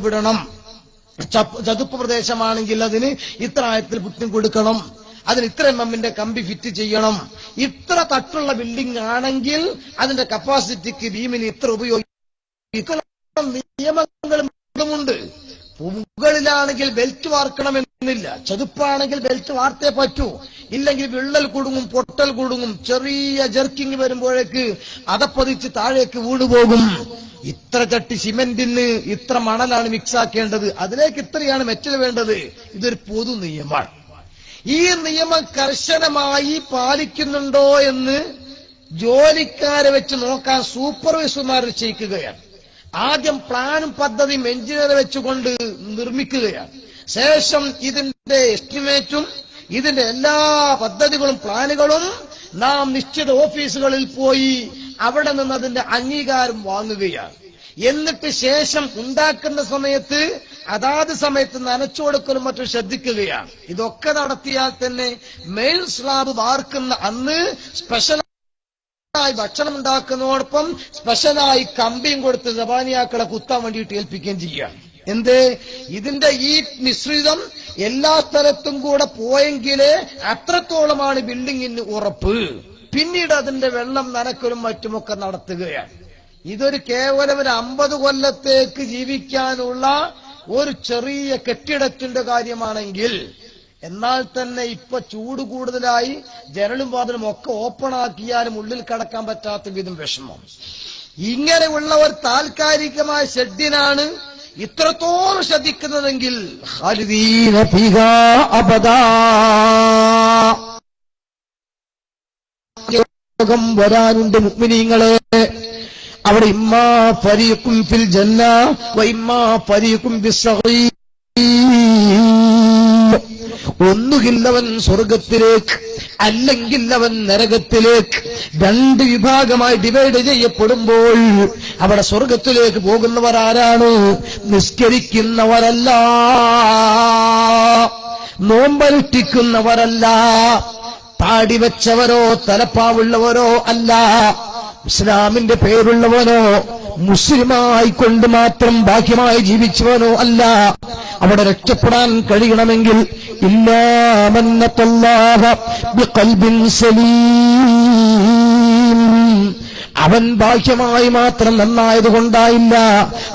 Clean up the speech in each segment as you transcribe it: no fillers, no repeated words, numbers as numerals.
വിടണം. ചതുപ്പ് പ്രദേശമാണെങ്കിൽ അതിന് ഇത്ര ആഴത്തിൽ പുറ്റും കൊടുക്കണം, അതിന് ഇത്ര എമ്മിന്റെ കമ്പി ഫിറ്റ് ചെയ്യണം. ഇത്ര തട്ടുള്ള ബിൽഡിംഗ് ആണെങ്കിൽ അതിന്റെ കപ്പാസിറ്റിക്ക് ബീമിന് ഇത്ര ഉപയോഗിക്കണം. നിയമങ്ങളുമുണ്ട്. മുകളിലാണെങ്കിൽ ബെൽറ്റ് വാർക്കണമെന്നില്ല, ചതുപ്പാണെങ്കിൽ ബെൽറ്റ് വാർത്തേ പറ്റൂ, ഇല്ലെങ്കിൽ വിള്ളൽ കുടുങ്ങും, പൊട്ടൽ കുടുങ്ങും, ചെറിയ ജെർക്കിങ് വരുമ്പോഴേക്ക് അതപ്പതിച്ച് താഴേക്ക് വീണുപോകും. ഇത്ര ചട്ടി സിമെന്റിന് ഇത്ര മണലാണ് മിക്സ് ആക്കേണ്ടത്, അതിലേക്ക് ഇത്രയാണ് മെറ്റൽ വേണ്ടത്. ഇതൊരു പൊതു നിയമമാണ്. ഈ നിയമം കർശനമായി പാലിക്കുന്നുണ്ടോ എന്ന് ജോലിക്കാരെ വെച്ച് നോക്കാൻ സൂപ്പർവൈസർമാർ നിശ്ചയിക്കുകയാണ്. ആദ്യം പ്ലാനും പദ്ധതിയും എഞ്ചിനീയറെ വെച്ചുകൊണ്ട് നിർമ്മിക്കുകയാണ്. ശേഷം ഇതിന്റെ എസ്റ്റിമേറ്റും ഇതിന്റെ എല്ലാ പദ്ധതികളും പ്ലാനുകളും നാം നിശ്ചിത ഓഫീസുകളിൽ പോയി അവിടെ നിന്ന് അതിന്റെ അംഗീകാരം വാങ്ങുകയാണ്. എന്നിട്ട് ശേഷം ഉണ്ടാക്കുന്ന സമയത്ത് അതാത് സമയത്ത് നനച്ചു കൊടുക്കലും മറ്റും ശ്രദ്ധിക്കുകയാണ്. ഇതൊക്കെ നടത്തിയാൽ തന്നെ മെയിൻ സ്ലാബ് വാർക്കുന്ന അന്ന് സ്പെഷ്യലായി ഭക്ഷണം ഉണ്ടാക്കുന്നതോടൊപ്പം സ്പെഷ്യലായി കമ്പിയും കൊടുത്ത് ജപാനിയാക്കളെ കുത്താൻ വേണ്ടിയിട്ട് ഏൽപ്പിക്കുകയും ചെയ്യുകയാണ്. എന്ത്? ഇതിന്റെ ഈ മിശ്രിതം എല്ലാ സ്ഥലത്തും കൂടെ പോയെങ്കിലേ അത്രത്തോളമാണ് ബിൽഡിങ്ങിന് ഉറപ്പ്. പിന്നീട് അതിന്റെ വെള്ളം നനക്കലും മറ്റുമൊക്കെ നടത്തുകയാണ്. ഇതൊരു കേവലം ഒരു 50 കൊല്ലത്തേക്ക് ജീവിക്കാനുള്ള ഒരു ചെറിയ കെട്ടിടത്തിന്റെ കാര്യമാണെങ്കിൽ, എന്നാൽ തന്നെ ഇപ്പൊ ചൂട് കൂടുതലായി ജനലും വാതിലും ഒക്കെ ഓപ്പൺ ആക്കിയാലും ഉള്ളിൽ കടക്കാൻ പറ്റാത്ത വിധം വിഷമം. ഇങ്ങനെയുള്ള ഒരു താൽക്കാലികമായ ഷെഡിനാണ് ഇത്രത്തോളം ശ്രദ്ധിക്കുന്നതെങ്കിൽ ഖാലിദീന ഫീഹാ അബദാ വരാനുണ്ട് മുഅ്മിനീങ്ങളെ. അവിടെ ഇമ്മാ ഫരീഖുൻ ഫിൽ ജന്ന വ ഇമ്മാ ഫരീഖുൻ ബിസ്സഗീർ. ഒന്നുകില്ലവൻ സ്വർഗത്തിലേക്ക് അല്ലെങ്കിൽ അവൻ നരകത്തിലേക്ക്. 2 വിഭാഗമായി ഡിവൈഡ് ചെയ്യപ്പെടുമ്പോൾ അവിടെ സ്വർഗത്തിലേക്ക് പോകുന്നവർ ആരാണ്? നിസ്കരിക്കുന്നവരല്ല, നോമ്പനുഷ്ഠിക്കുന്നവരല്ല, താടി വെച്ചവരോ തലപ്പാവുള്ളവരോ അല്ല, ഇസ്ലാമിന്റെ പേരുള്ളവനോ മുസ്ലിമായിക്കൊണ്ട് മാത്രം ബാഹ്യമായി ജീവിച്ചവനോ അല്ല. അവിടെ രക്ഷപ്പെടാൻ കഴിയണമെങ്കിൽ ഇല്ലാ മൻ അത്തല്ലാഹ ബിഖൽബിൻ സലീം, അവൻ ബാഹ്യമായി മാത്രം നന്നായതുകൊണ്ടായില്ല,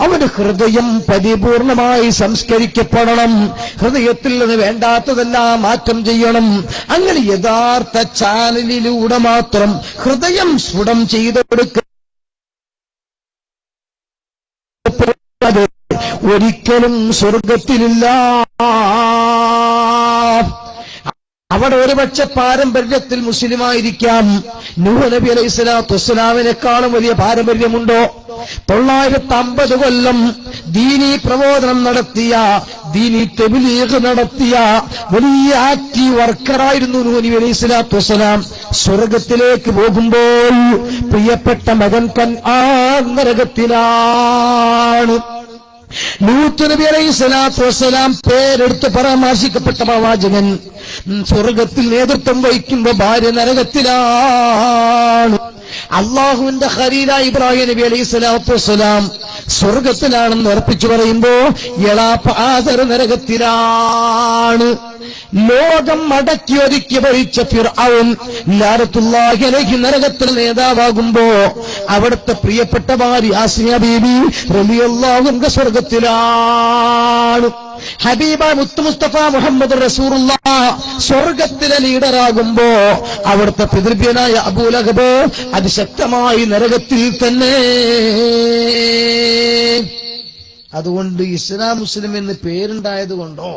അവന്റെ ഹൃദയം പരിപൂർണമായി സംസ്കരിക്കപ്പെടണം. ഹൃദയത്തിൽ നിന്ന് വേണ്ടാത്തതെല്ലാം മാറ്റം ചെയ്യണം. അങ്ങനെ യഥാർത്ഥ ചാനലിലൂടെ മാത്രം ഹൃദയം സ്ഫുടം ചെയ്തെടുക്കുക ഒരിക്കലും സ്വർഗത്തിലില്ല. അവിടെ ഒരുപക്ഷെ പാരമ്പര്യത്തിൽ മുസ്ലിമായിരിക്കാം. നൂഹ് നബി അലൈഹി സ്വലാത്തു വസ്സലാമിനെക്കാളും വലിയ പാരമ്പര്യമുണ്ടോ? 950 കൊല്ലം ദീനീ പ്രബോധനം നടത്തിയ, ദീനീ തബ്ലീഗ് നടത്തിയ വലിയ ആക്റ്റീവ് വർക്കറായിരുന്നു നൂഹ് നബി അലൈഹി സ്വലാത്തു വസ്സലാം. സ്വർഗത്തിലേക്ക് പോകുമ്പോൾ പ്രിയപ്പെട്ട മകൻ കൻആൻ നരകത്തിലാണ്. ലൂത്ത് നബി അലൈഹി സ്വലാത്തു വസ്സലാം പേരെടുത്ത് പരാമർശിക്കപ്പെട്ട പ്രവാചകൻ സ്വർഗത്തിൽ നേതൃത്വം വഹിക്കുമ്പോ ഭാര്യ നരകത്തിലാണ്. അള്ളാഹുവിന്റെ ഖലീലായ ഇബ്രാഹിം നബി അലൈഹി സ്വലാത്തു വസ്സലാം സ്വർഗത്തിലാണെന്ന് ഉറപ്പിച്ചു പറയുമ്പോ എളാപ്പ ആദർ നരകത്തിലാണ്. ലോകം മടക്കി ഒരുക്കി ഭരിച്ച ഫിർഔൻ ലഅനത്തുല്ലാഹി അലൈഹി നരകത്തിൽ നേതാവാകുമ്പോ അവിടുത്തെ പ്രിയപ്പെട്ട ഭാര്യ ആസിയ ബീബി റളിയല്ലാഹു അൻഹ സ്വർഗത്തിലാണ്. ഹബീബ മുത്ത് മുസ്തഫ മുഹമ്മദ് റസൂലുള്ളാഹ് സ്വർഗത്തിലെ ലീഡറാകുമ്പോ അവിടുത്തെ പിതൃഭ്യനായ അബൂലഹബ് അതിശക്തമായി നരകത്തിൽ തന്നെ. അതുകൊണ്ട് ഇസ്ലാം മുസ്ലിം എന്ന് പേരുണ്ടായതുകൊണ്ടോ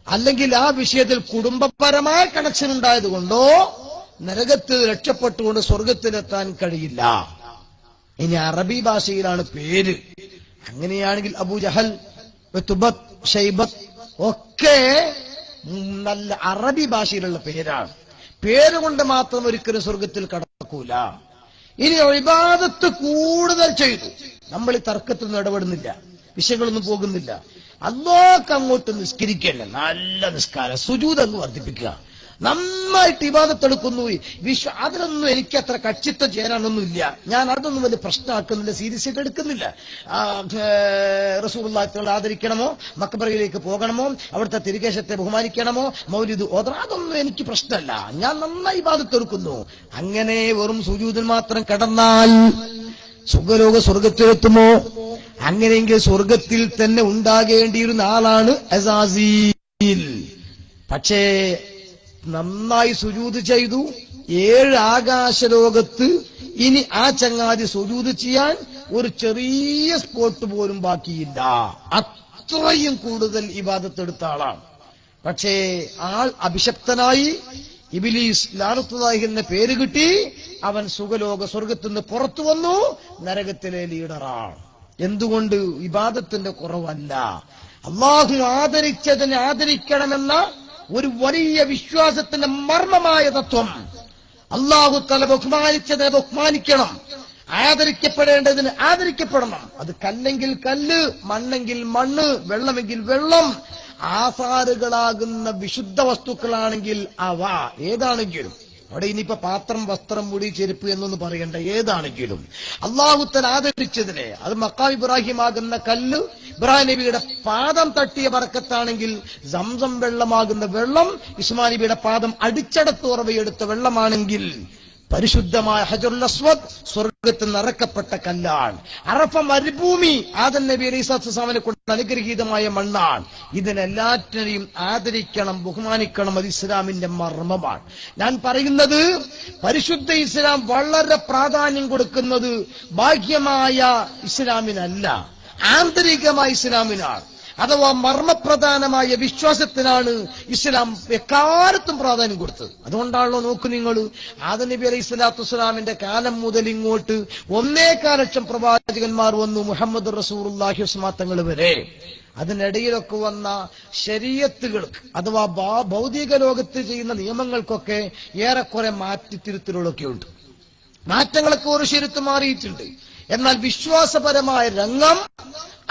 അല്ലെങ്കിൽ ആ വിഷയത്തിൽ കുടുംബപരമായ കണക്ഷൻ ഉണ്ടായതുകൊണ്ടോ നരകത്തിൽ രക്ഷപ്പെട്ടുകൊണ്ട് സ്വർഗത്തിലെത്താൻ കഴിയില്ല. ഇനി അറബി ഭാഷയിലാണ് പേര്. അങ്ങനെയാണെങ്കിൽ അബൂജഹൽ, ഉത്ബത്ത്, ഷൈബത്ത് ഒക്കെ നല്ല അറബി ഭാഷയിലുള്ള പേരാണ്. പേരുകൊണ്ട് മാത്രം ഒരിക്കലും സ്വർഗത്തിൽ കടക്കൂല. ഇനി ഇബാദത്ത് കൂടുതൽ ചെയ്തു, നമ്മൾ ഈ തർക്കത്തിൽ ഇടപെടുന്നില്ല, വിഷയങ്ങളൊന്നും പോകുന്നില്ല. അല്ലാഹുക്ക് അങ്ങോട്ട് നിസ്കരിക്കല്ല, നല്ല നിസ്കാരം, സുജൂദ് അങ്ങ് വർദ്ധിപ്പിക്കുക. നന്നായിട്ട് ഇബാദത്തെടുക്കുന്നു. അതിലൊന്നും എനിക്ക് അത്ര കക്ഷിത്വം ചേരാനൊന്നുമില്ല. ഞാൻ അതൊന്നും വലിയ പ്രശ്നമാക്കുന്നില്ല, സീരിയസ് ആയിട്ട് എടുക്കുന്നില്ല. റസൂലുള്ളാഹിയെ ആദരിക്കണമോ, മക്ബറയിലേക്ക് പോകണമോ, അവിടുത്തെ തിരുകേശത്തെ ബഹുമാനിക്കണമോ, മൗലിദ് ഓതണം, അതൊന്നും എനിക്ക് പ്രശ്നമല്ല. ഞാൻ നന്നായി ഇബാദത്തെടുക്കുന്നു. അങ്ങനെ വെറും സുജൂദിൽ മാത്രം കിടന്നാൽ സ്വർഗത്തിലെത്തുമോ? അങ്ങനെയെങ്കിൽ സ്വർഗത്തിൽ തന്നെ ഉണ്ടാകേണ്ടിയിരുന്ന ആളാണ് അസാസീൽ. പക്ഷേ നന്നായി സുജൂദ് ചെയ്തു, 7 ആകാശലോകത്ത് ഇനി ആ ചങ്ങാതി സുജൂദ് ചെയ്യാൻ ഒരു ചെറിയ സ്പോട്ട് പോലും ബാക്കിയില്ല. അത്രയും കൂടുതൽ ഇബാദത്തെടുത്ത ആളാണ്. പക്ഷേ ആൾ അഭിശപ്തനായി, ഇബ്ലീസ് ലഅനത്തുല്ലാഹി എന്ന പേര് കിട്ടി. അവൻ സ്വർഗത്തിൽ നിന്ന് പുറത്തു വന്നു, നരകത്തിലെ ലീഡറാണ്. എന്തുകൊണ്ട്? ഇബാദത്തിന്റെ കുറവല്ല, അള്ളാഹു ആദരിച്ചതിനെ ആദരിക്കണമെന്ന ഒരു വലിയ വിശ്വാസത്തിന്റെ മർമ്മമായ തത്വം. അള്ളാഹു തആല ബഹുമാനിച്ചതിനെ ബഹുമാനിക്കണം, ആദരിക്കപ്പെടേണ്ടതിന് ആദരിക്കപ്പെടണം. അത് കല്ലെങ്കിൽ കല്ല്, മണ്ണെങ്കിൽ മണ്ണ്, വെള്ളമെങ്കിൽ വെള്ളം, ആസാറുകളാകുന്ന വിശുദ്ധ വസ്തുക്കളാണെങ്കിൽ അവ ഏതാണെങ്കിലും, അവിടെ ഇനിയിപ്പോ പാത്രം, വസ്ത്രം, മുടി, ചെരുപ്പ് എന്നൊന്നും പറയണ്ട, ഏതാണെങ്കിലും അല്ലാഹു തആല ആദരിച്ചതിനെ, അത് മഖാം ഇബ്രാഹിം ആകുന്ന കല്ല്, ഇബ്രാഹിം നബിയുടെ പാദം തട്ടിയ ബർക്കത്താണെങ്കിൽ സംസം വെള്ളമാകുന്ന വെള്ളം, ഇസ്മായിൽ നബിയുടെ പാദം അടിച്ചടത്ത് ഉറവയെടുത്ത വെള്ളമാണെങ്കിൽ പരിശുദ്ധമായ ഹജറുൽ അസ്വദ് സ്വർഗത്തിൽ നിറക്കപ്പെട്ട കല്ലാണ്. അറഫ മരുഭൂമി ആദം നബി അലൈഹി സ്വലാത്തു വസ്സലാമിനെ കൊണ്ട് അനുഗ്രഹീതമായ മണ്ണാണ്. ഇതിനെല്ലാറ്റിനെയും ആദരിക്കണം, ബഹുമാനിക്കണം. അത് ഇസ്ലാമിന്റെ മർമ്മമാണ്. ഞാൻ പറയുന്നത്, പരിശുദ്ധ ഇസ്ലാം വളരെ പ്രാധാന്യം കൊടുക്കുന്നത് ബാഹ്യമായ ഇസ്ലാമിനല്ല, ആന്തരികമായ ഇസ്ലാമിനാണ്. അഥവാ മർമ്മപ്രധാനമായ വിശ്വാസത്തിനാണ് ഇസ്ലാം എക്കാലത്തും പ്രാധാന്യം കൊടുത്തത്. അതുകൊണ്ടാണല്ലോ നോക്കൂ നിങ്ങൾ, ആദം നബി അലൈഹി സ്വലാത്തു വസ്സലാമിന്റെ കാലം മുതൽ ഇങ്ങോട്ട് 1.25 ലക്ഷം പ്രവാചകന്മാർ വന്നു, മുഹമ്മദ് റസൂലുള്ളാഹി സ്വല്ലല്ലാഹു തങ്ങൾ വരെ. അതിനിടയിലൊക്കെ വന്ന ശരീഅത്തുകൾ അഥവാ ഭൗതിക ലോകത്ത് ചെയ്യുന്ന നിയമങ്ങൾക്കൊക്കെ ഏറെക്കുറെ മാറ്റിത്തിരുത്തലുകളൊക്കെ ഉണ്ട്, മാറ്റങ്ങളൊക്കെ ഒരു ശരീഅത്ത് മാറിയിട്ടുണ്ട്. എന്നാൽ വിശ്വാസപരമായ രംഗം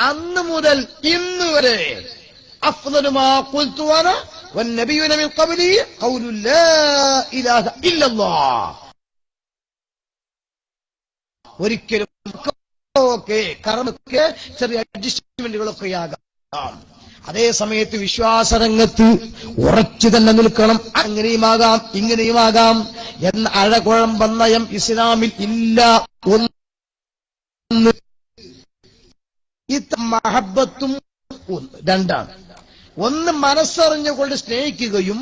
അന്ന് മുതൽ ഇന്ന് വരെ അഫ്ളലു മാ ഖുൽതു അന വന്നബിയ്യുന മിൻ ഖബ്ലി ഖൗലു ലാ ഇലാഹ ഇല്ലല്ലാഹ്. ഒരിക്കലും കർമ്മൊക്കെ ചെറിയ അഡ്ജസ്റ്റ്മെന്റുകളൊക്കെ ആകാം. അതേ സമയത്ത് വിശ്വാസരംഗത്ത് ഉറച്ചു തന്നെ നിൽക്കണം. അങ്ങനെയുമാകാം ഇങ്ങനെയുമാകാം എന്ന അഴകുഴമ്പൻ നയം ഇസ്ലാമിൽ ഇല്ല. മഹബത്തും രണ്ടാണ്. ഒന്ന് മനസ്സറിഞ്ഞുകൊണ്ട് സ്നേഹിക്കുകയും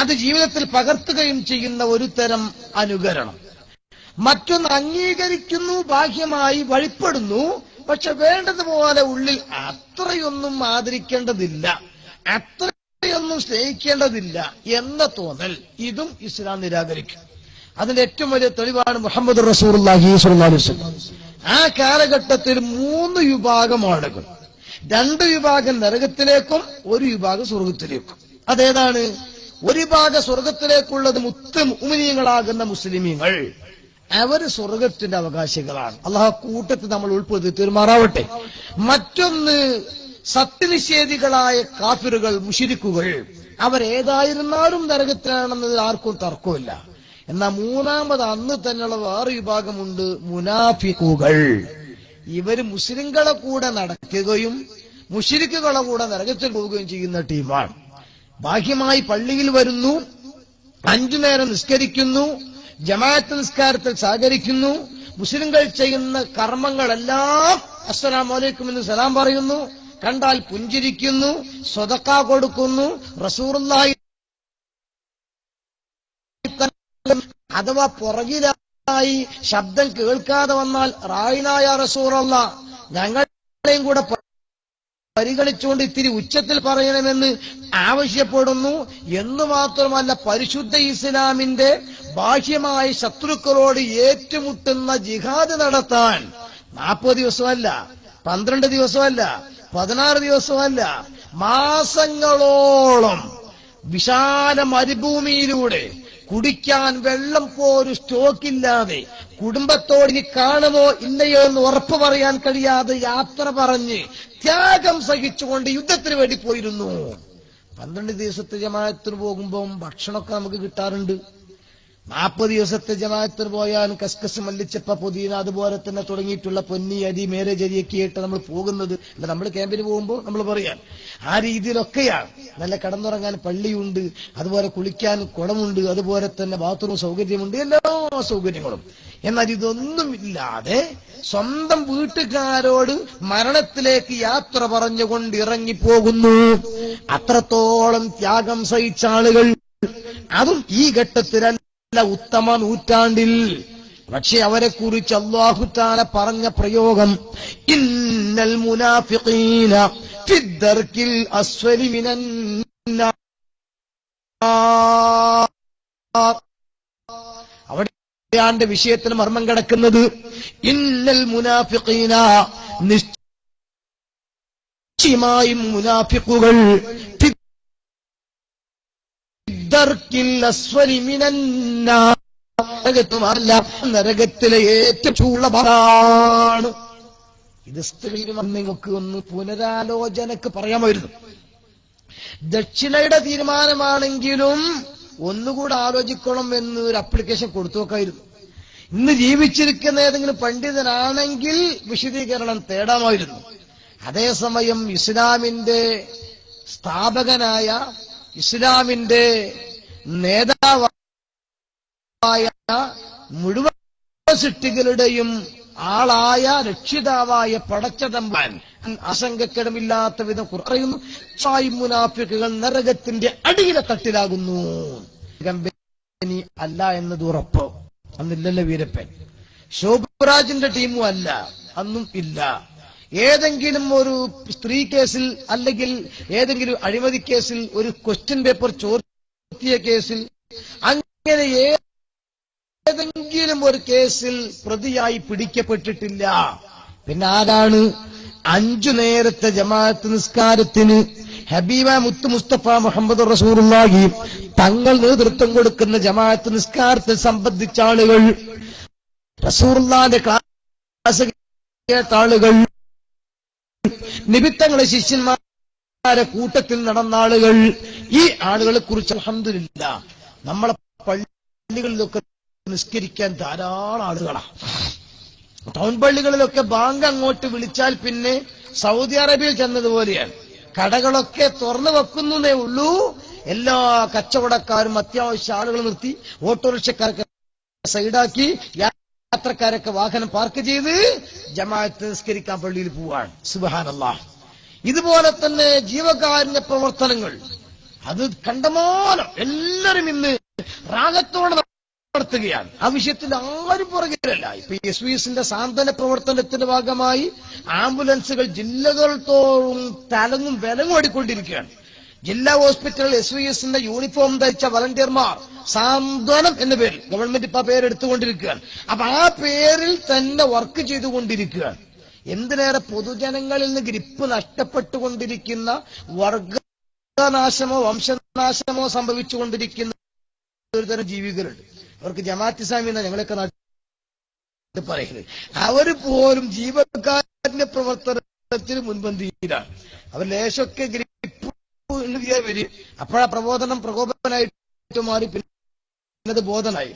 അത് ജീവിതത്തിൽ പകർത്തുകയും ചെയ്യുന്ന ഒരു തരം അനുകരണം. മറ്റൊന്ന് അംഗീകരിക്കുന്നു, ബാഹ്യമായി വഴിപ്പെടുന്നു, പക്ഷെ വേണ്ടതുപോലെ ഉള്ളിൽ അത്രയൊന്നും ആദരിക്കേണ്ടതില്ല, അത്രയൊന്നും സ്നേഹിക്കേണ്ടതില്ല എന്ന തോന്നൽ, ഇതും ഇസ്ലാം നിരാകരിക്കും. അതിന്റെ ഏറ്റവും വലിയ തെളിവാണ് മുഹമ്മദ് റസൂലുള്ളാഹി സ്വല്ലല്ലാഹു അലൈഹി വസല്ലം. ആ കാലഘട്ടത്തിൽ 3 വിഭാഗം ആളുകൾ, 2 വിഭാഗം നരകത്തിലേക്കും 1 വിഭാഗം സ്വർഗത്തിലേക്കും. അതേതാണ്? ഒരു വിഭാഗം സ്വർഗത്തിലേക്കുള്ളത് മുഅ്മിനീങ്ങളാകുന്ന മുസ്ലിമീങ്ങൾ, അവര് സ്വർഗത്തിന്റെ അവകാശികളാണ്. അല്ലാഹു കൂട്ടത്തിൽ നമ്മൾ ഉൾപ്പെടുത്തി തീർമാറാവട്ടെ. മറ്റൊന്ന് സത്യനിഷേധികളായ കാഫിറുകൾ, മുശ്രിക്കുകൾ, അവരേതായിരുന്നാലും നരകത്തിലാണെന്നത് ആർക്കും തർക്കമില്ല. എന്നാൽ മൂന്നാമത് അന്ന് തന്നെയുള്ള വേറെ വിഭാഗമുണ്ട്, മുനാഫിക്കുകൾ. ഇവര് മുസ്ലിങ്ങളെ കൂടെ നടക്കുകയും മുശ്രിക്കുകളെ കൂടെ നരകത്തിൽ പോവുകയും ചെയ്യുന്ന ടീമാണ്. ബാഹ്യമായി പള്ളിയിൽ വരുന്നു, 5 നേരം നിസ്കരിക്കുന്നു, ജമാഅത്ത് നിസ്കാരത്തിൽ സഹകരിക്കുന്നു, മുസ്ലിങ്ങൾ ചെയ്യുന്ന കർമ്മങ്ങളെല്ലാം അസ്സലാമു അലൈക്കും എന്ന് സലാം പറയുന്നു, കണ്ടാൽ പുഞ്ചിരിക്കുന്നു, സ്വതക്ക കൊടുക്കുന്നു, റസൂലുള്ളാഹി അഥവാ പുറകിലായി ശബ്ദം കേൾക്കാതെ വന്നാൽ റായിനായ റസൂലല്ലാഹ് ഞങ്ങളെയും കൂടെ പരിഗണിച്ചുകൊണ്ട് ഇത്തിരി ഉച്ചത്തിൽ പറയണമെന്ന് ആവശ്യപ്പെടുന്നു. എന്ന് മാത്രമല്ല, പരിശുദ്ധ ഇസ്ലാമിന്റെ ബാഹ്യമായ ശത്രുക്കളോട് ഏറ്റുമുട്ടുന്ന ജിഹാദ് നടത്താൻ 40 ദിവസമല്ല, 12 ദിവസമല്ല, 16 ദിവസമല്ല, മാസങ്ങളോളം വിശാല മരുഭൂമിയിലൂടെ കുടിക്കാൻ വെള്ളം പോലും സ്റ്റോക്കില്ലാതെ, കുടുംബത്തോട് ഇനി കാണുമോ ഇല്ലയോ എന്ന് ഉറപ്പ് പറയാൻ കഴിയാതെ യാത്ര പറഞ്ഞ് ത്യാഗം സഹിച്ചുകൊണ്ട് യുദ്ധത്തിന് വേണ്ടി പോയിരുന്നു. 12 ദിവസത്തെ ജമാഅത്തിന് പോകുമ്പോൾ ഭക്ഷണമൊക്കെ നമുക്ക് കിട്ടാറുണ്ട്. 40 ദിവസത്തെ ജമാഅത്തിന് പോയാൽ കസ്കസ്, മല്ലിച്ചപ്പ, പുതിന, അതുപോലെ തന്നെ തുടങ്ങിയിട്ടുള്ള പൊന്നി, അരി, മേരേജ് അരിയൊക്കെ ആയിട്ട് നമ്മൾ പോകുന്നത്. അല്ല, നമ്മൾ ക്യാമ്പിന് പോകുമ്പോൾ നമ്മൾ പറയാൻ ആ രീതിയിലൊക്കെയാണ്. നല്ല കടന്നുറങ്ങാൻ പള്ളിയുണ്ട്, അതുപോലെ കുളിക്കാൻ കുളമുണ്ട്, അതുപോലെ തന്നെ ബാത്റൂം സൗകര്യമുണ്ട്, എല്ലാ സൗകര്യങ്ങളും. എന്നാൽ ഇതൊന്നുമില്ലാതെ സ്വന്തം വീട്ടുകാരോട് മരണത്തിലേക്ക് യാത്ര പറഞ്ഞുകൊണ്ട് ഇറങ്ങിപ്പോകുന്നു. അത്രത്തോളം ത്യാഗം സഹിച്ച ആളുകൾ, അതും ഈ ഘട്ടത്തിലല്ല, ഉത്തമ നൂറ്റാണ്ടിൽ. പക്ഷെ അവരെ കുറിച്ച് അല്ലാഹു തആല പറഞ്ഞ പ്രയോഗം ഇന്നൽ മുനാഫിഖീന ഫിദ്ദർക്കിൽ അസ്ഫലി മിനൻ നാർ. അവിടെയാണ്ട് വിഷയത്തിന് മർമ്മം കിടക്കുന്നത്. ഇന്നൽ മുനാഫിഖീന, നിശ്ചയമായും മുനാഫിഖുകൾ നരകത്തിലെ ഏറ്റവും ചൂളമാണ്. ഇത് സ്ത്രീകൾ നിങ്ങൾക്ക് ഒന്ന് പുനരാലോചനക്ക് പറയാമായിരുന്നു. ദക്ഷിണയുടെ തീരുമാനമാണെങ്കിലും ഒന്നുകൂടെ ആലോചിക്കണം എന്ന് ഒരു അപ്ലിക്കേഷൻ കൊടുത്തു നോക്കായിരുന്നു. ഇന്ന് ജീവിച്ചിരിക്കുന്ന ഏതെങ്കിലും പണ്ഡിതനാണെങ്കിൽ വിശദീകരണം തേടാമായിരുന്നു. അതേസമയം ഇസ്ലാമിന്റെ സ്ഥാപകനായ, ഇസ്ലാമിന്റെ നേതാവായ, മുഴുവൻ സൃഷ്ടികളുടെയും ആളായ, രക്ഷിതാവായ പടച്ചതമ്പാൻ ആശങ്കക്കിടമില്ലാത്ത വിധം പറയുന്നു, മുനാഫിക്കുകൾ നരകത്തിന്റെ അടിയിലെ തട്ടിലാകുന്നു. കമ്പനി അല്ല എന്നത് ഉറപ്പ്. അന്നില്ലല്ലോ വീരപ്പൻ. ശോഭരാജിന്റെ ടീമും അല്ല, അന്നും ഇല്ല. ഏതെങ്കിലും ഒരു സ്ത്രീ കേസിൽ അല്ലെങ്കിൽ ഏതെങ്കിലും അഴിമതി കേസിൽ, ഒരു ക്വസ്റ്റ്യൻ പേപ്പർ ചോർത്തിയ കേസിൽ, അങ്ങനെ ഏതെങ്കിലും ഒരു കേസിൽ പ്രതിയായി പിടിക്കപ്പെട്ടിട്ടില്ല. പിന്നെ ആരാണ് 5 നേരത്തെ ജമാഅത്ത് നിസ്കാരത്തിന് ഹബീബ മുത്ത് മുസ്തഫ മുഹമ്മദ് റസൂലുള്ളാഹി തങ്ങൾ നേതൃത്വം കൊടുക്കുന്ന ജമാഅത്ത് നിസ്കാരത്തെ സംബന്ധിച്ച ആളുകൾ, റസൂലുള്ളാഹിന്റെ ക്ലാസ് കേട്ട ആളുകൾ, നിബിത്തങ്ങളെ ശിഷ്യന്മാരെ കൂട്ടത്തിൽ നടന്ന ആളുകൾ, ഈ ആളുകളെ കുറിച്ച് അൽഹംദുലില്ലാഹ് നമ്മളെ പള്ളികളിലൊക്കെ നിസ്കരിക്കാൻ ധാരാളം ആളുകളാണ്. ടൗൺ പള്ളികളിലൊക്കെ ബാങ്ക് അങ്ങോട്ട് വിളിച്ചാൽ പിന്നെ സൗദി അറേബ്യയിൽ ചെന്നതുപോലെയാണ്. കടകളൊക്കെ തുറന്നു വെക്കുന്നതേ ഉള്ളൂ. എല്ലാ കച്ചവടക്കാരും അത്യാവശ്യ ആളുകൾ നിർത്തി, ഓട്ടോറിക്ഷക്കാരൊക്കെ സൈഡാക്കി, യാത്രക്കാരൊക്കെ വാഹനം പാർക്ക് ചെയ്ത് ജമാഅത്ത് നിസ്കരിക്കാൻ പള്ളിയിൽ പോവാണ്. സുബ്ഹാനല്ലാഹ്. ഇതുപോലെ തന്നെ ജീവകാരുണ്യ പ്രവർത്തനങ്ങൾ, അത് കണ്ടമാനം എല്ലാവരും ഇന്ന് റാഗത്തോടെ നടത്തുകയാണ്. ആ വിഷയത്തിൽ ആരും പുറകിലല്ല. ഇപ്പൊ SVSന്റെ സാന്ത്വന പ്രവർത്തനത്തിന്റെ ഭാഗമായി ആംബുലൻസുകൾ ജില്ലകൾ തോറും തലങ്ങും വിലങ്ങും ഓടിക്കൊണ്ടിരിക്കുകയാണ്. ജില്ലാ ഹോസ്പിറ്റലിൽ SVSന്റെ യൂണിഫോം ധരിച്ച വളണ്ടിയർമാർ സാന്ത്വനം എന്ന പേരിൽ, ഗവൺമെന്റ് ഇപ്പൊ പേരെടുത്തുകൊണ്ടിരിക്കുകയാണ്. അപ്പൊ ആ പേരിൽ തന്നെ വർക്ക് ചെയ്തുകൊണ്ടിരിക്കുകയാണ്. എന്തിനേറെ പൊതുജനങ്ങളിൽ നിന്ന് ഗ്രിപ്പ് നഷ്ടപ്പെട്ടുകൊണ്ടിരിക്കുന്ന, വർഗനാശമോ വംശനാശമോ സംഭവിച്ചുകൊണ്ടിരിക്കുന്ന ഒരുതരം ജീവികളുണ്ട്. അവർക്ക് ജമാഅത്ത് ഇസ്ലാമി എന്ന ഞങ്ങളൊക്കെ നാട്ടിൽ പറയുന്നത്. അവർ പോലും ജീവകാരുണ്യ പ്രവർത്തനത്തിന് മുൻപന്തിയിലാണ്. അവർ ലേശമൊക്കെ ഗ്രിപ്പ് വരും. അപ്പോഴാ പ്രകോപനായിട്ട് മാറി, പിന്നെ അത് ബോധനായി.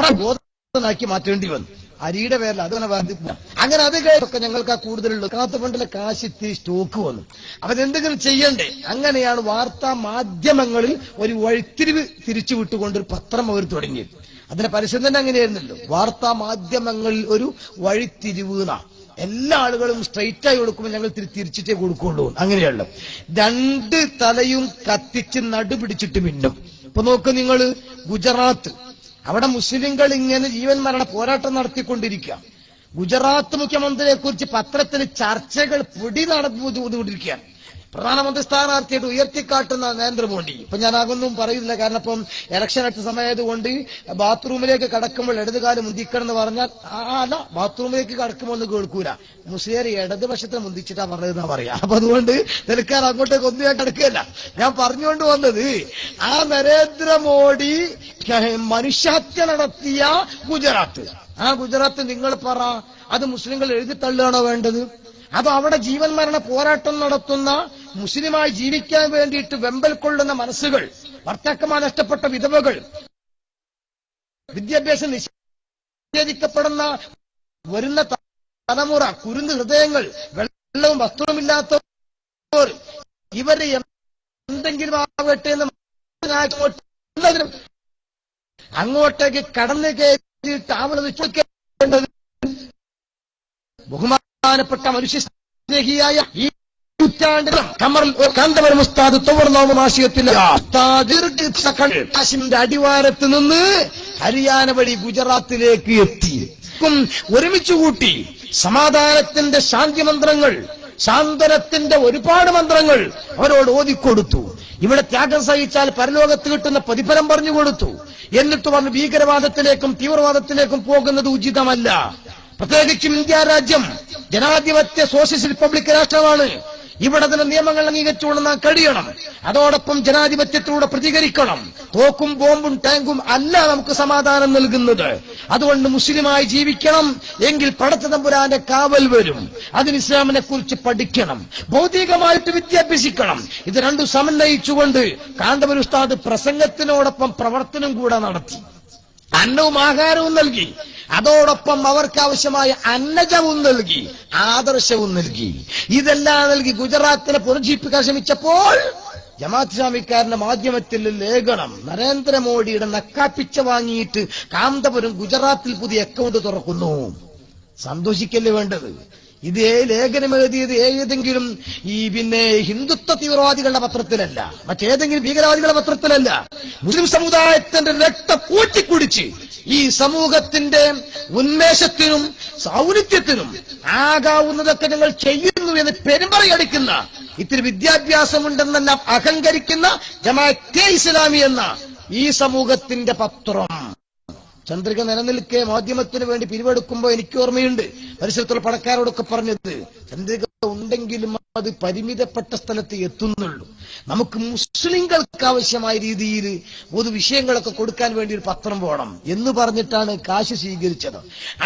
പ്രബോധനാക്കി മാറ്റേണ്ടി വന്നു. അരിയുടെ പേരിൽ അതങ്ങനെ ബാധിക്കില്ല. അങ്ങനെ അത് ഒക്കെ ഞങ്ങൾക്ക് ആ കൂടുതലുള്ള കാത്തുകൊണ്ടുള്ള കാശ് ഇത്തിരി സ്റ്റോക്ക് വന്നു. അപ്പൊ എന്തെങ്കിലും ചെയ്യണ്ടേ? അങ്ങനെയാണ് വാർത്താ മാധ്യമങ്ങളിൽ ഒരു വഴിത്തിരിവ് തിരിച്ചു വിട്ടുകൊണ്ടൊരു പത്രം അവർ തുടങ്ങിയത്. അതിന്റെ പരസ്യം തന്നെ അങ്ങനെയായിരുന്നല്ലോ, വാർത്താ മാധ്യമങ്ങളിൽ ഒരു വഴിത്തിരിവ്. എല്ലാ ആളുകളും സ്ട്രൈറ്റ് ആയി കൊടുക്കുമ്പോൾ ഞങ്ങൾ തിരിച്ചിട്ടേ കൊടുക്കുള്ളൂ. അങ്ങനെയുള്ള 2 തലയും കത്തിച്ച് നടുപിടിച്ചിട്ട് മിന്നും. ഇപ്പൊ നോക്ക് നിങ്ങൾ, ഗുജറാത്ത്, അവിടെ മുസ്ലിങ്ങൾ ഇങ്ങനെ ജീവൻ മരണ പോരാട്ടം നടത്തിക്കൊണ്ടിരിക്കുക. ഗുജറാത്ത് മുഖ്യമന്ത്രിയെ കുറിച്ച് പത്രത്തിൽ ചർച്ചകൾ പൊടി നടന്നുകൊണ്ടിരിക്കുകയാണ്. പ്രധാനമന്ത്രി സ്ഥാനാർത്ഥിയായിട്ട് ഉയർത്തിക്കാട്ടുന്ന നരേന്ദ്രമോദി. ഇപ്പൊ ഞാൻ അതൊന്നും പറയുന്നില്ല, കാരണം ഇപ്പം ഇലക്ഷൻ അടുത്ത സമയമായതുകൊണ്ട് ബാത്റൂമിലേക്ക് കടക്കുമ്പോൾ ഇടതുകാലം മുന്തിക്കണമെന്ന് പറഞ്ഞാൽ അല്ല, ബാത്റൂമിലേക്ക് കടക്കുമ്പോൾ ഒന്നും കേൾക്കൂല. മുസ്ലിം ഇടതുപക്ഷത്തെ മുന്തിച്ചിട്ടാ പറഞ്ഞതെന്നാ പറയാ. അപ്പൊ അതുകൊണ്ട് നിൽക്കാൻ അങ്ങോട്ടേക്ക് ഒന്നും ഞാൻ കിടക്കുകയല്ല. ഞാൻ പറഞ്ഞുകൊണ്ട് വന്നത്, ആ നരേന്ദ്രമോദി മനുഷ്യഹത്യ നടത്തിയ ഗുജറാത്ത്, ആ ഗുജറാത്ത് നിങ്ങൾ പറ, അത് മുസ്ലിങ്ങൾ എഴുതി തള്ളുകയാണോ വേണ്ടത്? അതോ അവിടെ ജീവൻ മരണ പോരാട്ടം നടത്തുന്ന മുസ്ലിമായി ജീവിക്കാൻ വേണ്ടിയിട്ട് വെമ്പൽ കൊള്ളുന്ന മനസ്സുകൾ, ഭർത്താക്കന്മാർ നഷ്ടപ്പെട്ട വിധവകൾ, വിദ്യാഭ്യാസം നിഷേധിക്കപ്പെടുന്ന വരുന്ന തലമുറ, കുരുന്ന് ഹൃദയങ്ങൾ, വെള്ളവും വസ്ത്രവുമില്ലാത്തവർ, ഇവരെ എന്തെങ്കിലും ആവട്ടെ എന്ന് അങ്ങോട്ടേക്ക് കടന്നു കയറിയിട്ട് അവനത് ചോദിക്കേണ്ടത് ബഹുമാനപ്പെട്ട മനുഷ്യ സ്നേഹിയായ ഈ നൂറ്റാണ്ടിൽ കാന്തപുരം ഉസ്താദ് തുവർന്നോമ ആശയത്തിന്റെ അടിവാരത്ത് നിന്ന് ഹരിയാന വഴി ഗുജറാത്തിലേക്ക് എത്തി. ഒരുമിച്ച് കൂട്ടി സമാധാനത്തിന്റെ ശാന്തി മന്ത്രങ്ങൾ, ശാന്തനത്തിന്റെ ഒരുപാട് മന്ത്രങ്ങൾ അവരോട് ഓതിക്കൊടുത്തു. ഇവിടെ ത്യാഗം സഹിച്ചാൽ പരലോകത്ത് കിട്ടുന്ന പ്രതിഫലം പറഞ്ഞു കൊടുത്തു. എന്നിട്ട് പറഞ്ഞ് ഭീകരവാദത്തിലേക്കും തീവ്രവാദത്തിലേക്കും പോകുന്നത് ഉചിതമല്ല. പ്രത്യേകിച്ചും ഇന്ത്യ രാജ്യം ജനാധിപത്യ സോഷ്യലിസ്റ്റ് റിപ്പബ്ലിക് രാഷ്ട്രമാണ്. ഇവിടെ തന്നെ നിയമങ്ങൾ അംഗീകരിച്ചുകൊണ്ട് നാം കഴിയണം. അതോടൊപ്പം ജനാധിപത്യത്തിലൂടെ പ്രതികരിക്കണം. തോക്കും ബോംബും ടാങ്കും അല്ല നമുക്ക് സമാധാനം നൽകുന്നത്. അതുകൊണ്ട് മുസ്ലിമായി ജീവിക്കണം എങ്കിൽ പടച്ച തമ്പുരാന്റെ കാവൽ വരും. അതിന് ഇസ്ലാമിനെ കുറിച്ച് പഠിക്കണം, ഭൗതികമായിട്ട് വിദ്യാഭ്യസിക്കണം. ഇത് രണ്ടും സമന്വയിച്ചുകൊണ്ട് കാന്തപുരം ഉസ്താദ് പ്രസംഗത്തിനോടൊപ്പം പ്രവർത്തനം കൂടെ നടത്തി. അന്നവും ആഹാരവും നൽകി, അതോടൊപ്പം അവർക്ക് ആവശ്യമായ അന്നജവും നൽകി, ആദർശവും നൽകി. ഇതെല്ലാം നൽകി ഗുജറാത്തിനെ പുനർജീവിപ്പിക്കാൻ ശ്രമിച്ചപ്പോൾ ജമാഅത്ത് ഇസ്ലാമിക്കാരന്റെ മാധ്യമത്തിൽ ലേഖനം നരേന്ദ്രമോദിയുടെ നക്കാപ്പിച്ച വാങ്ങിയിട്ട് കാന്തപുരം ഗുജറാത്തിൽ പുതിയ അക്കൗണ്ട് തുറക്കുന്നു. സന്തോഷിക്കല്ലേ വേണ്ടത്? ഇതേ ലേഖനം എഴുതിയത് ഏതെങ്കിലും ഹിന്ദുത്വ തീവ്രവാദികളുടെ പത്രത്തിലല്ല, മറ്റേതെങ്കിലും ഭീകരവാദികളുടെ പത്രത്തിലല്ല. മുസ്ലിം സമുദായത്തിന്റെ രക്തം ഊറ്റിക്കുടിച്ച് ഈ സമൂഹത്തിന്റെ ഉന്മേഷത്തിനും ഔന്നിത്യത്തിനും ആകാവുന്നതൊക്കെ ഞങ്ങൾ ചെയ്യുന്നു എന്ന് പെരുമ്പറയടിക്കുന്ന, ഇത്തിരി വിദ്യാഭ്യാസമുണ്ടെന്നെല്ലാം അഹങ്കരിക്കുന്ന ജമാഅത്തെ ഇസ്ലാമി എന്ന ഈ സമൂഹത്തിന്റെ പത്രം ചന്ദ്രിക നിലനിൽക്കെ മാധ്യമത്തിന് വേണ്ടി പിരിവെടുക്കുമ്പോൾ എനിക്ക് ഓർമ്മയുണ്ട് പരിസരത്തുള്ള പണക്കാരോടൊക്കെ പറഞ്ഞത്, ചന്ദ്രിക ഉണ്ടെങ്കിലും അത് പരിമിതപ്പെട്ട സ്ഥലത്ത് എത്തുന്നുള്ളൂ. നമുക്ക് മുസ്ലിങ്ങൾക്ക് ആവശ്യമായ രീതിയിൽ പൊതുവിഷയങ്ങളൊക്കെ കൊടുക്കാൻ വേണ്ടി ഒരു പത്രം വേണം എന്ന് പറഞ്ഞിട്ടാണ് കാശ് സ്വീകരിച്ചത്.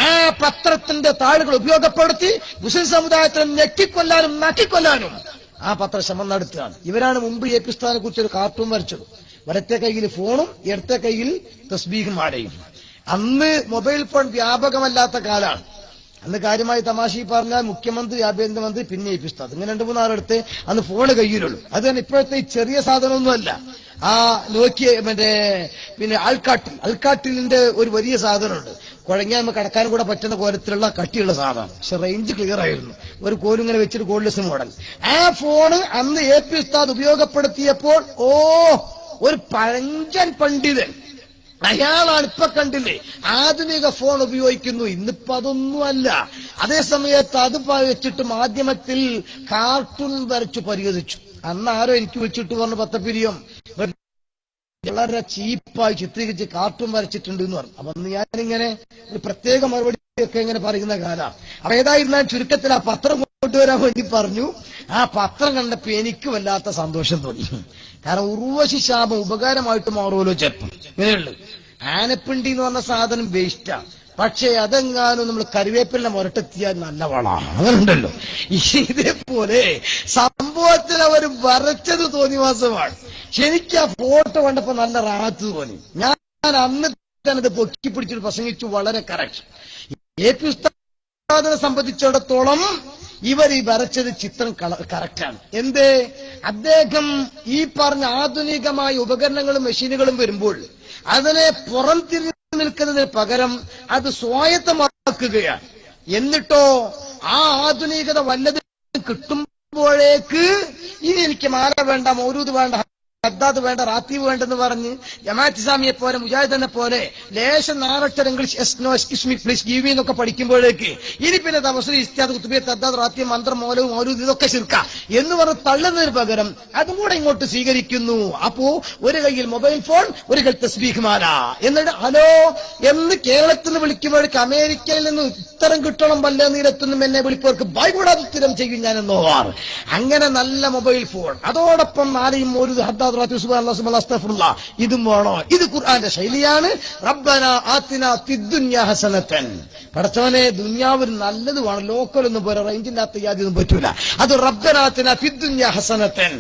ആ പത്രത്തിന്റെ താളുകൾ ഉപയോഗപ്പെടുത്തി മുസ്ലിം സമുദായത്തിനെ ഞെക്കിക്കൊല്ലാനും നക്കിക്കൊല്ലാനും ആ പത്ര ശ്രമം നടത്തുകയാണ്. ഇവരാണ് മുമ്പ് എ പി ഉസ്താദിനെ കുറിച്ച് ഒരു കാർട്ടൂൺ വരച്ചത്. വലത്തെ കയ്യിൽ ഫോണും ഇടത്തെ കയ്യിൽ തസ്ബീഹും ആടയും. അന്ന് മൊബൈൽ ഫോൺ വ്യാപകമല്ലാത്ത കാലാണ്. അന്ന് കാര്യമായി തമാശ പറഞ്ഞാൽ മുഖ്യമന്ത്രി, ആഭ്യന്തരമന്ത്രി, പിന്നെ എ പി ഉസ്താദ്, ഇങ്ങനെ 2-3 അന്ന് ഫോണ് കയ്യിലുള്ളൂ. അത് തന്നെ ഇപ്പോഴത്തെ ഈ ചെറിയ സാധനമൊന്നുമല്ല. ആ നോക്കിയ പിന്നെ അൽക്കാട്ടിലിന്റെ ഒരു വലിയ സാധനമുണ്ട്. കുഴങ്ങിയാൽ നമുക്ക് കടക്കാനും കൂടെ പറ്റുന്ന കോലത്തിലുള്ള കട്ടിയുള്ള സാധനം. പക്ഷെ റേഞ്ച് ക്ലിയർ ആയിരുന്നു. ഒരു കോലിങ്ങനെ വെച്ചിട്ട് കോൾലെസ് മോഡൽ. ആ ഫോണ് അന്ന് എ പി ഉസ്താദ് ഉപയോഗപ്പെടുത്തിയപ്പോൾ ഒരു പഴഞ്ചൻ പണ്ഡിതൻ, അയാളാണ് ഇപ്പൊ കണ്ടില്ലേ ആധുനിക ഫോൺ ഉപയോഗിക്കുന്നു. ഇന്നിപ്പോ അതൊന്നുമല്ല. അതേ സമയത്ത് അത് വെച്ചിട്ട് മാധ്യമത്തിൽ കാർട്ടൂൺ വരച്ചു പരിഹരിച്ചു. അന്ന് ആരോ എനിക്ക് വിളിച്ചിട്ട് പറഞ്ഞു, പത്തപ്പിരിയം വളരെ ചീപ്പായി ചിത്രീകരിച്ച് കാർട്ടൂൺ വരച്ചിട്ടുണ്ട് എന്ന് പറഞ്ഞു. അപ്പൊ അന്ന് ഞാനിങ്ങനെ ഒരു പ്രത്യേക മറുപടിയൊക്കെ ഇങ്ങനെ പറയുന്ന കാലം. അപ്പൊ ഏതായിരുന്നാൽ ചുരുക്കത്തിൽ ആ പത്രം കൊണ്ടുവരാൻ വേണ്ടി പറഞ്ഞു. ആ പത്രം കണ്ടപ്പോ എനിക്ക് വല്ലാത്ത സന്തോഷം തോന്നി. കാരണം ഉർവശി ശാപം ഉപകാരമായിട്ട് മാറുമല്ലോ ചിലപ്പം. ഇങ്ങനെയുള്ളു ആനപ്പിണ്ടി എന്ന് പറഞ്ഞ സാധനം വേസ്റ്റാ. പക്ഷേ അതെങ്ങാനും നമ്മൾ കറിവേപ്പിലിനെ മുരട്ടെത്തിയാൽ നല്ല വളമാണ്. അങ്ങനെ ഉണ്ടല്ലോ. ഇതേപോലെ സംഭവത്തിൽ അവർ വരച്ചത് തോന്നിവാസമാണ്. എനിക്ക് ആ ഫോട്ടോ കണ്ടപ്പോ നല്ല റാഹത്ത് തോന്നി. ഞാൻ അന്ന് തന്നെ അത് പൊക്കി പിടിച്ചിട്ട് പ്രസംഗിച്ചു. വളരെ കറക്റ്റ്. എ പി ഉസ്താദിനെ സംബന്ധിച്ചിടത്തോളം ഇവർ ഈ വരച്ചത് ചിത്രം കറക്റ്റാണ്. എന്തേ? അദ്ദേഹം ഈ പറഞ്ഞ ആധുനികമായ ഉപകരണങ്ങളും മെഷീനുകളും വരുമ്പോൾ അതിനെ പുറംതിരിഞ്ഞു നിൽക്കുന്നതിന് പകരം അത് സ്വായത്തമാക്കുകയാണ്. എന്നിട്ടോ ആ ആധുനികത വല്ലതും കിട്ടുമ്പോഴേക്ക് ഇനി എനിക്ക് മാല വേണ്ട, മൗലൂദ് വേണ്ട, ഹദ്ദാദ് വേണ്ട, റാത്തീവ് വേണ്ടെന്ന് പറഞ്ഞ് ജമാഅത്ത് ഇസ്ലാമിയെ പോലെ മുജാഹിദിനെ പോലെ ലേശം 4 അക്ഷരം English yes no excuse me please give me എന്നൊക്കെ പഠിക്കുമ്പോഴേക്ക് ഇനി പിന്നെ തഫ്സീർ, ഇസ്തിഹാദ്, കുത്തുബിയത്ത്, ഹദ്ദാദ്, റാത്തീവ്, മന്ത്രം, മൗലൂദ് ഇതൊക്കെ ശിർക്ക എന്ന് പറഞ്ഞ് തള്ളുന്നതിന് പകരം അതും കൂടെ ഇങ്ങോട്ട് സ്വീകരിക്കുന്നു. അപ്പോ ഒരു കയ്യിൽ മൊബൈൽ ഫോൺ, ഒരു കയ്യിൽ തസ്ബീഹ് മാല. എന്നിട്ട് ഹലോ എന്ന് കേരളത്തിൽ നിന്ന് വിളിക്കുമ്പോഴേക്ക് അമേരിക്കയിൽ നിന്ന് ഉത്തരം കിട്ടണം. വല്ല നീരത്തുനിന്നും എന്നെ വിളിപ്പവർക്ക് ബൈകൂടാതെ ഉത്തരം ചെയ്യും ഞാനെന്നോ. അങ്ങനെ നല്ല മൊബൈൽ ഫോൺ, അതോടൊപ്പം ആരെയും ഒരു ഹദ്ദാദ് ഹദ്റത്ത് സുബ്ഹാനല്ലാഹ് സുബ്ഹാനല്ലാഹ് അസ്തഗ്ഫിറുല്ലാഹ് ഇതും വേണോ? ഇത് ഖുർആന്റെ ശൈലിയാണ്. റബ്ബന ആതിനാ ഫിദ്ദുനിയ ഹസനതൻ. പടച്ചവനെ ദുനിയാവിൽ നല്ലത് വേണം, ലോക്കലൊന്നും പോരാ, റേഞ്ചില്ലാത്ത യാതൊന്നും പറ്റൂല. അത് റബ്ബന ആതിനാ ഫിദ്ദുനിയ ഹസനതൻ,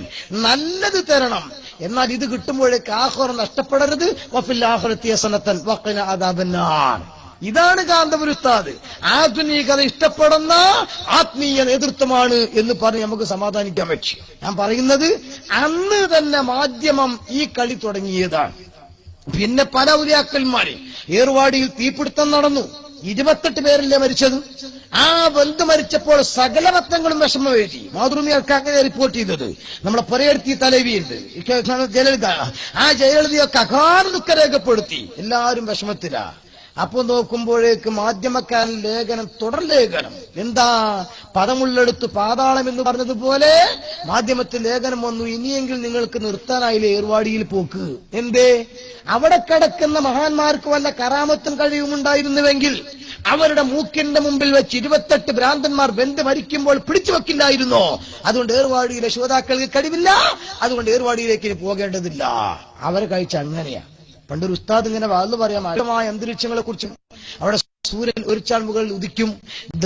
നല്ലത് തരണം. എന്നാൽ ഇത് കിട്ടുമ്പോഴേക്ക് ആഖിറ നഷ്ടപ്പെടരുത്. വഫിൽ ആഖിറതി ഹസനതൻ വഖിന അദാബന്നാർ. ഇതാണ് കാന്തപുരം ഉസ്താദ്. ആധുനികത ഇഷ്ടപ്പെടുന്ന ആത്മീയ നേതൃത്വമാണ് എന്ന് പറഞ്ഞ് നമുക്ക് സമാധാനിക്കാൻ പറ്റും. ഞാൻ പറയുന്നത് അന്ന് തന്നെ മാധ്യമം ഈ കളി തുടങ്ങിയതാണ്. പിന്നെ പല ഔലിയാക്കന്മാരെ ഏർവാടിയിൽ തീപിടുത്തം നടന്നു. 28 പേരല്ലേ മരിച്ചത്. ആ ബന്ധു മരിച്ചപ്പോൾ സകല പത്രങ്ങളും വിഷമമേറ്റി. മാതൃഭൂമിയൊക്കെ അങ്ങനെ റിപ്പോർട്ട് ചെയ്തത്. നമ്മളെ പുരയെടുത്തി തലവിയുണ്ട് ജയലളിത. ആ ജയലളിതയൊക്കെ അകാല ദുഃഖം രേഖപ്പെടുത്തി. എല്ലാവരും വിഷമത്തിലാ. അപ്പൊ നോക്കുമ്പോഴേക്ക് മാധ്യമക്കാരൻ ലേഖനം, തുടർ ലേഖനം. എന്താ? പദമുള്ളെടുത്ത് പാതാളം എന്ന് പറഞ്ഞതുപോലെ മാധ്യമത്തിൽ ലേഖനം വന്നു. ഇനിയെങ്കിൽ നിങ്ങൾക്ക് നിർത്താനായില്ലേ ഏർവാടിയിൽ പോക്ക്? എന്തേ? അവിടെ കിടക്കുന്ന മഹാന്മാർക്ക് വല്ല കറാമത്തും കഴിവുമുണ്ടായിരുന്നുവെങ്കിൽ അവരുടെ മൂക്കിന്റെ മുമ്പിൽ വെച്ച് 28 ഭ്രാന്തന്മാർ ബന്ധു മരിക്കുമ്പോൾ പിടിച്ചു വെക്കില്ലായിരുന്നോ? അതുകൊണ്ട് ഏർവാടിയിലെ ശ്രോതാക്കൾക്ക് കഴിവില്ല, അതുകൊണ്ട് ഏർവാടിയിലേക്ക് ഇനി പോകേണ്ടതില്ല. അവരെ കഴിച്ച അങ്ങനെയാ. പണ്ടൊരു ഉസ്താദ് ഇങ്ങനെ വാഴ്ന്നു പറയാം, ആഴമായ അന്തരീക്ഷങ്ങളെ കുറിച്ചും. അവിടെ സൂര്യൻ ഒരു ചാൾ മുകളിൽ ഉദിക്കും,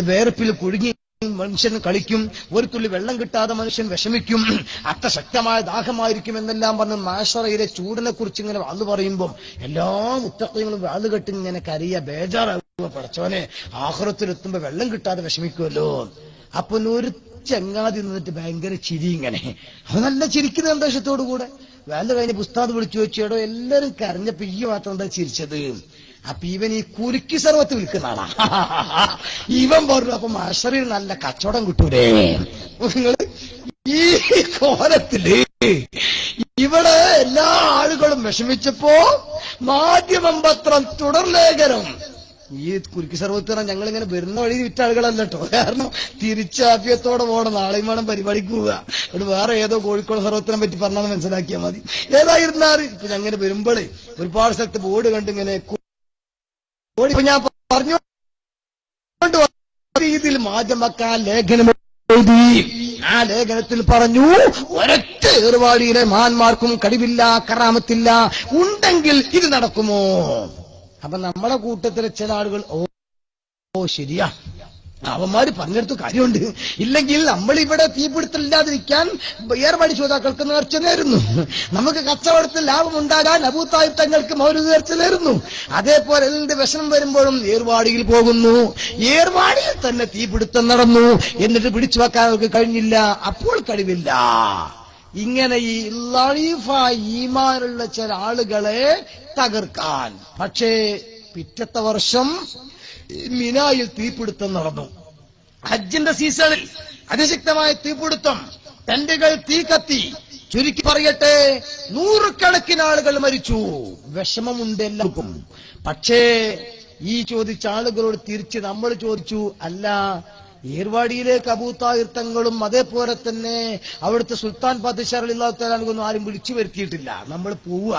വേർപ്പിൽ കുഴുങ്ങി മനുഷ്യൻ കളിക്കും, ഒരു തുള്ളി വെള്ളം കിട്ടാതെ മനുഷ്യൻ വിഷമിക്കും, അത്രശക്തമായ ദാഹമായിരിക്കും എന്നെല്ലാം പറഞ്ഞ് മാഷറയിലെ ചൂടിനെ കുറിച്ച് ഇങ്ങനെ വാഴ്ന്നു പറയുമ്പോൾ എല്ലാ മുത്തഖീങ്ങളും വാഴ്ന്നു കെട്ടി ഇങ്ങനെ കരയ ബേജാറാകുക. പടച്ചോനെ ആഖിറത്തിലെത്തുമ്പോ വെള്ളം കിട്ടാതെ വിഷമിക്കുമല്ലോ. അപ്പൊ ഒരു ചങ്ങാതി നിന്നിട്ട് ഭയങ്കര ചിരി ഇങ്ങനെ, അത് നല്ല ചിരിക്കുന്ന സന്തോഷത്തോടു കൂടെ. വേല കഴിഞ്ഞ് പുസ്താദ് വിളിച്ചു വെച്ചേടോ എല്ലാരും കരഞ്ഞപ്പോ ഈ മാത്രം എന്താ ചിരിച്ചത്? അപ്പൊ ഇവൻ ഈ കുലുക്കി സർവത്ത് വിൽക്കുന്ന ആളാ. ഇവൻ പറഞ്ഞു അപ്പൊ മാഷറിൽ നല്ല കച്ചവടം കിട്ടൂലേ. നിങ്ങള് ഈ കോലത്തില് ഇവിടെ എല്ലാ ആളുകളും വിഷമിച്ചപ്പോ മാധ്യമം പത്രം തുടർ ലേഖനം. ഈ കുരുക്കി സർവത്ത് പറഞ്ഞാൽ ഞങ്ങളിങ്ങനെ വരുന്ന വഴി വിറ്റ ആളുകളല്ല കേട്ടോ. കാരണം തിരിച്ചാഫ്യത്തോടെ പോകണം, നാളെയും വേണം പരിപാടിക്ക് പോവുക. ഇവിടെ വേറെ ഏതോ കോഴിക്കോട് സർവത്തിനെ പറ്റി പറഞ്ഞാൽ മനസ്സിലാക്കിയാൽ മതി. ഏതായിരുന്നാലും ഇപ്പൊ ഞങ്ങനെ വരുമ്പോഴേ ഒരുപാട് സ്ഥലത്ത് ബോർഡ് കണ്ടിങ്ങനെ ഞാൻ പറഞ്ഞു രീതിയിൽ മാധ്യമക്കാൻ ലേഖനം എഴുതി. ആ ലേഖനത്തിൽ പറഞ്ഞു ഒരൊറ്റ ഏർവാടിയിലെ മഹാന്മാർക്കും കഴിവില്ല, കറാമത്തില്ല, ഉണ്ടെങ്കിൽ ഇത് നടക്കുമോ? അപ്പൊ നമ്മളെ കൂട്ടത്തിലെ ചില ആളുകൾ ഓ ശരിയാ, അവന്മാര് പറഞ്ഞെടുത്ത് കാര്യമുണ്ട്, ഇല്ലെങ്കിൽ നമ്മളിവിടെ തീപിടുത്തമില്ലാതിരിക്കാൻ ഏർവാടി ശ്രോതാക്കൾക്ക് നേർച്ച നേരുന്നു, നമുക്ക് കച്ചവടത്തിൽ ലാഭം ഉണ്ടാകാൻ അബൂതാലിബ് തങ്ങൾക്ക് മൗലൂദ് നേർച്ച നേരുന്നു. അതേപോലെ എന്ത് വിഷമം വരുമ്പോഴും ഏർവാടിയിൽ പോകുന്നു. ഏർവാടിയിൽ തന്നെ തീപിടുത്തം നടന്നു, എന്നിട്ട് പിടിച്ചു വെക്കാൻ അവർക്ക് കഴിഞ്ഞില്ല, അപ്പോൾ കഴിവില്ല. ഇങ്ങനെ ഈ ലളീഫായ ഈമാനുള്ള ചില ആളുകളെ തകർക്കാൻ. പക്ഷേ പിറ്റത്തെ വർഷം മിനായിൽ തീപിടുത്തം നടന്നു. ഹജ്ജിന്റെ സീസണിൽ അതിശക്തമായ തീപിടുത്തം, ടെന്റുകൾ തീ കത്തി. ചുരുക്കി പറയട്ടെ, 100 കണക്കിന് ആളുകൾ മരിച്ചു. വിഷമമുണ്ട് എല്ലാവർക്കും. പക്ഷേ ഈ ചോദിച്ച ആളുകളോട് തിരിച്ച് നമ്മൾ ചോദിച്ചു, അല്ല ഏർവാടിയിലേക്ക് അബൂതാലിബ് തങ്ങളും അതേപോലെ തന്നെ അവിടുത്തെ സുൽത്താൻ ബാദ്ഷാ റളിയല്ലാഹു തആല അൻഹു ആരും വിളിച്ചു വരുത്തിയിട്ടില്ല, നമ്മൾ പോവുക.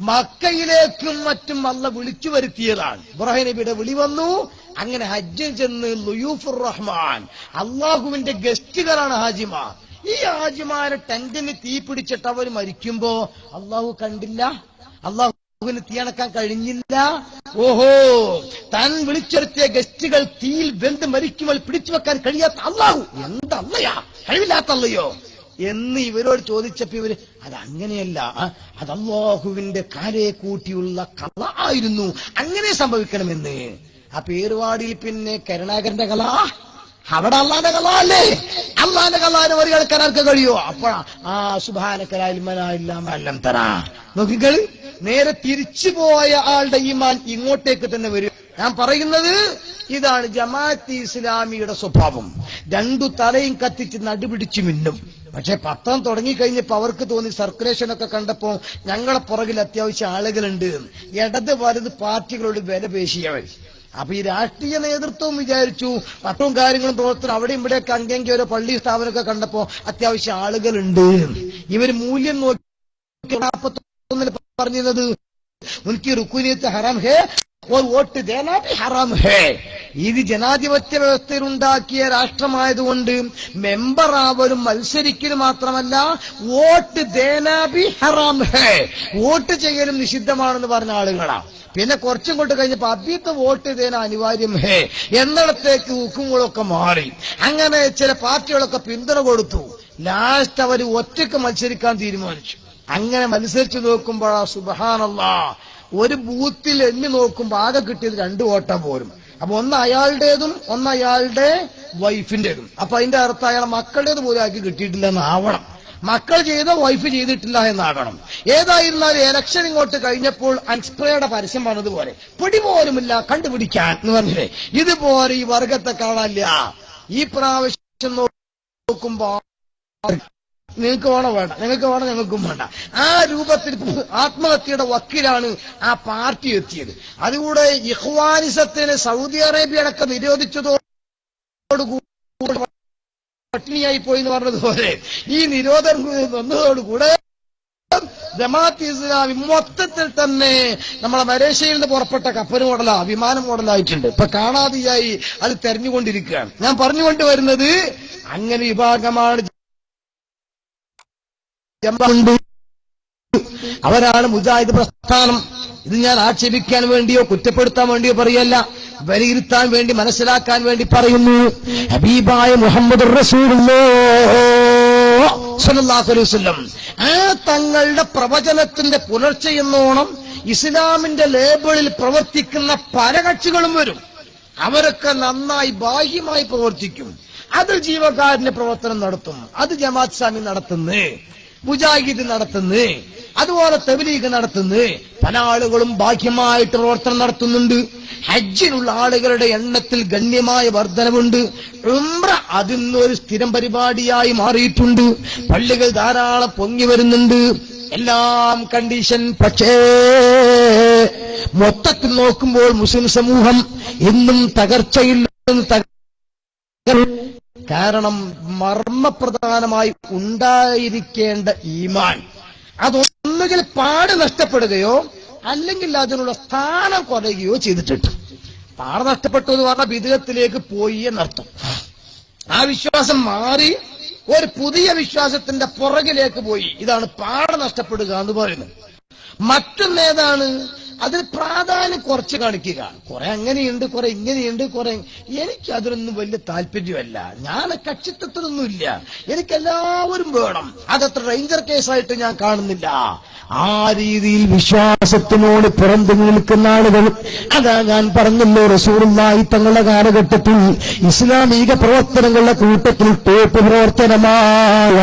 മക്കയിലേക്കും മറ്റും അല്ലാഹ് വിളിച്ചു വരുത്തിയതാണ്. ഇബ്രാഹിം നബിയുടെ വിളി വന്നു. അങ്ങനെ ഹജ്ജിൽ ചെന്ന് ളുയൂഫുർ റഹ്മാൻ, അള്ളാഹുവിന്റെ ഗസ്റ്റുകളാണ് ഹാജിമാർ. ഈ ഹാജിമാരെ ടെന്റിന് തീ പിടിച്ചിട്ട് അവർ മരിക്കുമ്പോ അള്ളാഹു കണ്ടില്ല, അള്ളാഹുവിന് തീയണക്കാൻ കഴിഞ്ഞില്ല. ഓഹോ, താൻ വിളിച്ചെടുത്തിയ ഗസ്റ്റുകൾ തീയിൽ വെന്ത് മരിക്കുമ്പോൾ പിടിച്ചു വെക്കാൻ കഴിയാത്ത അള്ളാഹു എന്തല്ലയാ, കഴിവില്ലാത്ത അല്ലയോ എന്ന് ഇവരോട് ചോദിച്ചപ്പോ ഇവര് അതങ്ങനെയല്ല, അത് അല്ലാഹുവിന്റെ കാലയെ കൂട്ടിയുള്ള കല ആയിരുന്നു, അങ്ങനെ സംഭവിക്കണമെന്ന്. ആ പേരുവാടിയിൽ പിന്നെ കരുണാകരന്റെ കല, അവിടെ അള്ളാന്റെ കല അല്ലേ, അള്ളാന്റെ കലാനെ മറികടക്കാൻ ആർക്ക് കഴിയോ? അപ്പോഴാ സുബ്ഹാനക്കല്ലാഹ് തരാ. നോക്കിക്കളി, നേരെ തിരിച്ചു പോയ ആളുടെ ഈമാൻ ഇങ്ങോട്ടേക്ക് തന്നെ വരും. ഞാൻ പറയുന്നത് ഇതാണ് ജമാഅത്ത് ഇസ്ലാമിയുടെ സ്വഭാവം. 2 തലയും കത്തിച്ച് നടുപിടിച്ചു മിന്നും. പക്ഷെ പത്രം തുടങ്ങിക്കഴിഞ്ഞപ്പോ അവർക്ക് തോന്നി, സർക്കുലേഷൻ ഒക്കെ കണ്ടപ്പോ ഞങ്ങളെ പുറകിൽ അത്യാവശ്യം ആളുകളുണ്ട്. ഇടത് വലത് പാർട്ടികളോട് വില പേശിയവർ. അപ്പൊ ഈ രാഷ്ട്രീയ നേതൃത്വവും വിചാരിച്ചു പത്രവും കാര്യങ്ങളും പ്രവർത്തനം അവിടെയും ഇവിടെയൊക്കെ അങ്കെങ്കിൽ ഓരോ പള്ളി സ്ഥാപനമൊക്കെ കണ്ടപ്പോ അത്യാവശ്യം ആളുകളുണ്ട്. ഇവർ മൂല്യം നോക്കി 41 പറഞ്ഞിരുന്നത് ഉനക്ക് റുക്കുനിയത്ത് ഹറാം ഹേ और वोट देना भी हराम है. ഇത് ജനാധിപത്യ വ്യവസ്ഥയിലുണ്ടാക്കിയ രാഷ്ട്രമായതുകൊണ്ട് മെമ്പറാവലും മത്സരിക്കലും മാത്രമല്ല വോട്ട് ദേനാബി ഹറാം ഹേ, വോട്ട് ചെയ്യലും നിഷിദ്ധമാണെന്ന് പറഞ്ഞ ആളുകളാ. പിന്നെ കുറച്ചും കൊണ്ട് കഴിഞ്ഞപ്പോ അഭ്യത്ത് വോട്ട് ചെയ്തതിന് അനിവാര്യം ഹേ എന്നിടത്തേക്ക് ഹുക്കുമുകളൊക്കെ മാറി. അങ്ങനെ ചില പാർട്ടികളൊക്കെ പിന്തുണ കൊടുത്തു. ലാസ്റ്റ് അവർ ഒറ്റയ്ക്ക് മത്സരിക്കാൻ തീരുമാനിച്ചു. അങ്ങനെ മത്സരിച്ചു നോക്കുമ്പോഴാ സുബ്ഹാനല്ലാഹ്, ഒരു ബൂത്തിൽ എണ്ണി നോക്കുമ്പോൾ ആകെ കിട്ടിയത് 2 വോട്ടാ പോരും. അപ്പൊ ഒന്ന് അയാളുടേതും ഒന്ന് അയാളുടെ വൈഫിന്റേതും. അപ്പൊ അതിന്റെ അർത്ഥം അയാളെ മക്കളുടേത് പോലും ആക്കി കിട്ടിയിട്ടില്ലെന്ന് ആവണം. മക്കൾ ചെയ്തോ വൈഫ് ചെയ്തിട്ടില്ല എന്നാകണം. ഏതായിരുന്നാലും ഇലക്ഷൻ ഇങ്ങോട്ട് കഴിഞ്ഞപ്പോൾ അൻസ്പ്രയുടെ പരസ്യം പറഞ്ഞതുപോലെ പിടി പോലുമില്ല കണ്ടുപിടിക്കാൻ എന്ന് പറഞ്ഞില്ലേ, ഇതുപോലെ ഈ വർഗത്തെ കാണാനില്ല. ഈ പ്രാവശ്യം നോക്കുമ്പോ നിങ്ങൾക്ക് വേണം വേണ്ട, നിങ്ങൾക്ക് വേണം ഞങ്ങൾക്കും വേണ്ട, ആ രൂപത്തിൽ ആത്മഹത്യയുടെ വക്കീലാണ് ആ പാർട്ടി എത്തിയത്. അതുകൂടെ ഇഖ്വാനിസത്തിന് സൗദി അറേബ്യ അടക്കം നിരോധിച്ചതോടുകൂടി പട്ടിണിയായി പോയി എന്ന് പറഞ്ഞതുപോലെ ഈ നിരോധനം വന്നതോടുകൂടെ ജമാഅത്ത് ഇസ്ലാമി മൊത്തത്തിൽ തന്നെ നമ്മളെ മലേഷ്യയിൽ നിന്ന് പുറപ്പെട്ട കപ്പൽ മോഡലാ, വിമാനം മോഡലായിട്ടുണ്ട്. ഇപ്പൊ കാണാതെയായി അത് തെരഞ്ഞുകൊണ്ടിരിക്കുകയാണ്. ഞാൻ പറഞ്ഞുകൊണ്ടുവരുന്നത് അങ്ങനെ വിഭാഗമാണ് അവരാണ് മുജാഹിദ് പ്രസ്ഥാനം. ഇത് ഞാൻ ആക്ഷേപിക്കാൻ വേണ്ടിയോ കുറ്റപ്പെടുത്താൻ വേണ്ടിയോ പറയല്ല, വിലയിരുത്താൻ വേണ്ടി മനസ്സിലാക്കാൻ വേണ്ടി പറയുന്നു. ഹബീബായ മുഹമ്മദ് റസൂലുള്ളാഹി സ്വല്ലല്ലാഹു അലൈഹി വസല്ലം ആ തങ്ങളുടെ പ്രവചനത്തിന്റെ പുലർച്ചയെന്നോണം ഇസ്ലാമിന്റെ ലേബിളിൽ പ്രവർത്തിക്കുന്ന പല കക്ഷികളും വരും. അവരൊക്കെ നന്നായി ബാഹ്യമായി പ്രവർത്തിക്കും. അത് ജീവകാരുണ്യ പ്രവർത്തനം നടത്തും, അത് ജമാഅത്ത് ഇസ്ലാമി നടത്തുന്നു, മുജാഹിദ് നടത്തുന്നു, അതുപോലെ തബ്ലീഗ് നടത്തുന്നു. പല ആളുകളും ബാഹ്യമായിട്ട് പ്രവർത്തനം നടത്തുന്നുണ്ട്. ഹജ്ജിനുള്ള ആളുകളുടെ എണ്ണത്തിൽ ഗണ്യമായ വർധനവുണ്ട്. ഉംറ അതിന്നൊരു സ്ഥിരം പരിപാടിയായി മാറിയിട്ടുണ്ട്. പള്ളികൾ ധാരാളം പൊങ്ങി വരുന്നുണ്ട്. എല്ലാം കണ്ടീഷൻ. പക്ഷേ മൊത്തത്തിൽ നോക്കുമ്പോൾ മുസ്ലിം സമൂഹം എന്നും തകർച്ചയിൽ കാരണം മർമ്മപ്രധാനമായി ഉണ്ടായിരിക്കേണ്ട ഈമാൻ അതൊന്നുകിൽ പാട് നഷ്ടപ്പെടുകയോ അല്ലെങ്കിൽ അതിനുള്ള സ്ഥാനം കുറയുകയോ ചെയ്തിട്ടുണ്ട്. പാട് നഷ്ടപ്പെട്ടു എന്ന് പറഞ്ഞാൽ ബിദ്അത്തിലേക്ക് പോയി എന്നർത്ഥം. ആ വിശ്വാസം മാറി ഒരു പുതിയ വിശ്വാസത്തിന്റെ പുറകിലേക്ക് പോയി. ഇതാണ് പാട് നഷ്ടപ്പെടുക എന്ന് പറയുന്നത്. മറ്റൊന്നേതാണ്, അതിന് പ്രാധാന്യം കുറച്ച് കാണിക്കുക. കുറെ അങ്ങനെയുണ്ട്, കുറെ ഇങ്ങനെയുണ്ട്, കുറെ എനിക്ക് അതിനൊന്നും വലിയ താല്പര്യമല്ല. ഞാൻ കക്ഷിത്വത്തിനൊന്നുമില്ല, എനിക്കെല്ലാവരും വേണം. അതത്ര ഡേഞ്ചർ കേസായിട്ട് ഞാൻ കാണുന്നില്ല. ആ രീതിയിൽ വിശ്വാസത്തിനോട് പുറന്തു നിൽക്കുന്ന ആളുകൾ, അതാ ഞാൻ പറഞ്ഞല്ലോ, റസൂലുള്ളാഹി തങ്ങളുടെ കാലഘട്ടത്തിൽ ഇസ്ലാമിക പ്രവർത്തനങ്ങളുടെ കൂട്ടത്തിൽ ടോപ്പ് പ്രവർത്തനമായ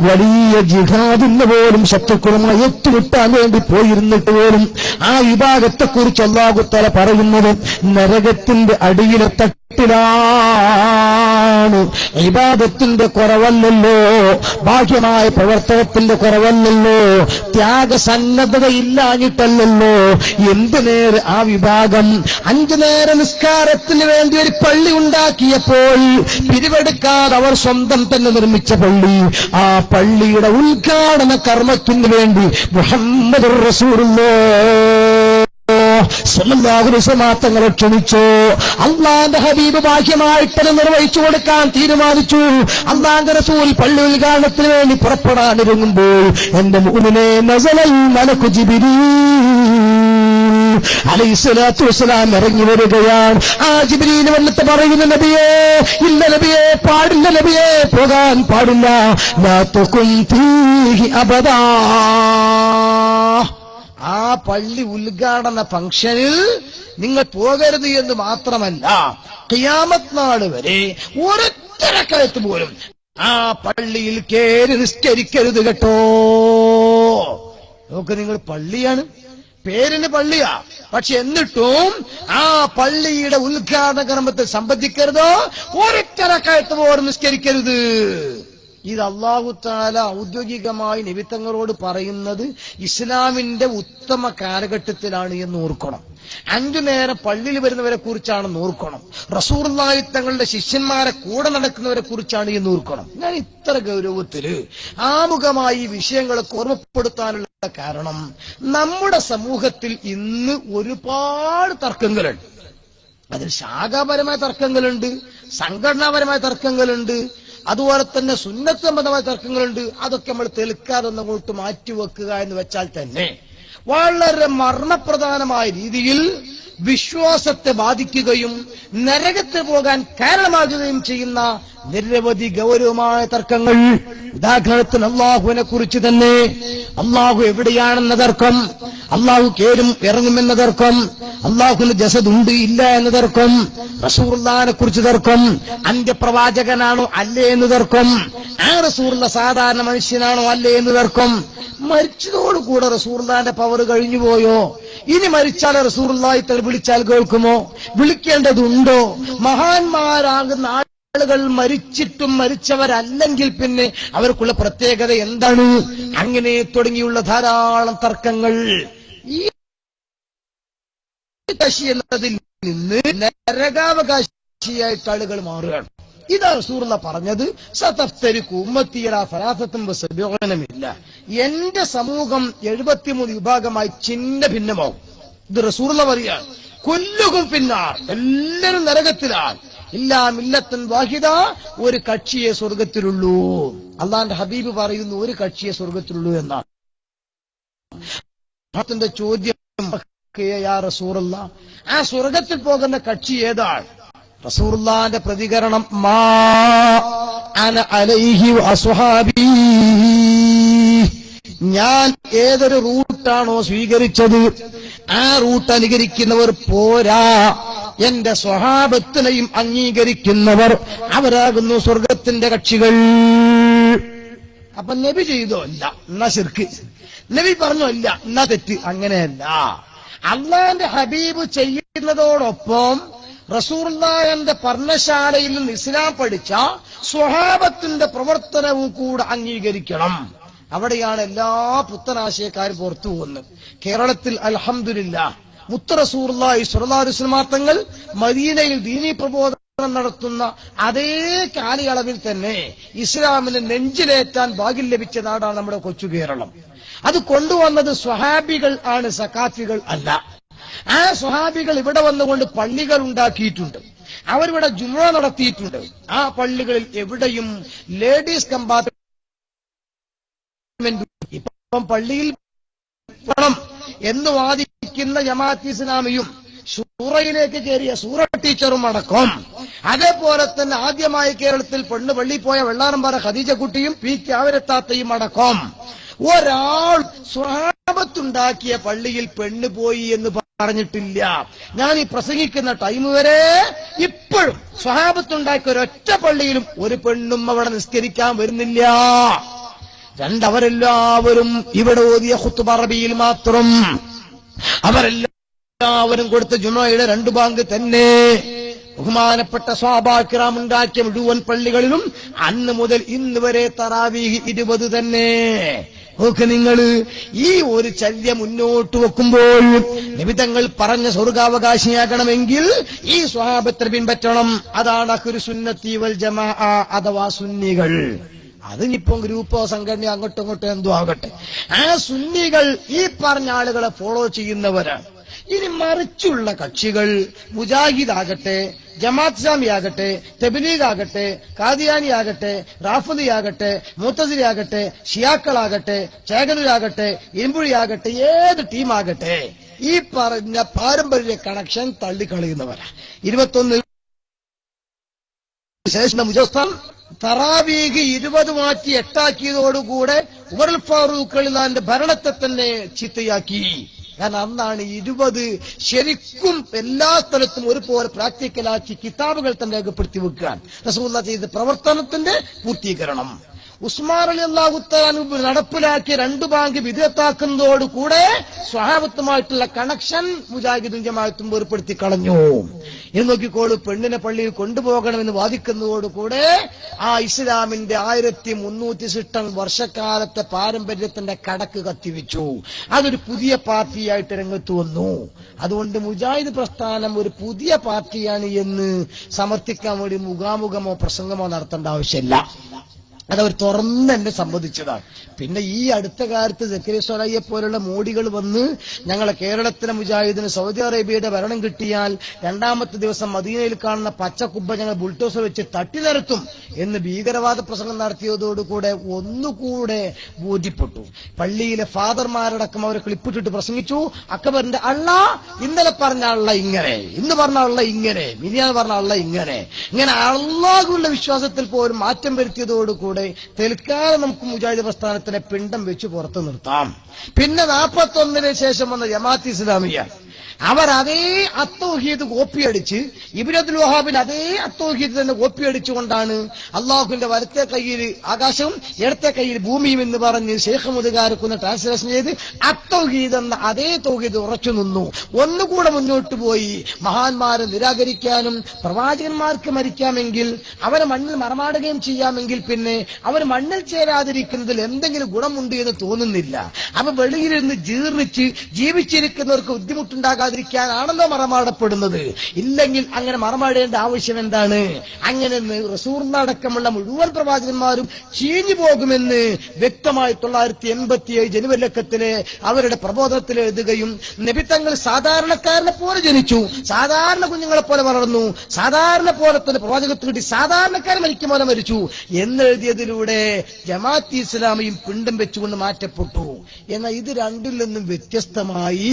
വലിയ ജിഹാദിന് പോലും ശത്രുക്കളുമായി ഏറ്റുമുട്ടാൻ വേണ്ടി പോയിരുന്നിട്ട് പോലും ആ വിഭാഗത്തെക്കുറിച്ച് അല്ലാഹു തആല പറയുന്നത് നരകത്തിന്റെ അടിയിലെ തട്ടിലാണ്. ഇബാദത്തിന്റെ കുറവല്ലല്ലോ, ബാഹ്യമായ പ്രവർത്തനത്തിന്റെ കുറവല്ലല്ലോ, ത്യാഗസന്നദ്ധതയില്ലാഞ്ഞിട്ടല്ലല്ലോ. എന്ത് നേരെ ആ വിഭാഗം 5 നേര നിസ്കാരത്തിന് വേണ്ടി ഒരു പള്ളി ഉണ്ടാക്കിയപ്പോൾ പിരിവെടുക്കാതെ അവർ സ്വന്തം തന്നെ നിർമ്മിച്ച പള്ളി, ആ പള്ളിയുടെ ഉദ്ഘാടന കർമ്മത്തിന് വേണ്ടി മുഹമ്മദുർ റസൂലുള്ളാഹി സ്വല്ലല്ലാഹു അലൈഹി വസല്ലം തങ്ങളെ ക്ഷണിച്ചു. അള്ളാന്റെ ഹബീബ് ബാഹ്യമായിട്ട് നിർവഹിച്ചു കൊടുക്കാൻ തീരുമാനിച്ചു. അള്ളാന്റെ റസൂൽ പള്ളി ഉദ്ഘാടനത്തിന് വേണ്ടി പുറപ്പെടാനിറങ്ങുമ്പോൾ എന്റെ മുഅ്മിനേ നസലൽ മലക്കു ജിബ്രീൽ അലൈഹിസ്സലാത്തു വസ്സലാം ഇറങ്ങി വരികയാണ്. ആ ജിബ്രീൽ വന്നിട്ട് പറയുന്നു, നബിയേ, ഇല്ല നബിയേ, പാടില്ല നബിയേ, പോകാൻ പാടില്ല. ലാ തകും ഫീഹി അബദാ. ആ പള്ളി ഉദ്ഘാടന ഫംഗ്ഷനിൽ നിങ്ങൾ പോകരുത് എന്ന് മാത്രമല്ല, ഖിയാമത്ത് നാൾ വരെ ഒരൊറ്റ റക്അത്ത് പോലും ആ പള്ളിയിൽ കേറി നിസ്കരിക്കരുത് കേട്ടോ. നോക്ക്, നിങ്ങൾ പള്ളിയാണ്, പേരിന് പള്ളിയാ, പക്ഷെ എന്നിട്ടും ആ പള്ളിയുടെ ഉദ്ഘാടന കർമ്മത്തിൽ സംബന്ധിക്കരുതോ, ഒരൊറ്റ റക്അത്ത് പോലും നിസ്കരിക്കരുത്. ഇത് അല്ലാഹു തആല ഔദ്യോഗികമായി നബി തങ്ങളോട് പറയുന്നത് ഇസ്ലാമിന്റെ ഉത്തമ കാലഘട്ടത്തിലാണ് എന്ന് ഓർക്കണം. 5 നേരം പള്ളിയിൽ വരുന്നവരെ കുറിച്ചാണെന്ന് ഓർക്കണം. റസൂലുള്ളാഹി തങ്ങളുടെ ശിഷ്യന്മാരെ കൂടെ നടക്കുന്നവരെ കുറിച്ചാണ് എന്ന് ഓർക്കണം. ഞാൻ ഇത്ര ഗൗരവത്തില് ആമുഖമായി ഈ വിഷയങ്ങളൊക്കെ ഓർമ്മപ്പെടുത്താനുള്ള കാരണം നമ്മുടെ സമൂഹത്തിൽ ഇന്ന് ഒരുപാട് തർക്കങ്ങളുണ്ട്. അതിൽ ശാഖാപരമായ തർക്കങ്ങളുണ്ട്, സംഘടനാപരമായ തർക്കങ്ങളുണ്ട്, അതുപോലെ തന്നെ സുന്നത്ത് സംബന്ധമായ തർക്കങ്ങളുണ്ട്. അതൊക്കെ നമ്മൾ തെളിക്കാതെ ഒന്നങ്ങോട്ട് മാറ്റിവെക്കുക എന്ന് വെച്ചാൽ തന്നെ വളരെ മർമ്മപ്രധാനമായ രീതിയിൽ വിശ്വാസത്തെ ബാധിക്കുകയും നരകത്തിൽ പോകാൻ കാരണമാകുകയും ചെയ്യുന്ന നിരവധി ഗൗരവമായ തർക്കങ്ങൾ. ഉദാഹരണത്തിന് അള്ളാഹുവിനെ കുറിച്ച് തന്നെ, അള്ളാഹു എവിടെയാണെന്ന തർക്കം, അള്ളാഹു കേറും ഇറങ്ങുമെന്ന തർക്കം, അള്ളാഹുവിന് ജസദുണ്ട് ഇല്ല എന്ന തർക്കം, റസൂലുള്ളാഹിനെ കുറിച്ച് തർക്കം, അന്ത്യപ്രവാചകനാണോ അല്ലേ എന്ന് തർക്കം, ആ റസൂലുള്ള സാധാരണ മനുഷ്യനാണോ അല്ലേ എന്ന് തർക്കം. മരിച്ചതോടുകൂടെ റസൂലുള്ളാഹിന്റെ പവർ കഴിഞ്ഞുപോയോ? ഇനി മരിച്ചാൽ റസൂലുള്ളാഹി വിളിച്ചാൽ കേൾക്കുമോ? വിളിക്കേണ്ടതുണ്ടോ? മഹാന്മാരാകുന്ന ആളുകൾ മരിച്ചിട്ടും മരിച്ചവരല്ലെങ്കിൽ പിന്നെ അവർക്കുള്ള പ്രത്യേകത എന്താണ്? അങ്ങനെ തുടങ്ങിയുള്ള ധാരാളം തർക്കങ്ങൾ. ഈ എന്നതിൽ നിന്ന് നരകാവകാശിയായിട്ട് ആളുകൾ മാറുകയാണ്. ഇതാ റസൂലുള്ള പറഞ്ഞത്, സതഫ്തരികു ഉമ്മത്തി അലാ സലാസത്തും വസബഈന. എന്റെ സമൂഹം 73 വിഭാഗമായി ചിന്ന ഭിന്നമാവും. ഇത് റസൂലുള്ള പറയാണ്. കുല്ലുകും ഫിന്നാർ, എല്ലാവരും നരകത്തിലാണ്. ഇല്ലാ മില്ലത്തുൻ വാഹിദ, ഒരു കക്ഷിയെ സ്വർഗത്തിലുള്ളൂ. അള്ളാന്റെ ഹബീബ് പറയുന്നു ഒരു കക്ഷിയെ സ്വർഗത്തിലുള്ളൂ എന്നാണ്. ത്തിന്റെ ചോദ്യം, യാ റസൂലുള്ളാഹ്, ആ സ്വർഗത്തിൽ പോകുന്ന കക്ഷി ഏതാണ്? റസൂലുള്ളാഹിന്റെ പ്രതികരണം, മാ അന അലൈഹി വഅസ്ഹാബി, ഞാൻ ഏതൊരു റൂട്ടാണോ സ്വീകരിച്ചത് ആ റൂട്ട് അനുകരിക്കുന്നവർ പോരാ, എന്റെ സ്വഹാബത്തിനെയും അംഗീകരിക്കുന്നവർ അവരാകുന്നു സ്വർഗത്തിന്റെ കക്ഷികൾ. അപ്പൊ നബി ചെയ്തോ? ഇല്ല, എന്നാ ശിർക്ക്. നബി പറഞ്ഞോ? ഇല്ല, എന്നാ തെറ്റ്. അങ്ങനെയല്ല. അള്ളാന്റെ ഹബീബ് ചെയ്യുന്നതോടൊപ്പം റസൂലുള്ളാഹിന്റെ പർണശാലയിൽ നിന്ന് ഇസ്ലാം പഠിച്ച സ്വഹാബത്തിന്റെ പ്രവർത്തനവും കൂടെ അംഗീകരിക്കണം. അവിടെയാണ് എല്ലാ പുത്തനാശയക്കാരും പുറത്തു പോകുന്നത്. കേരളത്തിൽ അൽഹംദുലില്ലാഹ് മുത്ത് റസൂലുള്ളാഹി സ്വല്ലല്ലാഹു അലൈഹി വസല്ലം തങ്ങൾ മദീനയിൽ ദീനീ പ്രബോധനം നടത്തുന്ന അതേ കാലയളവിൽ തന്നെ ഇസ്ലാമിനെ നെഞ്ചിലേറ്റാൻ ഭാഗ്യം ലഭിച്ച നാടാണ് നമ്മുടെ കൊച്ചു കേരളം. അത് കൊണ്ടുവന്നത് സ്വഹാബികൾ ആണ്, സഖാഫികൾ അല്ല. ആ സ്വഹാബികൾ ഇവിടെ വന്നുകൊണ്ട് പള്ളികൾ ഉണ്ടാക്കിയിട്ടുണ്ട്, അവരിവിടെ ജുമുഅ നടത്തിയിട്ടുണ്ട്. ആ പള്ളികളിൽ എവിടെയും ലേഡീസ് കമ്പാർട്ട്മെന്റ്, ഇപ്പം പള്ളിയിൽ പണം എന്ന് വാദിക്കുന്ന ജമാഅത്ത് ഇസ്ലാമിയും സൂറയിലേക്ക് കയറിയ സൂറ ടീച്ചറും അടക്കം, അതേപോലെ തന്നെ ആദ്യമായി കേരളത്തിൽ പെണ്ണ് പള്ളി പോയ വെള്ളാറമ്പാറ ഖദീജ കുട്ടിയും പി ക്യാവരത്താത്തയും അടക്കം ഒരാൾ സ്വഹാബത്തുണ്ടാക്കിയ പള്ളിയിൽ പെണ്ണ് പോയി എന്ന് പറഞ്ഞിട്ടില്ല. ഞാൻ ഈ പ്രസംഗിക്കുന്ന ടൈം വരെ ഇപ്പോഴും സ്വഹാബത്തുണ്ടാക്കിയ ഒരൊറ്റ പള്ളിയിലും ഒരു പെണ്ണും അവിടെ നിസ്കരിക്കാൻ വരുന്നില്ല. അവരെല്ലാവരും ഇവിടെ ഓതിയ ഖുത്ബ അറബിയിൽ മാത്രം, അവരെല്ലാവരും കൊടുത്ത ജുമുഅയുടെ 2 ബാങ്ക് തന്നെ. ബഹുമാനപ്പെട്ട സ്വഹാബാ കിറാം ഉണ്ടാക്കിയ മുഴുവൻ പള്ളികളിലും അന്ന് മുതൽ ഇന്ന് വരെ തറാവീഹ് 20 തന്നെ. നോക്ക് നിങ്ങൾ, ഈ ഒരു ചര്യ മുന്നോട്ട് വെക്കുമ്പോൾ നിബിതങ്ങൾ പറഞ്ഞ സ്വർഗാവകാശിയാകണമെങ്കിൽ ഈ സ്വഹാബത്തെ പിൻപറ്റണം. അതാണ് അഹ്ലു സുന്നത്തി വൽ ജമാഅ അഥവാ സുന്നികൾ. അതിനിപ്പം ഗ്രൂപ്പോ സംഘടനയോ അങ്ങോട്ടും ഇങ്ങോട്ടും എന്തോ ആകട്ടെ, ആ സുന്നികൾ ഈ പറഞ്ഞ ആളുകളെ ഫോളോ ചെയ്യുന്നവരാണ്. ഇനി മറിച്ചുള്ള കക്ഷികൾ മുജാഹിദ് ആകട്ടെ, ജമാഅത്ത് ഇസ്ലാമി ആകട്ടെ, തബ്ലീഗ് ആകട്ടെ, ഖാദിയാനി ആകട്ടെ, റാഫിദി ആകട്ടെ, മുഅ്തസിലി ആകട്ടെ, ഷിയാക്കളാകട്ടെ, ചേകനൂരാകട്ടെ, ഇരുമ്പുഴിയാകട്ടെ, ഏത് ടീമാകട്ടെ, ഈ പറഞ്ഞ പാരമ്പര്യ കണക്ഷൻ തള്ളിക്കളയുന്നവരാ. 21 ശേഷം മുജസ്സം തറാവീഹ് 20 മാറ്റി 8 ആക്കിയതോടുകൂടെ ഉമറുൽ ഫാറൂഖ് റളിയല്ലാഹുവിന്റെ ഭരണത്തെ തന്നെ ചീത്തയാക്കി. കാരണം അന്നാണ് 20 ശരിക്കും എല്ലാ സ്ഥലത്തും ഒരുപോലെ പ്രാക്ടിക്കലാക്കി കിതാബുകൾ തന്നെ രേഖപ്പെടുത്തി വെക്കാൻ റസൂലുള്ളാഹി ചെയ്ത പ്രവർത്തനത്തിന്റെ പൂർത്തീകരണം. ഉസ്മാൻ റളിയല്ലാഹു തആല അൻഹു നടപ്പിലാക്കിയ 2 ബാങ്ക് വിദഅത്താക്കുന്നതോടുകൂടെ സ്വഹാബത്തുമായിട്ടുള്ള കണക്ഷൻ മുജാഹിദും ജമാഅത്തും വേർപ്പെടുത്തി കളഞ്ഞു. എന്ന് നോക്കിക്കോളൂ, പെണ്ണിനെ പള്ളിയിൽ കൊണ്ടുപോകണമെന്ന് വാദിക്കുന്നതോടുകൂടെ ആ ഇസ്ലാമിന്റെ 1300 വർഷക്കാലത്തെ പാരമ്പര്യത്തിന്റെ കടക്ക് കത്തിവെച്ചു. അതൊരു പുതിയ പാർട്ടിയായിട്ട് രംഗത്ത് വന്നു. അതുകൊണ്ട് മുജാഹിദ് പ്രസ്ഥാനം ഒരു പുതിയ പാർട്ടിയാണ് എന്ന് സമർത്ഥിക്കാൻ വേണ്ടി മുഖാമുഖമോ പ്രസംഗമോ നടത്തേണ്ട ആവശ്യമില്ല. അതവർ തുറന്ന് എന്നെ സംബന്ധിച്ചതാണ്. പിന്നെ ഈ അടുത്ത കാലത്ത് സക്കറിയ സ്വലാഹിയെ പോലുള്ള മോഡികൾ വന്ന് ഞങ്ങളെ കേരളത്തിലെ മുജാഹിദിന് സൗദി അറേബ്യയുടെ ഭരണം കിട്ടിയാൽ രണ്ടാമത്തെ ദിവസം മദീനയിൽ കാണുന്ന പച്ചക്കുബ്ബ ഞങ്ങൾ ബുൾഡോസർ വെച്ച് തട്ടി നിരത്തും എന്ന് ഭീകരവാദ പ്രസംഗം നടത്തിയതോടുകൂടെ ഒന്നുകൂടെ ബോധ്യപ്പെട്ടു. പള്ളിയിലെ ഫാദർമാരടക്കം അവരെ ക്ലിപ്പിട്ടിട്ട് പ്രസംഗിച്ചു. അക്ബറിന്റെ അള്ള ഇന്നലെ പറഞ്ഞ അള്ള ഇങ്ങനെ, ഇന്ന് പറഞ്ഞ അള്ള ഇങ്ങനെ, മിനിയാന്ന് പറഞ്ഞ അള്ള ഇങ്ങനെ അള്ളാഹുവിന്റെ വിശ്വാസത്തിൽ പോലും മാറ്റം വരുത്തിയതോടുകൂടെ തൽക്കാലം നമുക്ക് മുജാഹിദ് പ്രസ്ഥാനത്തിനെ പിണ്ടം വെച്ച് പുറത്തു നിർത്താം. പിന്നെ 41-ന് ശേഷം വന്ന ജമാഅത്ത് ഇസ്ലാമിയ അവരതേ അത്തൗഹീദ് കോപ്പിയടിച്ച് ഇബ്നു അബ്ദുൽ വഹാബിന് അതേ അത്തൗഹീദ് തന്നെ കോപ്പിയടിച്ചുകൊണ്ടാണ് അള്ളാഹുവിന്റെ വലത്തെ കയ്യിൽ ആകാശവും ഇടത്തെ കയ്യിൽ ഭൂമിയും എന്ന് പറഞ്ഞ് ശൈഖ് മുതുകാരക്കുന്ന ട്രാൻസ്ലേഷൻ ചെയ്ത് അത്തൗഹീദ് എന്ന അതേ തൗഹീദ് ഉറച്ചു നിന്നു. ഒന്നുകൂടെ മുന്നോട്ട് പോയി മഹാന്മാരെ നിരാകരിക്കാനും പ്രവാചകന്മാർക്ക് മരിക്കാമെങ്കിൽ അവരെ മണ്ണിൽ മറമാടുകയും ചെയ്യാമെങ്കിൽ പിന്നെ അവർ മണ്ണിൽ ചേരാതിരിക്കുന്നതിൽ എന്തെങ്കിലും ഗുണമുണ്ട് എന്ന് തോന്നുന്നില്ല. അപ്പൊ വെളിയിലിരുന്ന് ജീർണിച്ച് ജീവിച്ചിരിക്കുന്നവർക്ക് ബുദ്ധിമുട്ടുണ്ടാകാതിരിക്കാനാണല്ലോ മറമാടപ്പെടുന്നത്. ഇല്ലെങ്കിൽ അങ്ങനെ മറമാടേണ്ട ആവശ്യം എന്താണ്? അങ്ങനെ റസൂലിനടക്കമുള്ള മുഴുവൻ പ്രവാചകന്മാരും ചീഞ്ഞു പോകുമെന്ന് വ്യക്തമായി 987 ജനുവരി ലക്കത്തിലെ അവരുടെ പ്രബോധനത്തിൽ എഴുതുകയും നബിത്തങ്ങൾ സാധാരണക്കാരനെ പോലെ ജനിച്ചു, സാധാരണ കുഞ്ഞുങ്ങളെ പോലെ വളർന്നു, സാധാരണ പോലെ തന്നെ പ്രവാചകത്വം കിട്ടി, സാധാരണക്കാരൻ മരിക്കും പോലെ മരിച്ചു എന്നെഴുതിയതിലൂടെ ജമാഅത്ത് ഇസ്ലാമിയും പിണ്ടം വെച്ചുകൊണ്ട് മാറ്റപ്പെട്ടു. എന്നാൽ ഇത് രണ്ടിൽ നിന്നും വ്യത്യസ്തമായി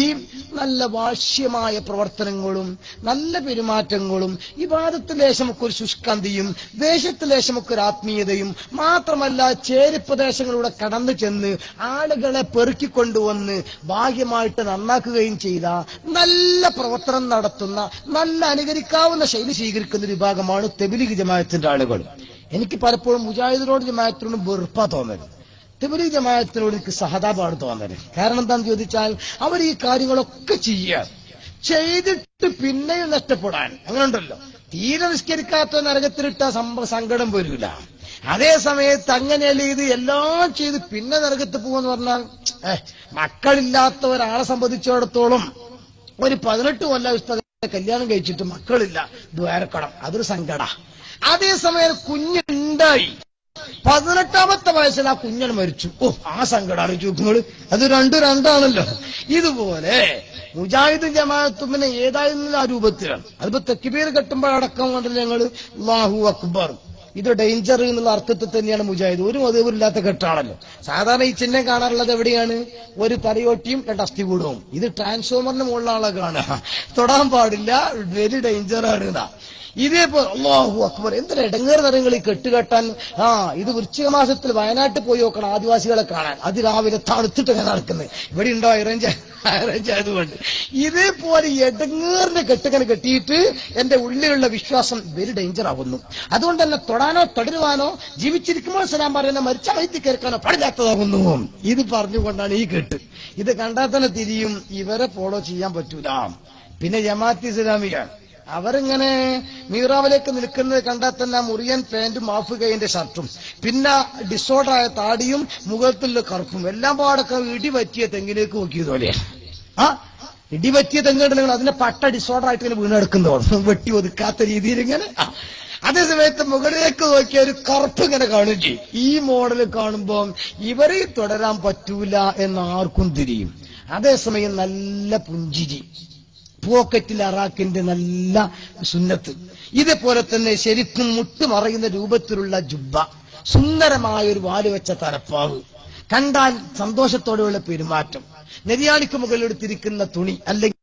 നല്ല വാശ്യമായ പ്രവർത്തനങ്ങളും നല്ല പെരുമാറ്റങ്ങളും ഇബാദത്ത് ലേശമൊക്കെ ഒരു ശുഷ്കാന്തിയും ദേശത്ത് ലേശമൊക്കെ ഒരു ആത്മീയതയും മാത്രമല്ല ചേരിപ്രദേശങ്ങളിലൂടെ കടന്നു ചെന്ന് ആളുകളെ പെറുക്കിക്കൊണ്ടുവന്ന് ഭാഗ്യമായിട്ട് നന്നാക്കുകയും ചെയ്ത നല്ല പ്രവർത്തനം നടത്തുന്ന നല്ല അനുകരിക്കാവുന്ന ശൈലി സ്വീകരിക്കുന്ന ഒരു വിഭാഗമാണ് തബ്ലീഗ് ജമാഅത്തിന്റെ ആളുകൾ. എനിക്ക് പലപ്പോഴും മുജാഹിദിനോട് ജമാഅത്തിനോടും വെറുപ്പാ തോന്നരുത്, തബ്ലീഗ് ജമാഅത്തിനോട് എനിക്ക് സഹതാപാണ് തോന്നരുത്. കാരണം എന്താണെന്ന് ചോദിച്ചാൽ അവർ ഈ കാര്യങ്ങളൊക്കെ ചെയ്തിട്ട് പിന്നെയും നഷ്ടപ്പെടാൻ അങ്ങനെ ഉണ്ടല്ലോ. തീരെ നിസ്കരിക്കാത്ത നരകത്തിലിട്ട സങ്കടം വരില്ല. അതേ സമയത്ത് അങ്ങനെയല്ല ഇത് എല്ലാം ചെയ്ത് പിന്നെ നരകത്ത് പോകുമെന്ന് പറഞ്ഞാൽ മക്കളില്ലാത്ത ഒരാളെ സംബന്ധിച്ചിടത്തോളം ഒരു 18 കൊല്ലം കല്യാണം കഴിച്ചിട്ട് മക്കളില്ല, ദ്വാരക്കണം, അതൊരു സങ്കട. അതേസമയം കുഞ്ഞുണ്ടായി 18ാമത്തെ വയസ്സിൽ ആ കുഞ്ഞൻ മരിച്ചു, ആ സങ്കടമാണ് ചൂക്കുങ്ങള്. അത് രണ്ടാണല്ലോ. ഇതുപോലെ മുജാഹിദും ജമാഅത്തും പിന്നെ ഏതായിരുന്നില്ല ആ രൂപത്തിലാണ്. അതിപ്പോ തക്ബീർ കെട്ടുമ്പോഴടക്കം കണ്ടില്ല ഞങ്ങള് അല്ലാഹു അക്ബർ, ഇത് ഡേഞ്ചർ എന്നുള്ള അർത്ഥത്തിൽ തന്നെയാണ് മുജാഹിദ്. ഒരു മതവുമില്ലാത്ത കെട്ടാണല്ലോ. സാധാരണ ഈ ചിഹ്നം കാണാറുള്ളത് എവിടെയാണ്? ഒരു തലയോട്ടിയും 2 അസ്ഥികൂടവും. ഇത് ട്രാൻസ്ഫോമറിന് മുകളിലാളെ കാണുക, തൊടാൻ പാടില്ല, വെരി ഡേഞ്ചറാണ്. ഇതാ ഇതേപോലെ അല്ലാഹു അക്ബർ എന്തൊരു ഇടങ്ങേറ് നിറങ്ങൾ ഈ കെട്ടുകെട്ടാൻ. ഇത് വൃശ്ചിക മാസത്തിൽ വയനാട്ടിൽ പോയി നോക്കണം ആദിവാസികളെ കാണാൻ. അത് രാവിലെ തണുത്തിട്ട് നടക്കുന്നത്. ഇവിടെ ഉണ്ടോ ഹൈറേഞ്ച് ആയതുകൊണ്ട്. ഇതേപോലെ ഇടങ്ങേറിന്റെ കെട്ടുകനെ കെട്ടിയിട്ട് എന്റെ ഉള്ളിലുള്ള വിശ്വാസം വെരി ഡേഞ്ചർ ആവുന്നു. അതുകൊണ്ട് തന്നെ തൊടാനോ തൊടരുവാനോ ജീവിച്ചിരിക്കുമ്പോൾ സലാം പറയുന്ന മരിച്ച വൈദ്യ കേൾക്കാനോ പാടില്ലാത്തതാകുന്നു. ഇത് പറഞ്ഞുകൊണ്ടാണ് ഈ കെട്ട്. ഇത് കണ്ടാൽ തന്നെ തിരിയും, ഇവരെ ഫോളോ ചെയ്യാൻ പറ്റൂല. പിന്നെ ജമാഅത്ത് ഇസ്ലാമിയ അവരിങ്ങനെ മീറാവിലേക്ക് നിൽക്കുന്നത് കണ്ടാൽ തന്നെ മുറിയൻ പാന്റും ഹാഫ് കൈന്റെ ഷർട്ടും പിന്നെ ഡിസോർഡറായ താടിയും മുഖത്തുള്ള കറുപ്പും എല്ലാം പാടൊക്കെ ഇടിപറ്റിയ തെങ്ങിലേക്ക് നോക്കിയതുപോലെ. ഇടിപറ്റിയ തെങ്ങുണ്ടെങ്കിൽ അതിന്റെ പട്ട ഡിസോർഡർ ആയിട്ട് ഇങ്ങനെ വീണെടുക്കുന്നതോളം വെട്ടി ഒതുക്കാത്ത രീതിയിൽ ഇങ്ങനെ. അതേസമയത്ത് മുകളിലേക്ക് നോക്കിയ ഒരു കറുപ്പ് ഇങ്ങനെ കാണുകയും ചെയ്യും. ഈ മോഡൽ കാണുമ്പോൾ ഇവരെ തുടരാൻ പറ്റൂല എന്ന് ആർക്കും തിരിയും. അതേസമയം നല്ല പുഞ്ചിരി, പോക്കറ്റിൽ അറാക്കിന്റെ നല്ല സുന്നത്ത്, ഇതേപോലെ തന്നെ ശരിക്കും മുട്ടുമറയുന്ന രൂപത്തിലുള്ള ജുബ്ബ, സുന്ദരമായ ഒരു വാലുവെച്ച തലപ്പാവ്, കണ്ടാൽ സന്തോഷത്തോടെയുള്ള പെരുമാറ്റം, നെരിയാണിക്ക് മുകളിലെടുത്തിരിക്കുന്ന തുണി അല്ലെങ്കിൽ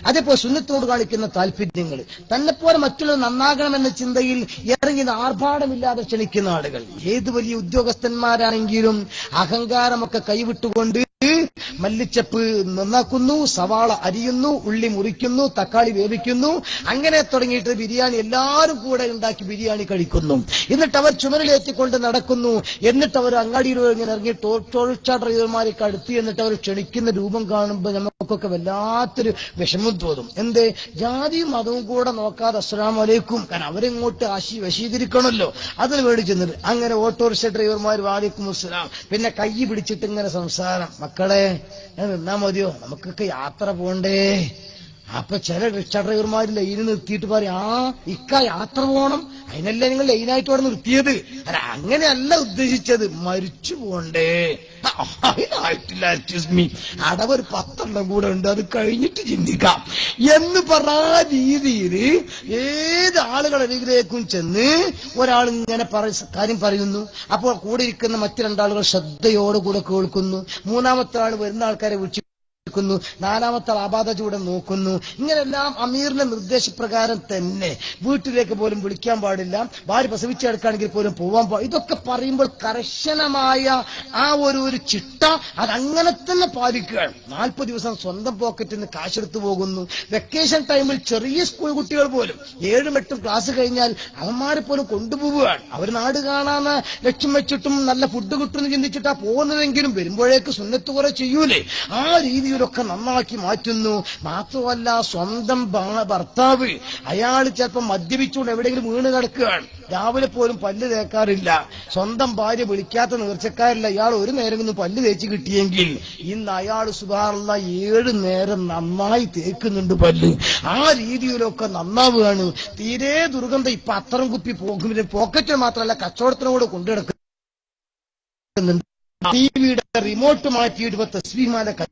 അതേപോലെ സുന്നത്തോട് കാണിക്കുന്ന താല്പര്യങ്ങൾ, തന്നെപ്പോലെ മറ്റുള്ളവർ നന്നാകണമെന്ന ചിന്തയിൽ ഇറങ്ങി ആർഭാടമില്ലാതെ ക്ഷണിക്കുന്ന ആളുകൾ. ഏത് വലിയ ഉദ്യോഗസ്ഥന്മാരാണെങ്കിലും അഹങ്കാരമൊക്കെ കൈവിട്ടുകൊണ്ട് മല്ലിച്ചപ്പ് നന്നാക്കുന്നു, സവാള അരിയുന്നു, ഉള്ളി മുറിക്കുന്നു, തക്കാളി വേവിക്കുന്നു, അങ്ങനെ തുടങ്ങിയിട്ട് ബിരിയാണി എല്ലാവരും കൂടെ ഉണ്ടാക്കി ബിരിയാണി കഴിക്കുന്നു. എന്നിട്ട് അവർ ചുമരിലേറ്റിക്കൊണ്ട് നടക്കുന്നു. എന്നിട്ട് അവർ അങ്ങാടിയിൽ ഇങ്ങനെ ഇറങ്ങി ടോൾച്ചാ ഡ്രൈവർമാരൊക്കെ അടുത്ത് എന്നിട്ട് അവർ ക്ഷണിക്കുന്ന രൂപം കാണുമ്പോൾ നമുക്കൊക്കെ വല്ലാത്തൊരു വിഷമം തോന്നും. എന്തേ? ജാതിയും മതവും കൂടെ നോക്കാതെ അസ്സലാമു അലൈക്കും, കാരണം അവരിങ്ങോട്ട് വശീകരിക്കണമല്ലോ, അതിന് വേണ്ടി ചെന്നിട്ട് അങ്ങനെ ഓട്ടോറിക്ഷ ഡ്രൈവർമാർ വാലിക്കും അസ്സലാം, പിന്നെ കൈ പിടിച്ചിട്ട് ഇങ്ങനെ സംസാരം. മക്കളെ നിന്നാ മതിയോ, നമുക്കൊക്കെ യാത്ര പോണ്ടേ, അപ്പൊ ചില റിക്ഷ ഡ്രൈവർമാര് ലൈന് നിർത്തിയിട്ട് പറയും, ആ ഇക്ക യാത്ര പോകണം, അതിനല്ലേ നിങ്ങൾ ലൈനായിട്ട് അവിടെ നിർത്തിയത്. അല്ല, അങ്ങനെയല്ല ഉദ്ദേശിച്ചത്, മരിച്ചു പോണ്ടേ, അതിനായിട്ടില്ല, അടവൊരു 10 കൂടെ ഉണ്ട്, അത് കഴിഞ്ഞിട്ട് ചിന്തിക്കാം എന്ന് പറഞ്ഞ രീതിയിൽ ഏത് ആളുകളരികിലേക്കും ചെന്ന് ഒരാൾ ഇങ്ങനെ കാര്യം പറയുന്നു. അപ്പോൾ കൂടെ ഇരിക്കുന്ന മറ്റു 2 ആളുകൾ ശ്രദ്ധയോടുകൂടെ കേൾക്കുന്നു. 3-ാമത്തെ ആൾ വരുന്ന ആൾക്കാരെ വിളിച്ചു, 4-ാമത്തെ ആപാത ചൂടെ നോക്കുന്നു. ഇങ്ങനെല്ലാം അമീറിന്റെ നിർദ്ദേശപ്രകാരം തന്നെ വീട്ടിലേക്ക് പോലും വിളിക്കാൻ പാടില്ല, ഭാര്യ പ്രസവിച്ചെടുക്കുകയാണെങ്കിൽ പോലും പോവാൻ ഇതൊക്കെ പറയുമ്പോൾ കർശനമായ ആ ഒരു ചിട്ട അതങ്ങനെ തന്നെ പാലിക്കുകയാണ്. 40 ദിവസം സ്വന്തം പോക്കറ്റിൽ നിന്ന് കാശെടുത്തു പോകുന്നു. വെക്കേഷൻ ടൈമിൽ ചെറിയ സ്കൂൾ കുട്ടികൾ പോലും 7-8 ക്ലാസ് കഴിഞ്ഞാൽ അവന്മാരെ പോലും കൊണ്ടുപോവുകയാണ്. അവർ നാട് കാണാൻ ലക്ഷ്യം വെച്ചിട്ടും നല്ല ഫുഡ് കിട്ടുമെന്ന് ചിന്തിച്ചിട്ടാ പോകുന്നതെങ്കിലും വരുമ്പോഴേക്ക് സുന്നത്ത് കുറെ ചെയ്യൂലേ, ആ രീതിയിൽ ഒക്കെ നന്നാക്കി മാറ്റുന്നു. മാത്രമല്ല, സ്വന്തം ഭർത്താവ് അയാൾ ചിലപ്പോൾ മദ്യപിച്ചുകൊണ്ട് എവിടെയെങ്കിലും വീണ് കിടക്കുകയാണ്, രാവിലെ പോലും പല്ല് തേക്കാറില്ല, സ്വന്തം ഭാര്യ വിളിക്കാത്ത നേർച്ചക്കാരില്ല, ഇയാൾ ഒരു നേരം ഒന്ന് പല്ല് തേച്ച് കിട്ടിയെങ്കിൽ ഇന്ന് അയാൾ സുബ്ഹാനല്ലാഹ് 7 നേരം നന്നായി തേക്കുന്നുണ്ട് പല്ല്. ആ രീതിയിലൊക്കെ നന്നാവുകയാണ്. തീരെ ദുർഗന്ധം ഇപ്പൊ അത്തരം കുപ്പി പോക്കറ്റിൽ മാത്രമല്ല കച്ചവടത്തിനോട് കൊണ്ടുനടക്കുന്നുണ്ട്. ടിവിയുടെ റിമോട്ട് മാറ്റിയിട്ട് തസ്ബീഹ്മാല കൈ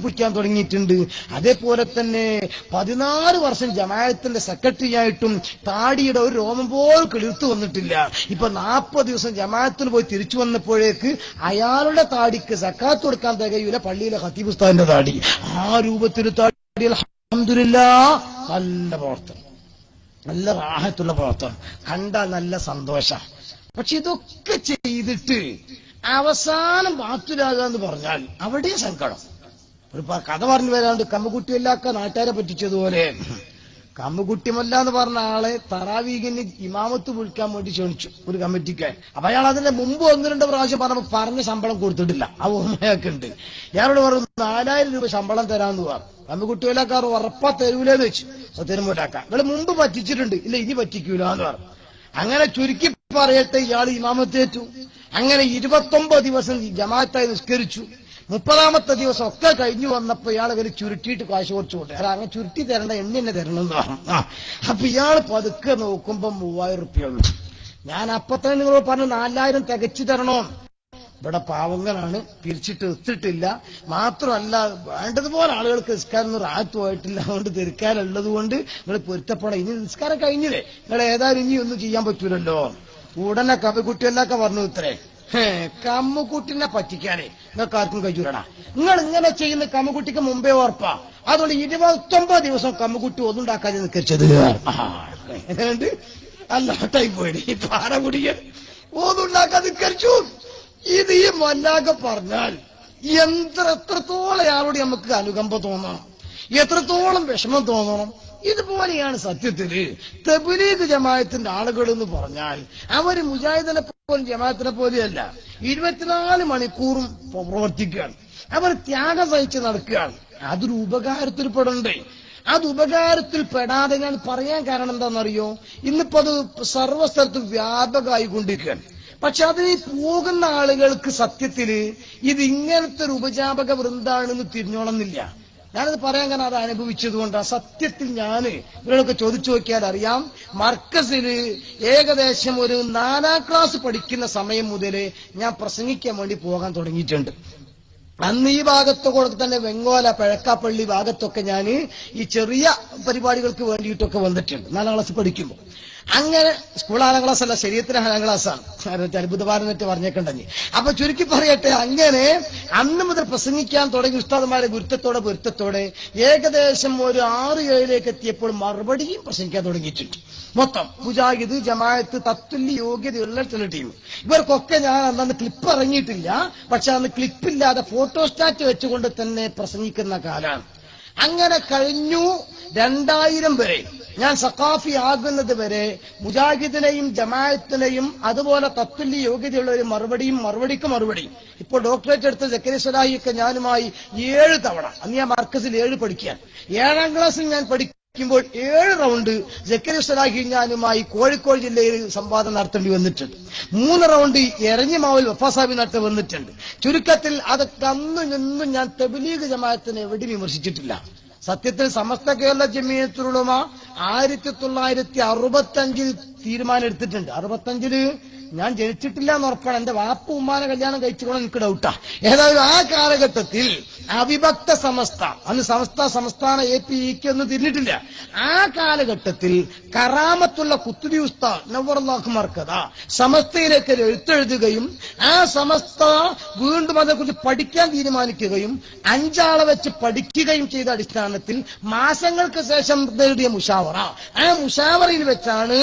പിടിക്കാൻ തുടങ്ങിയിട്ടുണ്ട്. അതേപോലെ തന്നെ 14 വർഷം ജമാഅത്തിന്റെ സെക്രട്ടറി ആയിട്ടും താടിയുടെ ഒരു രോമം പോലും കിളിർത്തു വന്നിട്ടില്ല. ഇപ്പൊ 40 ദിവസം ജമാഅത്തിന് പോയി തിരിച്ചു വന്നപ്പോഴേക്ക് അയാളുടെ താടിക്ക് സക്കാത്ത് കൊടുക്കാൻ തികയൂല പള്ളിയിലെ ഖത്തീബ് ഉസ്താദിന്റെ താടി. ആ രൂപത്തിൽ താടി അൽഹംദുലില്ലാഹ് നല്ല പ്രവർത്തനം, നല്ല റാഹത്തുള്ള പ്രവർത്തനം, കണ്ടാൽ നല്ല സന്തോഷം. പക്ഷെ ഇതൊക്കെ ചെയ്തിട്ട് അവസാനം ബാത്തുലാകാന്ന് പറഞ്ഞാൽ അവിടെ സങ്കടം. ഒരു കഥ പറഞ്ഞു വരാണ്ട് കമ്മുകുട്ടിയല്ലാക്ക നാട്ടുകാരെ പറ്റിച്ചതുപോലെ കമ്മുകുട്ടിയമല്ല എന്ന് പറഞ്ഞ ആളെ തറാവീഹിന് ഇമാമത്ത് വിളിക്കാൻ വേണ്ടി ക്ഷണിച്ചു ഒരു കമ്മിറ്റിക്കാരൻ. അപ്പൊ അയാൾ അതിന്റെ മുമ്പ് 1-2 പ്രാവശ്യം പറഞ്ഞ ശമ്പളം കൊടുത്തിട്ടില്ല. ആ ഓർമ്മയൊക്കെയുണ്ട്. ഇയാളോട് പറഞ്ഞു 4000 രൂപ ശമ്പളം തരാമെന്ന് പറഞ്ഞു. കമ്മുകുട്ടിയല്ലാക്കാർ ഉറപ്പാ തരൂലെന്ന് വെച്ചു. തരുമ്പോട്ടാക്ക ഇവിടെ മുമ്പ് പറ്റിച്ചിട്ടുണ്ട്, ഇല്ല ഇനി പറ്റിക്കൂല എന്ന് പറഞ്ഞു. അങ്ങനെ ചുരുക്കി പറയട്ടെ, ഇയാൾ ഇമാമത്തേറ്റു. അങ്ങനെ 29 ദിവസം ജമാഅത്തായി നിസ്കരിച്ചു. 30-ാമത്തെ ദിവസം ഒക്കെ കഴിഞ്ഞു വന്നപ്പോ ഇയാൾ ഇവര് ചുരുട്ടിയിട്ട് കാശ് കുറച്ചു കൊടുത്തു. അല്ല, അങ്ങനെ ചുരുട്ടി തരണ്ട, എണ്ണ തന്നെ തരണം എന്ന് പറഞ്ഞു. അപ്പൊ ഇയാൾ പതുക്കെ നോക്കുമ്പോ 3000 റുപ്യ ഉള്ളു. ഞാൻ അപ്പൊ തന്നെ നിങ്ങളോട് പറഞ്ഞു 4000 തികച്ചു തരണോ. ഇവിടെ പാവങ്ങളാണ്, പിരിച്ചിട്ട് എത്തിട്ടില്ല. മാത്രമല്ല വേണ്ടതുപോലെ ആളുകൾക്ക് നിസ്കാരം റാഹത്തുമായിട്ടില്ല, അതുകൊണ്ട് തിരിക്കാനുള്ളത് കൊണ്ട് നിങ്ങൾ പൊരുത്തപ്പെടാം. ഇനി നിസ്കാരം കഴിഞ്ഞില്ലേ, നിങ്ങൾ ഏതായാലും ഇനി ഒന്നും ചെയ്യാൻ പറ്റൂലല്ലോ. ഉടനെ കമ്മിക്കുട്ടിയെന്നൊക്കെ പറഞ്ഞു, ഇത്രേ കമ്മുകുട്ടിനെ പറ്റിക്കാനേ നിങ്ങൾക്ക് ആർക്കും കഴിയൂലടാ. നിങ്ങൾ ഇങ്ങനെ ചെയ്യുന്ന കമ്മുകുട്ടിക്ക് മുമ്പേ ഓർപ്പാ. അതുകൊണ്ട് 29 ദിവസം കമ്മുകുട്ടി ഒന്നുണ്ടാക്കാതെ നിൽക്കരുത്. അതുകൊണ്ട് അല്ലാട്ടായി പോയി പാറ കുടിക്കാൻ ഒന്നുണ്ടാക്കാതെ നിൽക്കരിച്ചു. ഇത് ഈ മല്ലാക്കെ പറഞ്ഞാൽ എത്രത്തോളം അയാളോട് നമുക്ക് അനുകമ്പ തോന്നണം, എത്രത്തോളം വിഷമം തോന്നണം. ഇതുപോലെയാണ് സത്യത്തില് തബ്ലീഗ് ജമാഅത്തിന്റെ ആളുകൾ എന്ന് പറഞ്ഞാൽ. അവര് മുജാഹിദിനെ പോലും ജമാഅത്തിനെ പോലെയല്ല, 24 മണിക്കൂറും പ്രവർത്തിക്കുകയാണ്. അവർ ത്യാഗം സഹിച്ച് നടക്കുകയാണ്. അതൊരു ഉപകാരത്തിൽ പെടണ്ടേ. അത് ഉപകാരത്തിൽ പെടാതെ ഞാൻ പറയാൻ കാരണം എന്താണെന്നറിയോ, ഇന്നിപ്പോ അത് സർവ്വസ്ഥലത്തും വ്യാപകമായിക്കൊണ്ടിരിക്കുകയാണ്. പക്ഷെ അതിന് പോകുന്ന ആളുകൾക്ക് സത്യത്തില് ഇത് ഇങ്ങനത്തെ ഒരു ഉപജാപക വൃന്ദാണെന്ന് തിരിഞ്ഞോണമെന്നില്ല. ഞാനത് പറയാൻ കാരണം അത് അനുഭവിച്ചതുകൊണ്ടാണ്. സത്യത്തിൽ ഞാൻ ഇവരൊക്കെ ചോദിച്ചു നോക്കിയാൽ അറിയാം, മർക്കസില് ഏകദേശം ഒരു 4-ാം ക്ലാസ് പഠിക്കുന്ന സമയം മുതലേ ഞാൻ പ്രസംഗിക്കാൻ വേണ്ടി പോകാൻ തുടങ്ങിയിട്ടുണ്ട്. അന്ന് ഈ ഭാഗത്തൊക്കെ തന്നെ വെങ്ങോല പഴക്കാപ്പള്ളി ഭാഗത്തൊക്കെ ഞാൻ ഈ ചെറിയ പരിപാടികൾക്ക് വേണ്ടിയിട്ടൊക്കെ വന്നിട്ടുണ്ട് 4-ാം ക്ലാസ് പഠിക്കുമ്പോൾ. അങ്ങനെ സ്കൂൾ 4-ാം ക്ലാസ് അല്ല, ശരീരത്തിന് 4-ാം ക്ലാസ്സാണ്. അത്ഭുതഭാരനെറ്റ് പറഞ്ഞേക്കണ്ടെങ്കിൽ. അപ്പൊ ചുരുക്കി പറയട്ടെ, അങ്ങനെ അന്ന് മുതൽ പ്രസംഗിക്കാൻ തുടങ്ങി ഉസ്താദന്മാരെ പൊരുത്തത്തോടെ ഏകദേശം ഒരു 6-7 എത്തിയപ്പോൾ മറുപടിയും പ്രസംഗിക്കാൻ തുടങ്ങിയിട്ടുണ്ട്. മൊത്തം മുജാഹിദ് ജമാഅത്ത് തത്തുല്യ യോഗ്യതയുള്ള ചില ടീം. ഇവർക്കൊക്കെ ഞാൻ അന്ന് ക്ലിപ്പ് ഇറങ്ങിയിട്ടില്ല, പക്ഷെ അന്ന് ക്ലിപ്പില്ലാതെ ഫോട്ടോസ്റ്റാറ്റ് വെച്ചുകൊണ്ട് തന്നെ പ്രസംഗിക്കുന്ന കാലാണ്. അങ്ങനെ കഴിഞ്ഞു 2000 വരെ ഞാൻ സഖാഫി ആകുന്നത് വരെ മുജാഹിദിനെയും ജമാഅത്തിനെയും അതുപോലെ തത്തുല്യ യോഗ്യതയുള്ളവരും മറുപടിക്ക് മറുപടി. ഇപ്പോൾ ഡോക്ടറേറ്റ് എടുത്ത സക്കറിയ സ്വലാഹിയൊക്കെ ഞാനുമായി 7 തവണ, അന്ന് ഞാൻ മർക്കസിൽ 7 പഠിക്കാൻ, 7-ാം ക്ലാസ്സിൽ ഞാൻ പഠിക്കുമ്പോൾ 7 റൗണ്ട് സക്കറിയ സ്വലാഹി ഞാനുമായി കോഴിക്കോട് ജില്ലയിൽ സംവാദം നടത്തേണ്ടി വന്നിട്ടുണ്ട്. 3 റൗണ്ട് എരഞ്ഞിമാവിൽ വഫാസാബി നടത്തി വന്നിട്ടുണ്ട്. ചുരുക്കത്തിൽ അതൊക്കെ അന്നും ഞാൻ തബ്ലീഗ് ജമാഅത്തിനെ എവിടെയും വിമർശിച്ചിട്ടില്ല. സത്യത്തിൽ സമസ്ത കേരള ജമിയത്തുൽ ഉലമ 1965 തീരുമാനം എടുത്തിട്ടുണ്ട്. 65 ഞാൻ ജനിച്ചിട്ടില്ല എന്ന് ഉറപ്പാണ്. എന്റെ വാപ്പ ഉമ്മാനെ കല്യാണം കഴിച്ചുകൊണ്ട് എനിക്ക് ഡൗട്ടാ. ഏതായാലും ആ കാലഘട്ടത്തിൽ അവിഭക്ത സമസ്ത, അന്ന് സംസ്ഥാന APEക്ക് ഒന്നും തിരിഞ്ഞിട്ടില്ല. ആ കാലഘട്ടത്തിൽ കറാമത്തുള്ള കുത്തുബി ഉസ്താദ് നവ്വറല്ലാഹു മർക്കദ സമസ്തയിലേക്ക് എഴുത്തെഴുതുകയും ആ സമസ്ത വീണ്ടും അതേക്കുറിച്ച് പഠിക്കാൻ തീരുമാനിക്കുകയും 5 ആളെ വെച്ച് പഠിക്കുകയും ചെയ്ത അടിസ്ഥാനത്തിൽ മാസങ്ങൾക്ക് ശേഷം നേടിയ മുഷാവറ, ആ മുഷാവറയിൽ വെച്ചാണ്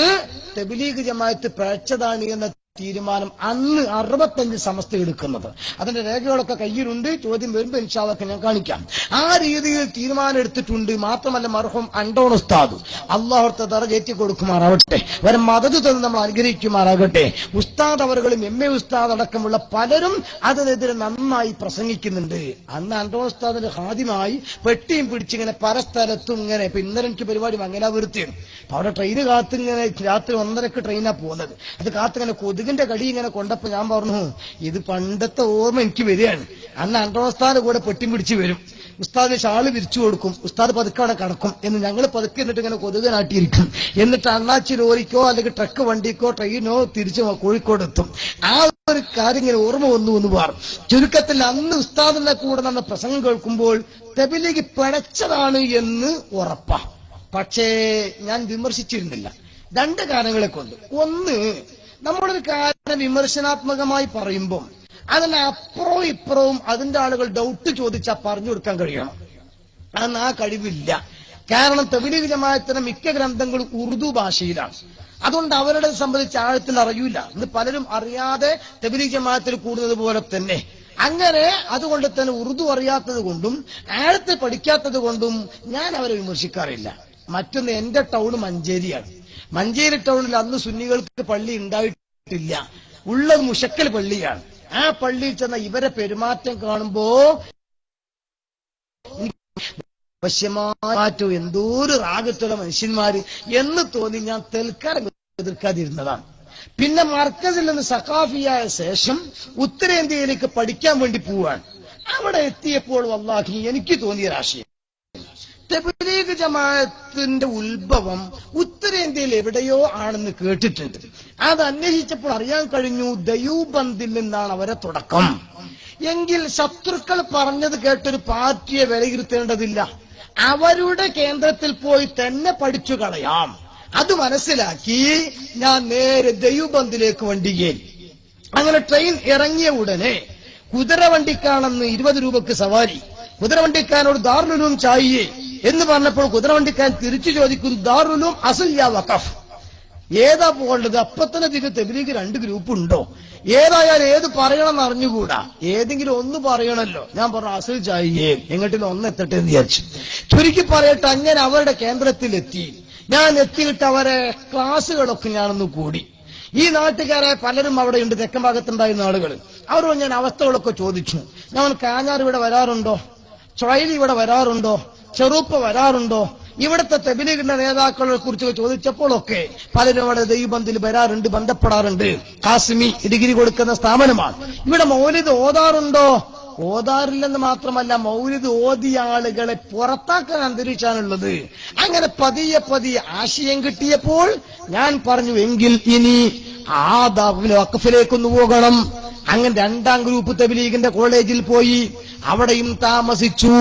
തബ്ലീഗ് ജമാഅത്ത് പിഴച്ചതാണ് എന്ന തീരുമാനം അന്ന് 65 സമസ്ത എടുക്കുന്നത്. അതിന്റെ രേഖകളൊക്കെ കയ്യിലുണ്ട്. ചോദ്യം വരുമ്പോൾ ഇൻഷാ അല്ലാഹ് ഞാൻ കാണിക്കാം. ആ രീതിയിൽ തീരുമാനം എടുത്തിട്ടുണ്ട്. മാത്രമല്ല മർഹൂം അണ്ടോൺ ഉസ്താദ് അല്ലാഹു ദറജ ഏറ്റി കൊടുക്കുമാറാവട്ടെ, വരെ മദദ് തന്ന് നമ്മൾ അനുഗ്രഹിക്കുമാറാകട്ടെ. ഉസ്താദ് അവர்களுം MA ഉസ്താദ് അടക്കമുള്ള പലരും അതിനെതിരെ നന്നായി പ്രസംഗിക്കുന്നുണ്ട്. അന്ന് അണ്ടോൺ ഉസ്താദിന്റെ ഹാദിമായി പെട്ടിയും പിടിച്ചിങ്ങനെ പല സ്ഥലത്തും ഇങ്ങനെ, ഇപ്പൊ ഇന്നലെ എനിക്ക് പരിപാടി മംഗലാപുരത്താണ്. അപ്പൊ അവിടെ ട്രെയിന് കാത്തിങ്ങനെ രാത്രി 1:30 ട്രെയിനാ പോകുന്നത്. അത് കാത്തിങ്ങനെ കൊതുകിന്റെ കടി ഇങ്ങനെ കൊണ്ടപ്പോ ഞാൻ പറഞ്ഞു, ഇത് പണ്ടത്തെ ഓർമ്മ എനിക്ക് വരികയാണ്. അന്ന് അണ്ടോസ്താന്റെ കൂടെ പെട്ടിയും പിടിച്ച് വരും. ഉസ്താദിന് ഷാള് വിരിച്ചു കൊടുക്കും. ഉസ്താദ് പതുക്കാണ് കടക്കും എന്ന് ഞങ്ങൾ പതുക്കെ എന്നിട്ട് ഇങ്ങനെ കൊതുകനാട്ടിയിരിക്കും. എന്നിട്ട് അണ്ണാച്ചി ലോറിക്കോ അല്ലെങ്കിൽ ട്രക്ക് വണ്ടിക്കോ ട്രെയിനോ തിരിച്ചു കോഴിക്കോട് എത്തും. ആ ഒരു കാര്യം ഇങ്ങനെ ഓർമ്മ വന്നു എന്ന് പറഞ്ഞു. ചുരുക്കത്തിൽ അന്ന് ഉസ്താദിന്റെ കൂടെ നടന്ന പ്രസംഗം കേൾക്കുമ്പോൾ തബ്ലീഗ് പിഴച്ചതാണ് എന്ന് ഉറപ്പാ. പക്ഷേ ഞാൻ വിമർശിച്ചിരുന്നില്ല 2 കാരണങ്ങളെ കൊണ്ട്. ഒന്ന്, നമ്മളൊരു കാര്യം വിമർശനാത്മകമായി പറയുമ്പോൾ അതിന് അപ്പുറവും ഇപ്പുറവും അതിന്റെ ആളുകൾ ഡൗട്ട് ചോദിച്ചാൽ പറഞ്ഞു കൊടുക്കാൻ കഴിയണം. അന്ന് ആ കഴിവില്ല. കാരണം തബ്ലീഗ് ജമാഅത്തിന്റെ മിക്ക ഗ്രന്ഥങ്ങളും ഉറുദു ഭാഷയിലാണ്. അതുകൊണ്ട് അവരുടെ സംബന്ധിച്ച് ആഴത്തിൽ അറിയൂല. ഇന്ന് പലരും അറിയാതെ തബ്ലീഗ് ജമാഅത്തിൽ കൂടുന്നത് പോലെ തന്നെ. അങ്ങനെ അതുകൊണ്ട് തന്നെ ഉറുദു അറിയാത്തത് കൊണ്ടും ആഴത്തിൽ പഠിക്കാത്തത് കൊണ്ടും ഞാൻ അവരെ വിമർശിക്കാറില്ല. മറ്റൊന്ന്, എന്റെ ടൗൺ മഞ്ചേരിയാണ്. മഞ്ചേരി ടൗണിൽ അന്ന് സുന്നികൾക്ക് പള്ളി ഉണ്ടായിട്ടില്ല. ഉള്ളത് മുശക്കൽ പള്ളിയാണ്. ആ പള്ളിയിൽ ചെന്ന ഇവരെ പെരുമാറ്റം കാണുമ്പോ വശ്യമാറ്റോ എന്തോ ഒരു റാഗത്തുള്ള മനുഷ്യന്മാര് എന്ന് തോന്നി ഞാൻ തൽക്കാലം എതിർക്കാതിരുന്നതാണ്. പിന്നെ മർക്കസിൽ നിന്ന് സഖാഫിയായ ശേഷം ഉത്തരേന്ത്യയിലേക്ക് പഠിക്കാൻ വേണ്ടി പോവാണ്. അവിടെ എത്തിയപ്പോൾ വല്ലാഹി എനിക്ക് തോന്നിയ രാഷ്ട്രീയം, തബ്ലീഗ് ജമാഅത്തിന്റെ ഉത്ഭവം ഉത്തരേന്ത്യയിൽ എവിടെയോ ആണെന്ന് കേട്ടിട്ടുണ്ട്. അത് അന്വേഷിച്ചപ്പോൾ അറിയാൻ കഴിഞ്ഞു ദയൂബന്ദിൽ നിന്നാണ് അവരെ തുടക്കം. എങ്കിൽ ശത്രുക്കൾ പറഞ്ഞത് കേട്ടൊരു പാർട്ടിയെ വിലയിരുത്തേണ്ടതില്ല. അവരുടെ കേന്ദ്രത്തിൽ പോയി തന്നെ പഠിച്ചു കളയാം. അത് മനസ്സിലാക്കി ഞാൻ നേരെ ദയൂബന്ദിലേക്ക് വണ്ടി കയറി. അങ്ങനെ ട്രെയിൻ ഇറങ്ങിയ ഉടനെ കുതിരവണ്ടിക്കാണെന്ന് 20 രൂപക്ക് സവാരി. കുതിരവണ്ടിക്കാരനോട് ദാറുൽ ഉലൂം ചാഹിയേ എന്ന് പറഞ്ഞപ്പോൾ കുതിരവണ്ടിക്കാരൻ തിരിച്ചു ചോദിക്കും, ദാറുൽ ഉലൂം അസ്ൽ യാ വഖഫ്, ഏതാ പോകേണ്ടത്? അപ്പൊ തന്നെ ഇതിന് തബ്ലീഗ് 2 ഗ്രൂപ്പ് ഉണ്ടോ? ഏതായാലും ഏത് പറയണമെന്ന് അറിഞ്ഞുകൂടാ, ഏതെങ്കിലും ഒന്ന് പറയണല്ലോ. ഞാൻ പറഞ്ഞു അസ്ൽ ചാഹിയേ, എങ്ങോട്ടിൽ ഒന്ന് എത്തട്ടെ എന്ന് വിചാരിച്ചു. ചുരുക്കി പറയട്ടെ, അങ്ങനെ അവരുടെ കേന്ദ്രത്തിലെത്തി. ഞാൻ എത്തിയിട്ട് അവരെ ക്ലാസ്സുകളൊക്കെ ഞാനൊന്ന് കൂടി. ഈ നാട്ടുകാരെ പലരും അവിടെ ഉണ്ട്, തെക്കൻ ഭാഗത്തുണ്ടായിരുന്ന ആളുകൾ. അവരോട് ഞാൻ അവസ്ഥകളൊക്കെ ചോദിച്ചു. ഞാൻ കാഞ്ഞാർ ഇവിടെ വരാറുണ്ടോ? ചൊയലി ഇവിടെ വരാറുണ്ടോ? ചെറുപ്പ വരാറുണ്ടോ? ഇവിടുത്തെ തബ്ലീഗിന്റെ നേതാക്കളെ കുറിച്ച് ചോദിച്ചപ്പോഴൊക്കെ പലരും അവിടെ ദൈവബന്ധിൽ വരാറുണ്ട്, ബന്ധപ്പെടാറുണ്ട്. കാസിമി ഡിഗ്രി കൊടുക്കുന്ന സ്ഥാപനമാണ്. ഇവിടെ മൗലിദ് ഓതാറുണ്ടോ? ഓതാറില്ലെന്ന് മാത്രമല്ല, മൗലിദ് ഓതിയ ആളുകളെ പുറത്താക്കാൻ അന്തരീക്ഷാണുള്ളത്. അങ്ങനെ പതിയെ പതിയെ ആശയം കിട്ടിയപ്പോൾ ഞാൻ പറഞ്ഞു, എങ്കിൽ ഇനി ആ വഖഫിലേക്കൊന്ന് പോകണം. അങ്ങനെ 2ാം ഗ്രൂപ്പ് തബ്ലീഗിന്റെ കോളേജിൽ പോയി. അവിടെയും താമസിച്ചു.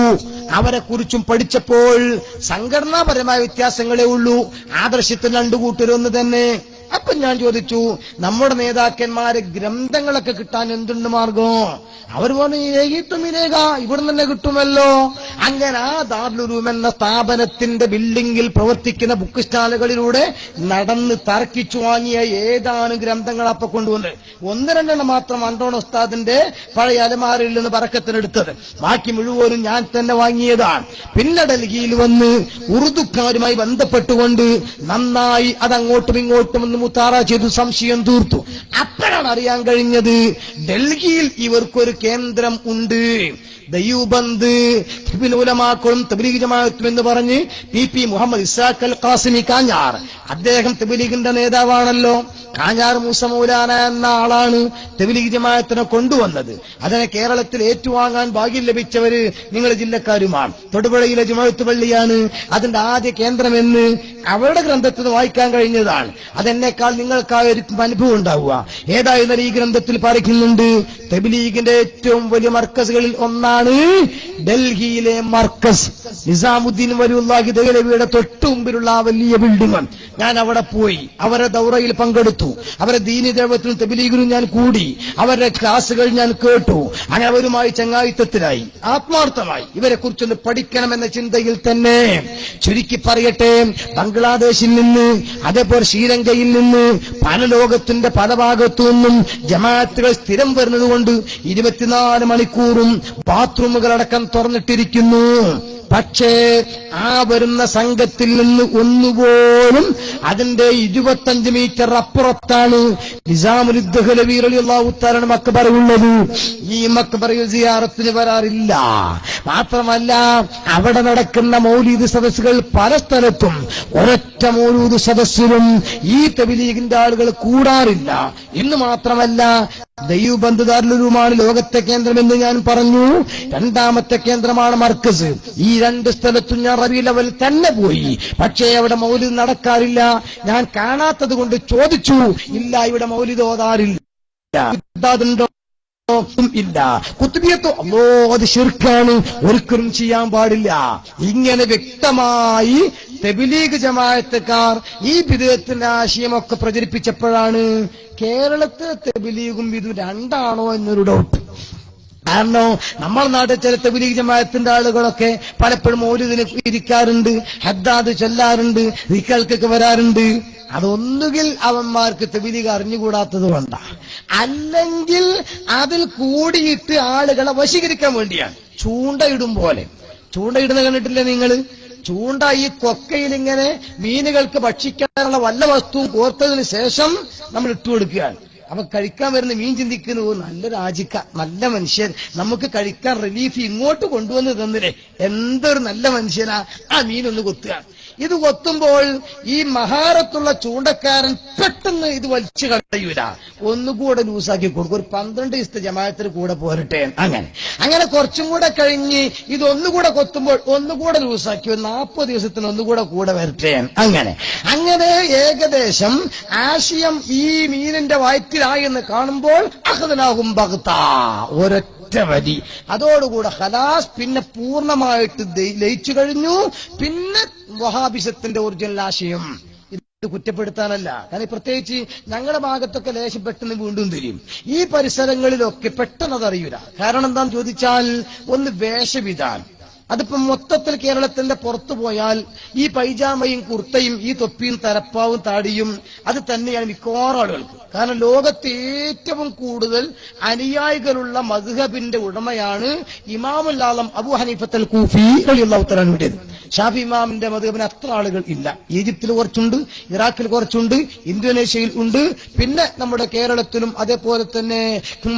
അവരെ കുറിച്ചും പഠിച്ചപ്പോൾ സംഘടനാപരമായ വ്യത്യാസങ്ങളേ ഉള്ളൂ, ആദർശത്തിൽ 2 കൂട്ടരൊന്ന് തന്നെ. അപ്പൊ ഞാൻ ചോദിച്ചു, നമ്മുടെ നേതാക്കന്മാരെ ഗ്രന്ഥങ്ങളൊക്കെ കിട്ടാൻ എന്തുണ്ട് മാർഗം? അവർ പറഞ്ഞു, ഏകിട്ടുമിരേക ഇവിടെ തന്നെ കിട്ടുമല്ലോ. അങ്ങനെ ആ ദാറുൽ ഉലൂം എന്ന സ്ഥാപനത്തിന്റെ ബിൽഡിംഗിൽ പ്രവർത്തിക്കുന്ന ബുക്ക് സ്റ്റാളുകളിലൂടെ നടന്ന് തർക്കിച്ചു വാങ്ങിയ ഏതാനും ഗ്രന്ഥങ്ങൾ അപ്പൊ കൊണ്ടുവന്ന് 1-2 മാത്രം അണ്ടോൺ ഉസ്താദിന്റെ പഴയ അലമാരയിൽ നിന്ന് ബറക്കത്തിനെടുത്തത്. ബാക്കി മുഴുവനും ഞാൻ തന്നെ വാങ്ങിയതാണ്. പിന്നെ ഡൽഹിയിൽ വന്ന് ഉറുദുക്കാരുമായി ബന്ധപ്പെട്ടുകൊണ്ട് നന്നായി അതങ്ങോട്ടും ഇങ്ങോട്ടും ഒന്ന് മുത്താറ ചെയ്തു, സംശയം തീർത്തു. അപ്പോഴാണ് പിന്നെയാണ് അറിയാൻ കഴിഞ്ഞത് ഡൽഹിയിൽ ഇവർക്കൊരു കേന്ദ്രം ഉണ്ട്. ദയൂബന്ദ് ഉലമാക്കളും തബ്ലീഗ് ജമാഅത്തും എന്ന് പറഞ്ഞ് പി മുഹമ്മദ് ഇസാഖ് അൽ ഖാസിമി കാഞ്ഞാർ, അദ്ദേഹം തബ്ലീഗിന്റെ നേതാവാണല്ലോ. കാഞ്ഞാർ മൂസ മൗലാന എന്ന ആളാണ് തബ്ലീഗ് ജമാഅത്തിനെ കൊണ്ടുവന്നത്. അതിനെ കേരളത്തിൽ ഏറ്റുവാങ്ങാൻ ഭാഗ്യം ലഭിച്ചവര് നിങ്ങൾ ജില്ലക്കാരുമാണ്. തൊടുപുഴയിലെ ജുമഅത്ത് പള്ളിയാണ് അതിന്റെ ആദ്യ കേന്ദ്രമെന്ന് അവരുടെ ഗ്രന്ഥത്തിൽ വായിക്കാൻ കഴിഞ്ഞതാണ്. അതെന്നേക്കാൾ നിങ്ങൾക്കായിരിക്കും അനുഭവം ഉണ്ടാവുക. ഏതായിരുന്നാലും ഈ ഗ്രന്ഥത്തിൽ പറയുന്നുണ്ട് തബ്ലീഗിന്റെ ഏറ്റവും വലിയ മർക്കസുകളിൽ ഒന്നാണ് ഡൽഹിയിലെ മർക്കസ്. നിസാമുദ്ദീൻ വലിയുള്ളാഹി ദഹ്ലവിയുടെ തൊട്ടു മുമ്പിലുള്ള ആ വലിയ ബിൽഡിംഗ്. ഞാൻ അവിടെ പോയി, അവരെ ദൗറയിൽ പങ്കെടുത്തു, അവരെ ദീനി ദഅവത്തിനും തബ്ലീഗിനും ഞാൻ കൂടി, അവരുടെ ക്ലാസുകൾ ഞാൻ കേട്ടു. അങ്ങനെ അവരുമായി ചങ്ങായിത്തത്തിലായി, ആത്മാർത്ഥമായി ഇവരെ കുറിച്ചൊന്ന് പഠിക്കണമെന്ന ചിന്തയിൽ തന്നെ. ചുരുക്കി പറയട്ടെ, ബംഗ്ലാദേശിൽ നിന്ന്, അതേപോലെ ശ്രീലങ്കയിൽ നിന്ന്, പല ലോകത്തിന്റെ പല ഭാഗത്തു നിന്നും ജമാഅത്തുകൾ സ്ഥിരം വരുന്നതുകൊണ്ട് 24 മണിക്കൂറും ബാത്റൂമുകളടക്കം തുറന്നിട്ടിരിക്കുന്നു. പക്ഷേ ആ വരുന്ന സംഘത്തിൽ നിന്ന് ഒന്നുപോലും അതിന്റെ 25 മീറ്റർ അപ്പുറത്താണ് നിസാമുൽ ദഹ്ലവി റളിയല്ലാഹു തആല മക്ബറയുള്ളത്. ഈ മക്ബറയിൽ സിയാറത്തിന് വരാറില്ല. മാത്രമല്ല അവിടെ നടക്കുന്ന മൗലീദ് സദസ്സുകൾ പല സ്ഥലത്തും ഒരൊറ്റ മൗലൂദ് സദസ്സിലും ഈ തബ്ലീഗിന്റെ ആളുകൾ കൂടാറില്ല. എന്ന് മാത്രമല്ല ദയൂബന്ദ് ദാറുലുലൂമാണ് ലോകത്തെ കേന്ദ്രമെന്ന് ഞാൻ പറഞ്ഞു. രണ്ടാമത്തെ കേന്ദ്രമാണ് മർക്കസ്. ഈ രണ്ട് സ്ഥലത്തും ഞാൻ റബീഉൽ അവ്വൽ തന്നെ പോയി. പക്ഷേ അവിടെ മൗലിദ് നടക്കാറില്ല. ഞാൻ കാണാത്തത് കൊണ്ട് ചോദിച്ചു. ഇല്ല, ഇവിടെ മൗലിദ് ഓതാറില്ല. ഇല്ല. കുത്തുബിയത്തോ അല്ലോ അത് ശിർക്കാണ്, ഒരിക്കലും ചെയ്യാൻ പാടില്ല. ഇങ്ങനെ വ്യക്തമായി തബ്ലീഗ് ജമാഅത്തുകാർ ഈ ബിദ്അത്തിന്റെ ആശയമൊക്കെ പ്രചരിപ്പിച്ചപ്പോഴാണ് കേരളത്തിലെ തബ്ലീഗും ഇത് രണ്ടാണോ എന്നൊരു ഡൗട്ട്. കാരണം നമ്മൾ നാട്ടിൽ ചില തബ്ലീഗ് ജമാഅത്തിന്റെ ആളുകളൊക്കെ പലപ്പോഴും മൗലിദിന് ഇരിക്കാറുണ്ട്, ഹദ്ദാദ് ചൊല്ലാറുണ്ട്, റിക്കൽക്കൊക്കെ വരാറുണ്ട്. അതൊന്നുകിൽ അവന്മാർക്ക് തബ്ലീഗ് അറിഞ്ഞുകൂടാത്തത് കൊണ്ടാണ്, അല്ലെങ്കിൽ അതിൽ കൂടിയിട്ട് ആളുകളെ വശീകരിക്കാൻ വേണ്ടിയാണ്. ചൂണ്ടയിടും പോലെ, ചൂണ്ടയിടുന്ന കണ്ടിട്ടില്ലേ നിങ്ങൾ? ചൂണ്ട ഈ കൊക്കയിൽ ഇങ്ങനെ മീനുകൾക്ക് ഭക്ഷിക്കാനുള്ള വല്ല വസ്തുവും കോർത്തതിന് ശേഷം നമ്മൾ ഇട്ടുകൊടുക്കുകയാണ്. അപ്പൊ കഴിക്കാൻ വരുന്ന മീൻ ചിന്തിക്കുന്നു, നല്ല രാജിക്ക, നല്ല മനുഷ്യൻ, നമുക്ക് കഴിക്കാൻ റിലീഫ് ഇങ്ങോട്ട് കൊണ്ടുവന്ന് തന്നില്ലേ, എന്തൊരു നല്ല മനുഷ്യനാ, ആ മീനൊന്ന് കൊത്തുക. ഇത് കൊത്തുമ്പോൾ ഈ മഹാരത്തുള്ള ചൂണ്ടക്കാരൻ പെട്ടെന്ന് ഇത് വലിച്ചു കളയൂല, ഒന്നുകൂടെ ലൂസാക്കി കൊടുക്കും. ഒരു 12 ദിവസത്തെ ജമാഅത്തിന് കൂടെ പോരട്ടെ. അങ്ങനെ കുറച്ചും കൂടെ കഴിഞ്ഞ് ഇത് ഒന്നുകൂടെ കൊത്തുമ്പോൾ ഒന്നുകൂടെ ലൂസാക്കി, 40 ദിവസത്തിന് ഒന്നുകൂടെ കൂടെ വരട്ടെ. അങ്ങനെ ഏകദേശം ആശയം ഈ മീനിന്റെ വയറ്റിലായി എന്ന് കാണുമ്പോൾ അഖദനാഹും ബഗ്താ, ഒരൊറ്റ വരി, അതോടുകൂടെ ഖലാസ്, പിന്നെ പൂർണ്ണമായിട്ട് ലയിച്ചു കഴിഞ്ഞു. പിന്നെ വഹാബിസത്തിന്റെ ഒറിജിനൽ ആശയം. ഇത് കുറ്റപ്പെടുത്താനല്ല, കാരണം പ്രത്യേകിച്ച് ഞങ്ങളുടെ ഭാഗത്തൊക്കെ ലേശം പെട്ടെന്ന് വീണ്ടും തിരിയും. ഈ പരിസരങ്ങളിലൊക്കെ പെട്ടെന്ന് അതറിയൂല. കാരണം എന്താണെന്ന് ചോദിച്ചാൽ, ഒന്ന് വേഷവിധാനം. അതിപ്പോ മൊത്തത്തിൽ കേരളത്തിന്റെ പുറത്തു പോയാൽ ഈ പൈജാമയും കുർത്തയും ഈ തൊപ്പിയും തലപ്പാവും താടിയും അത് തന്നെയാണ് മിക്കവാറും ആളുകൾക്ക്. കാരണം ലോകത്ത് ഏറ്റവും കൂടുതൽ അനുയായികളുള്ള മദ്ഹബിന്റെ ഉടമയാണ് ഇമാമുൽ ആലം അബൂ ഹനീഫത്തുൽ കൂഫി റളിയല്ലാഹു തആല അൻഹുവിന്റേത്. ഷാഫി ഇമാമിന്റെ മദ്ഹബിന് അത്ര ആളുകൾ ഇല്ല. ഈജിപ്തിൽ കുറച്ചുണ്ട്, ഇറാഖിൽ കുറച്ചുണ്ട്, ഇന്തോനേഷ്യയിൽ ഉണ്ട്, പിന്നെ നമ്മുടെ കേരളത്തിലും അതേപോലെ തന്നെ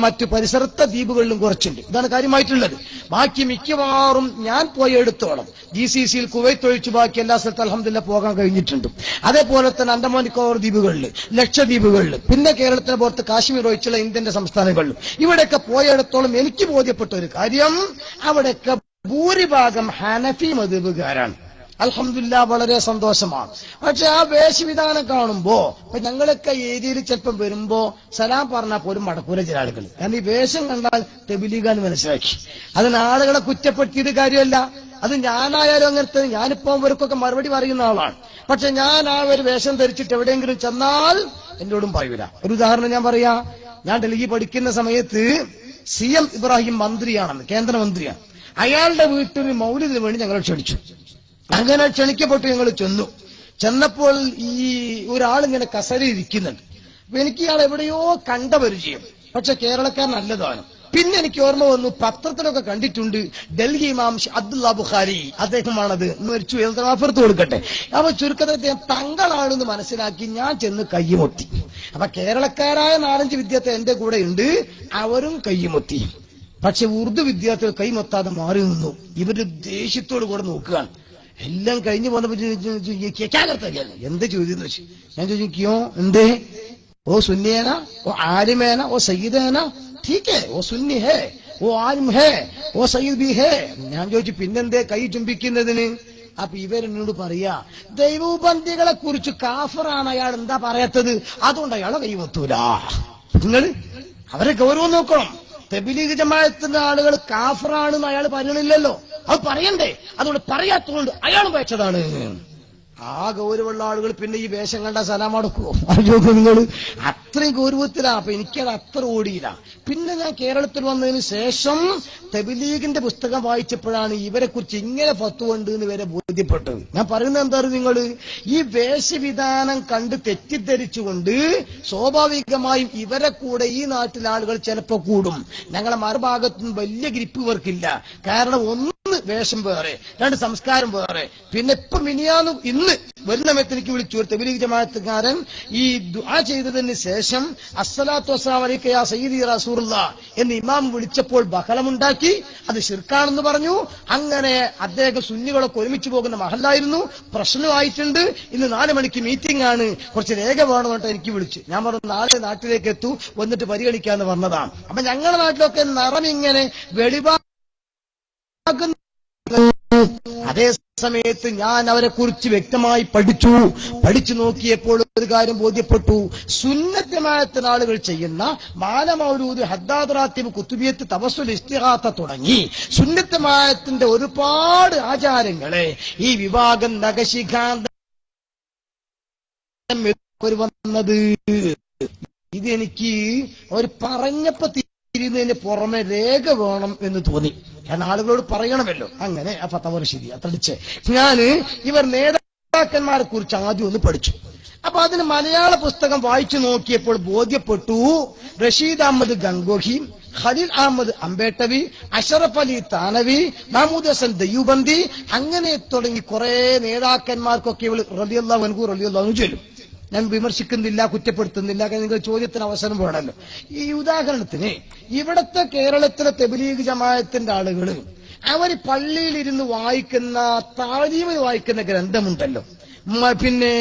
മറ്റു പരിസരത്തെ ദ്വീപുകളിലും കുറച്ചുണ്ട്. ഇതാണ് കാര്യമായിട്ടുള്ളത്. ബാക്കി മിക്കവാറും ഞാൻ പോയെടുത്തോളം GCCയിൽ കുവൈത്ത് ഒഴിച്ചു ബാക്കി എല്ലാ സ്ഥലത്തും അൽഹംദുലില്ലാഹ് പോകാൻ കഴിഞ്ഞിട്ടുണ്ട്. അതേപോലെ തന്നെ അണ്ടമാൻ നിക്കോബാർ ദ്വീപുകളിൽ, ലക്ഷദ്വീപുകളിൽ, പിന്നെ കേരളത്തിന് പുറത്ത് കാശ്മീർ ഒഴിച്ചുള്ള ഇന്ത്യന്റെ സംസ്ഥാനങ്ങളിലും ഇവിടെയൊക്കെ പോയെടുത്തോളം എനിക്ക് ബോധ്യപ്പെട്ട ഒരു കാര്യം, അവിടെയൊക്കെ ഭൂരിഭാഗം ഹനഫി മദ്ഹബുകാരാണ്. അൽഹംദുലില്ലാഹ് വളരെ സന്തോഷമാണ്. പക്ഷെ ആ വേഷവിധാനം കാണുമ്പോ ഇപ്പൊ ഞങ്ങളൊക്കെ ഏരിയയിൽ ചിലപ്പം വരുമ്പോ സലാം പറഞ്ഞാൽ പോലും മടക്കൂല ചില ആളുകൾ. കാരണം ഈ വേഷം കണ്ടാൽ തബ്ലീഗാന്ന് മനസ്സിലാക്കി. അതിന് ആളുകളെ കുറ്റപ്പെടുത്തിയത് കാര്യമല്ല. അത് ഞാനായാലും അങ്ങനത്തെ, ഞാനിപ്പോ ഇവർക്കൊക്കെ മറുപടി പറയുന്ന ആളാണ്. പക്ഷെ ഞാൻ ആ ഒരു വേഷം ധരിച്ചിട്ട് എവിടെയെങ്കിലും ചെന്നാൽ എന്നോടും പറയൂല. ഒരു ഉദാഹരണം ഞാൻ പറയാ. ഞാൻ ഡൽഹി പഠിക്കുന്ന സമയത്ത് CM ഇബ്രാഹിം മന്ത്രിയാണെന്ന്, കേന്ദ്രമന്ത്രിയാണ്. അയാളുടെ വീട്ടിൽ മൗലിദിന് വേണ്ടി ഞങ്ങൾ ക്ഷണിച്ചു. അങ്ങനെ ക്ഷണിക്കപ്പെട്ട് ഞങ്ങൾ ചെന്നപ്പോൾ ഈ ഒരാളിങ്ങനെ കസേരയിൽ ഇരിക്കുന്നുണ്ട്. അപ്പൊ എനിക്ക് ഇയാൾ എവിടെയോ കണ്ട പരിചയം, പക്ഷെ കേരളക്കാരനല്ലതാണ്. പിന്നെ എനിക്ക് ഓർമ്മ വന്നു, പത്രത്തിലൊക്കെ കണ്ടിട്ടുണ്ട്, ഡൽഹി ഇമാം അബ്ദുള്ള ബുഖാരി, അദ്ദേഹമാണത്, മരിച്ചു, മാഫിറത്ത് കൊടുക്കട്ടെ. അപ്പൊ ചുരുക്കത്തിൽ അദ്ദേഹം തങ്ങളാണെന്ന് മനസ്സിലാക്കി ഞാൻ ചെന്ന് കൈമുട്ടി. അപ്പൊ കേരളക്കാരായ 4-5 വിദ്യാർത്ഥികൾ എന്റെ കൂടെ ഉണ്ട്, അവരും കൈമൊത്തി. പക്ഷെ ഉറുദു വിദ്യാർത്ഥികൾ കൈമൊത്താതെ മാറി നിന്നു. ഇവര് ദേഷ്യത്തോട് കൂടെ നോക്കുകയാണ്. എല്ലാം കഴിഞ്ഞ് വന്നപ്പോ എന്ത് ചോദ്യം വെച്ചു. ഞാൻ ചോദിക്കോ എന്തേ? ഓ സുന്നിയേന, ഓ ആലിമേന, ഓ സയ്യിദേന, ठीक है, वो सुन्नी है, वो आलिम है, वो सയ്യിദ് भी है. ഞാൻ ചോദിച്ചു പിന്നെന്തേ കൈ ചുംബിക്കുന്നതിന്? അപ്പൊ ഇവരെന്നോട് പറയാ, ദൈവോപന്തികളെ കുറിച്ച് കാഫറാണ് അയാൾ, എന്താ പറയാത്തത്? അതുകൊണ്ട് അയാളെ കൈവത്തൂല. നിങ്ങൾ അവരെ ഗൗരവം നോക്കണം. തബ്ലീഗ് ജമാഅത്തിന്റെ ആളുകൾ കാഫറാണെന്ന് അയാൾ പറയണില്ലല്ലോ, അത് പറയണ്ടേ? അതുകൊണ്ട് പറയാത്തതുകൊണ്ട് അയാൾ വെച്ചതാണ്. ആ ഗൗരവമുള്ള ആളുകൾ പിന്നെ ഈ വേഷം കണ്ട സലാം അടക്കുവോ? നിങ്ങൾ അത്രയും ഗൗരവത്തിലാ. അപ്പൊ എനിക്കത് അത്ര ഓടിയില്ല. പിന്നെ ഞാൻ കേരളത്തിൽ വന്നതിന് ശേഷം തബ്ലീഗിന്റെ പുസ്തകം വായിച്ചപ്പോഴാണ് ഇവരെ കുറിച്ച് ഇങ്ങനെ ഫത്വയുണ്ട് എന്ന് വരെ ബോധ്യപ്പെട്ടത്. ഞാൻ പറയുന്നത് എന്താ, നിങ്ങൾ ഈ വേഷവിധാനം കണ്ട് തെറ്റിദ്ധരിച്ചുകൊണ്ട് സ്വാഭാവികമായും ഇവരെ കൂടെ ഈ നാട്ടിലെ ആളുകൾ ചിലപ്പോ കൂടും. ഞങ്ങളെ മറുഭാഗത്തുനിന്ന് വലിയ ഗ്രിപ്പ് ഇവർക്കില്ല. കാരണം ഒന്ന് വേഷം വേറെ, 2 സംസ്കാരം വേറെ. പിന്നെ ഇപ്പൊ മിനിയാന്ന് ഇന്ന് വരുന്ന മെത്തിലേക്ക് വിളിച്ചു ഒരു തബ്ലീഗ് ജമാഅത്തുകാരൻ ഈ ദുആ ചെയ്തതിന് ശേഷം അസ്സലാത്തു വസ്സലാമു അലൈക യാ സയ്യിദി റസൂലുള്ളാഹ് എന്ന് ഇമാം വിളിച്ചപ്പോൾ ബഹളമുണ്ടാക്കി, അത് ശിർക്കാണെന്ന് പറഞ്ഞു. അങ്ങനെ അദ്ദേഹം സുന്നികളൊക്കെ ഒരുമിച്ച് പോകുന്ന മഹല്ലായിരുന്നു, പ്രശ്നമായിട്ടുണ്ട്. ഇന്ന് 4 മണിക്ക് മീറ്റിംഗ് ആണ്, കുറച്ച് രേഖ വേണമെന്നിട്ട് എനിക്ക് വിളിച്ചു. ഞാൻ പറഞ്ഞു നാളെ നാട്ടിലേക്ക് എത്തൂ, വന്നിട്ട് പരിഗണിക്കാന്ന് പറഞ്ഞതാണ്. അപ്പൊ ഞങ്ങളുടെ നാട്ടിലൊക്കെ നിറം ഇങ്ങനെ വെളിവാക്കുന്ന, അതേ സമയത്ത് ഞാൻ അവരെ കുറിച്ച് വ്യക്തമായി പഠിച്ചു നോക്കിയപ്പോൾ ഒരു കാര്യം ബോധ്യപ്പെട്ടു. സുന്നത്ത് ജമാഅത്തിന്റെ ആളുകൾ ചെയ്യുന്ന മാല മൗലൂദ്, ഹദ്ദാദ് റാത്തിബ്, കുത്തുബിയത്ത്, തവസ്സുൽ, ഇസ്തിഗാത്ത തുടങ്ങി സുന്നത്ത് ജമാഅത്തിന്റെ ഒരുപാട് ആചാരങ്ങളെ ഈ വിഭാഗം നഖശിഖാന്തം വന്നത്. ഇതെനിക്ക് അവർ പറഞ്ഞപ്പോ തിരിയുന്നതിന് പുറമെ രേഖ വേണം എന്ന് തോന്നി. കാരണം ആളുകളോട് പറയണമല്ലോ. അങ്ങനെ ആ ഫതവ ശരി അത്തടിച്ച് ഞാന് ഇവർ നേതാക്കന്മാരെ കുറിച്ച് ആദ്യം ഒന്ന് പഠിച്ചു. അപ്പൊ അതിന് മലയാള പുസ്തകം വായിച്ചു നോക്കിയപ്പോൾ ബോധ്യപ്പെട്ടു, റഷീദ് അഹമ്മദ് ഗംഗോഹി, ഖലീൽ അഹമ്മദ് അംബേട്ടവി, അഷറഫ് അലി താനവി, മഹ്മൂദ് ഹസൻ ദയ്യൂബന്തി, അങ്ങനെ തുടങ്ങി കുറെ നേതാക്കന്മാർക്കൊക്കെ ഇവൾ റളിയല്ലാഹു അൻഹു റളിയല്ലാഹു അൻഹു ചൊല്ലും. ഞാൻ വിമർശിക്കുന്നില്ല, കുറ്റപ്പെടുത്തുന്നില്ല, കാരണം നിങ്ങൾ ചോദ്യത്തിന് അവസരം വേണമല്ലോ. ഈ ഉദാഹരണത്തിന് ഇവിടത്തെ കേരളത്തിലെ തബ്ലീഗ് ജമാഅത്തിന്റെ ആളുകൾ അവർ പള്ളിയിലിരുന്ന് വായിക്കുന്ന, താലീമിൽ വായിക്കുന്ന ഗ്രന്ഥമുണ്ടല്ലോ, പിന്നെ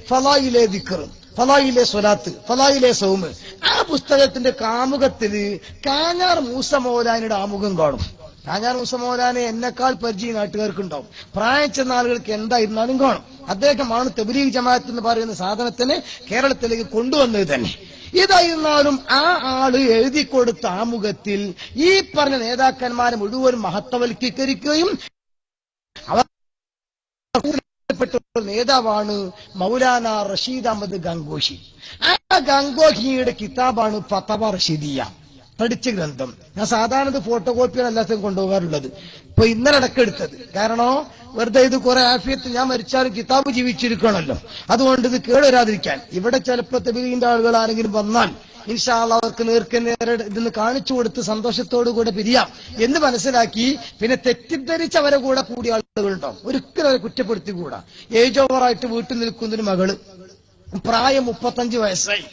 ഫളായിലെ ദിക്ർ, ഫളായിലെ സ്വലാത്ത്, ഫളായിലെ സൗമ്, ആ പുസ്തകത്തിന്റെ കാമുകത്തില് കാഞ്ഞാർ മൂസ മൗലാനയുടെ ആമുഖം കാണും. കാഞ്ഞാർ മൂസ മൗലാനെ എന്നെക്കാൾ പരിചയം നാട്ടുകാർക്കുണ്ടാവും, പ്രായം ചെന്ന ആളുകൾക്ക് എന്തായിരുന്നാലും കാണും. അദ്ദേഹമാണ് തബ്ലീഗ് ജമാഅത്ത് എന്ന് പറയുന്ന സാധനത്തിനെ കേരളത്തിലേക്ക് കൊണ്ടുവന്നത് തന്നെ. ഇതായിരുന്നാലും ആ ആള് എഴുതി കൊടുത്ത ആമുഖത്തിൽ ഈ പറഞ്ഞ നേതാക്കന്മാരെ മുഴുവൻ മഹത്വവൽക്കരിക്കുകയും അവർ നേതാവാണ് മൗലാന റഷീദ് അഹമ്മദ് ഗംഗോഹി. ആ ഗംഗോഹിയുടെ കിതാബാണ് ഫതവ റഷീദിയ, പഠിച്ച ഗ്രന്ഥം. ഞാൻ സാധാരണ ഫോട്ടോ കോപ്പിയാണ് എല്ലാത്തിനും കൊണ്ടുപോകാറുള്ളത്. ഇപ്പൊ ഇന്നലെ അടക്കെടുത്തത്, കാരണം വെറുതെ ഇത് കുറെ ആഫിയത്ത്, ഞാൻ മരിച്ചാലും കിതാബ് ജീവിച്ചിരിക്കണമല്ലോ, അതുകൊണ്ട് ഇത് കേടുവരാതിരിക്കാൻ. ഇവിടെ ചിലപ്പോ തബ്ലീഗിന്റെ ആളുകൾ ആരെങ്കിലും വന്നാൽ ഇൻഷാ അല്ലാഹ് അവർക്ക് നേരെ ഇതൊന്ന് കാണിച്ചു കൊടുത്ത് സന്തോഷത്തോടു കൂടെ പിരിയാം എന്ന് മനസ്സിലാക്കി. പിന്നെ തെറ്റിദ്ധരിച്ച് അവരെ കൂടെ കൂടിയ ആളുകളുണ്ടാവും, ഒരിക്കലും അവരെ കുറ്റപ്പെടുത്തിക്കൂടാ. ഏജ് ഓവറായിട്ട് വീട്ടിൽ നിൽക്കുന്നൊരു മകള്, പ്രായം 35 വയസ്സായി,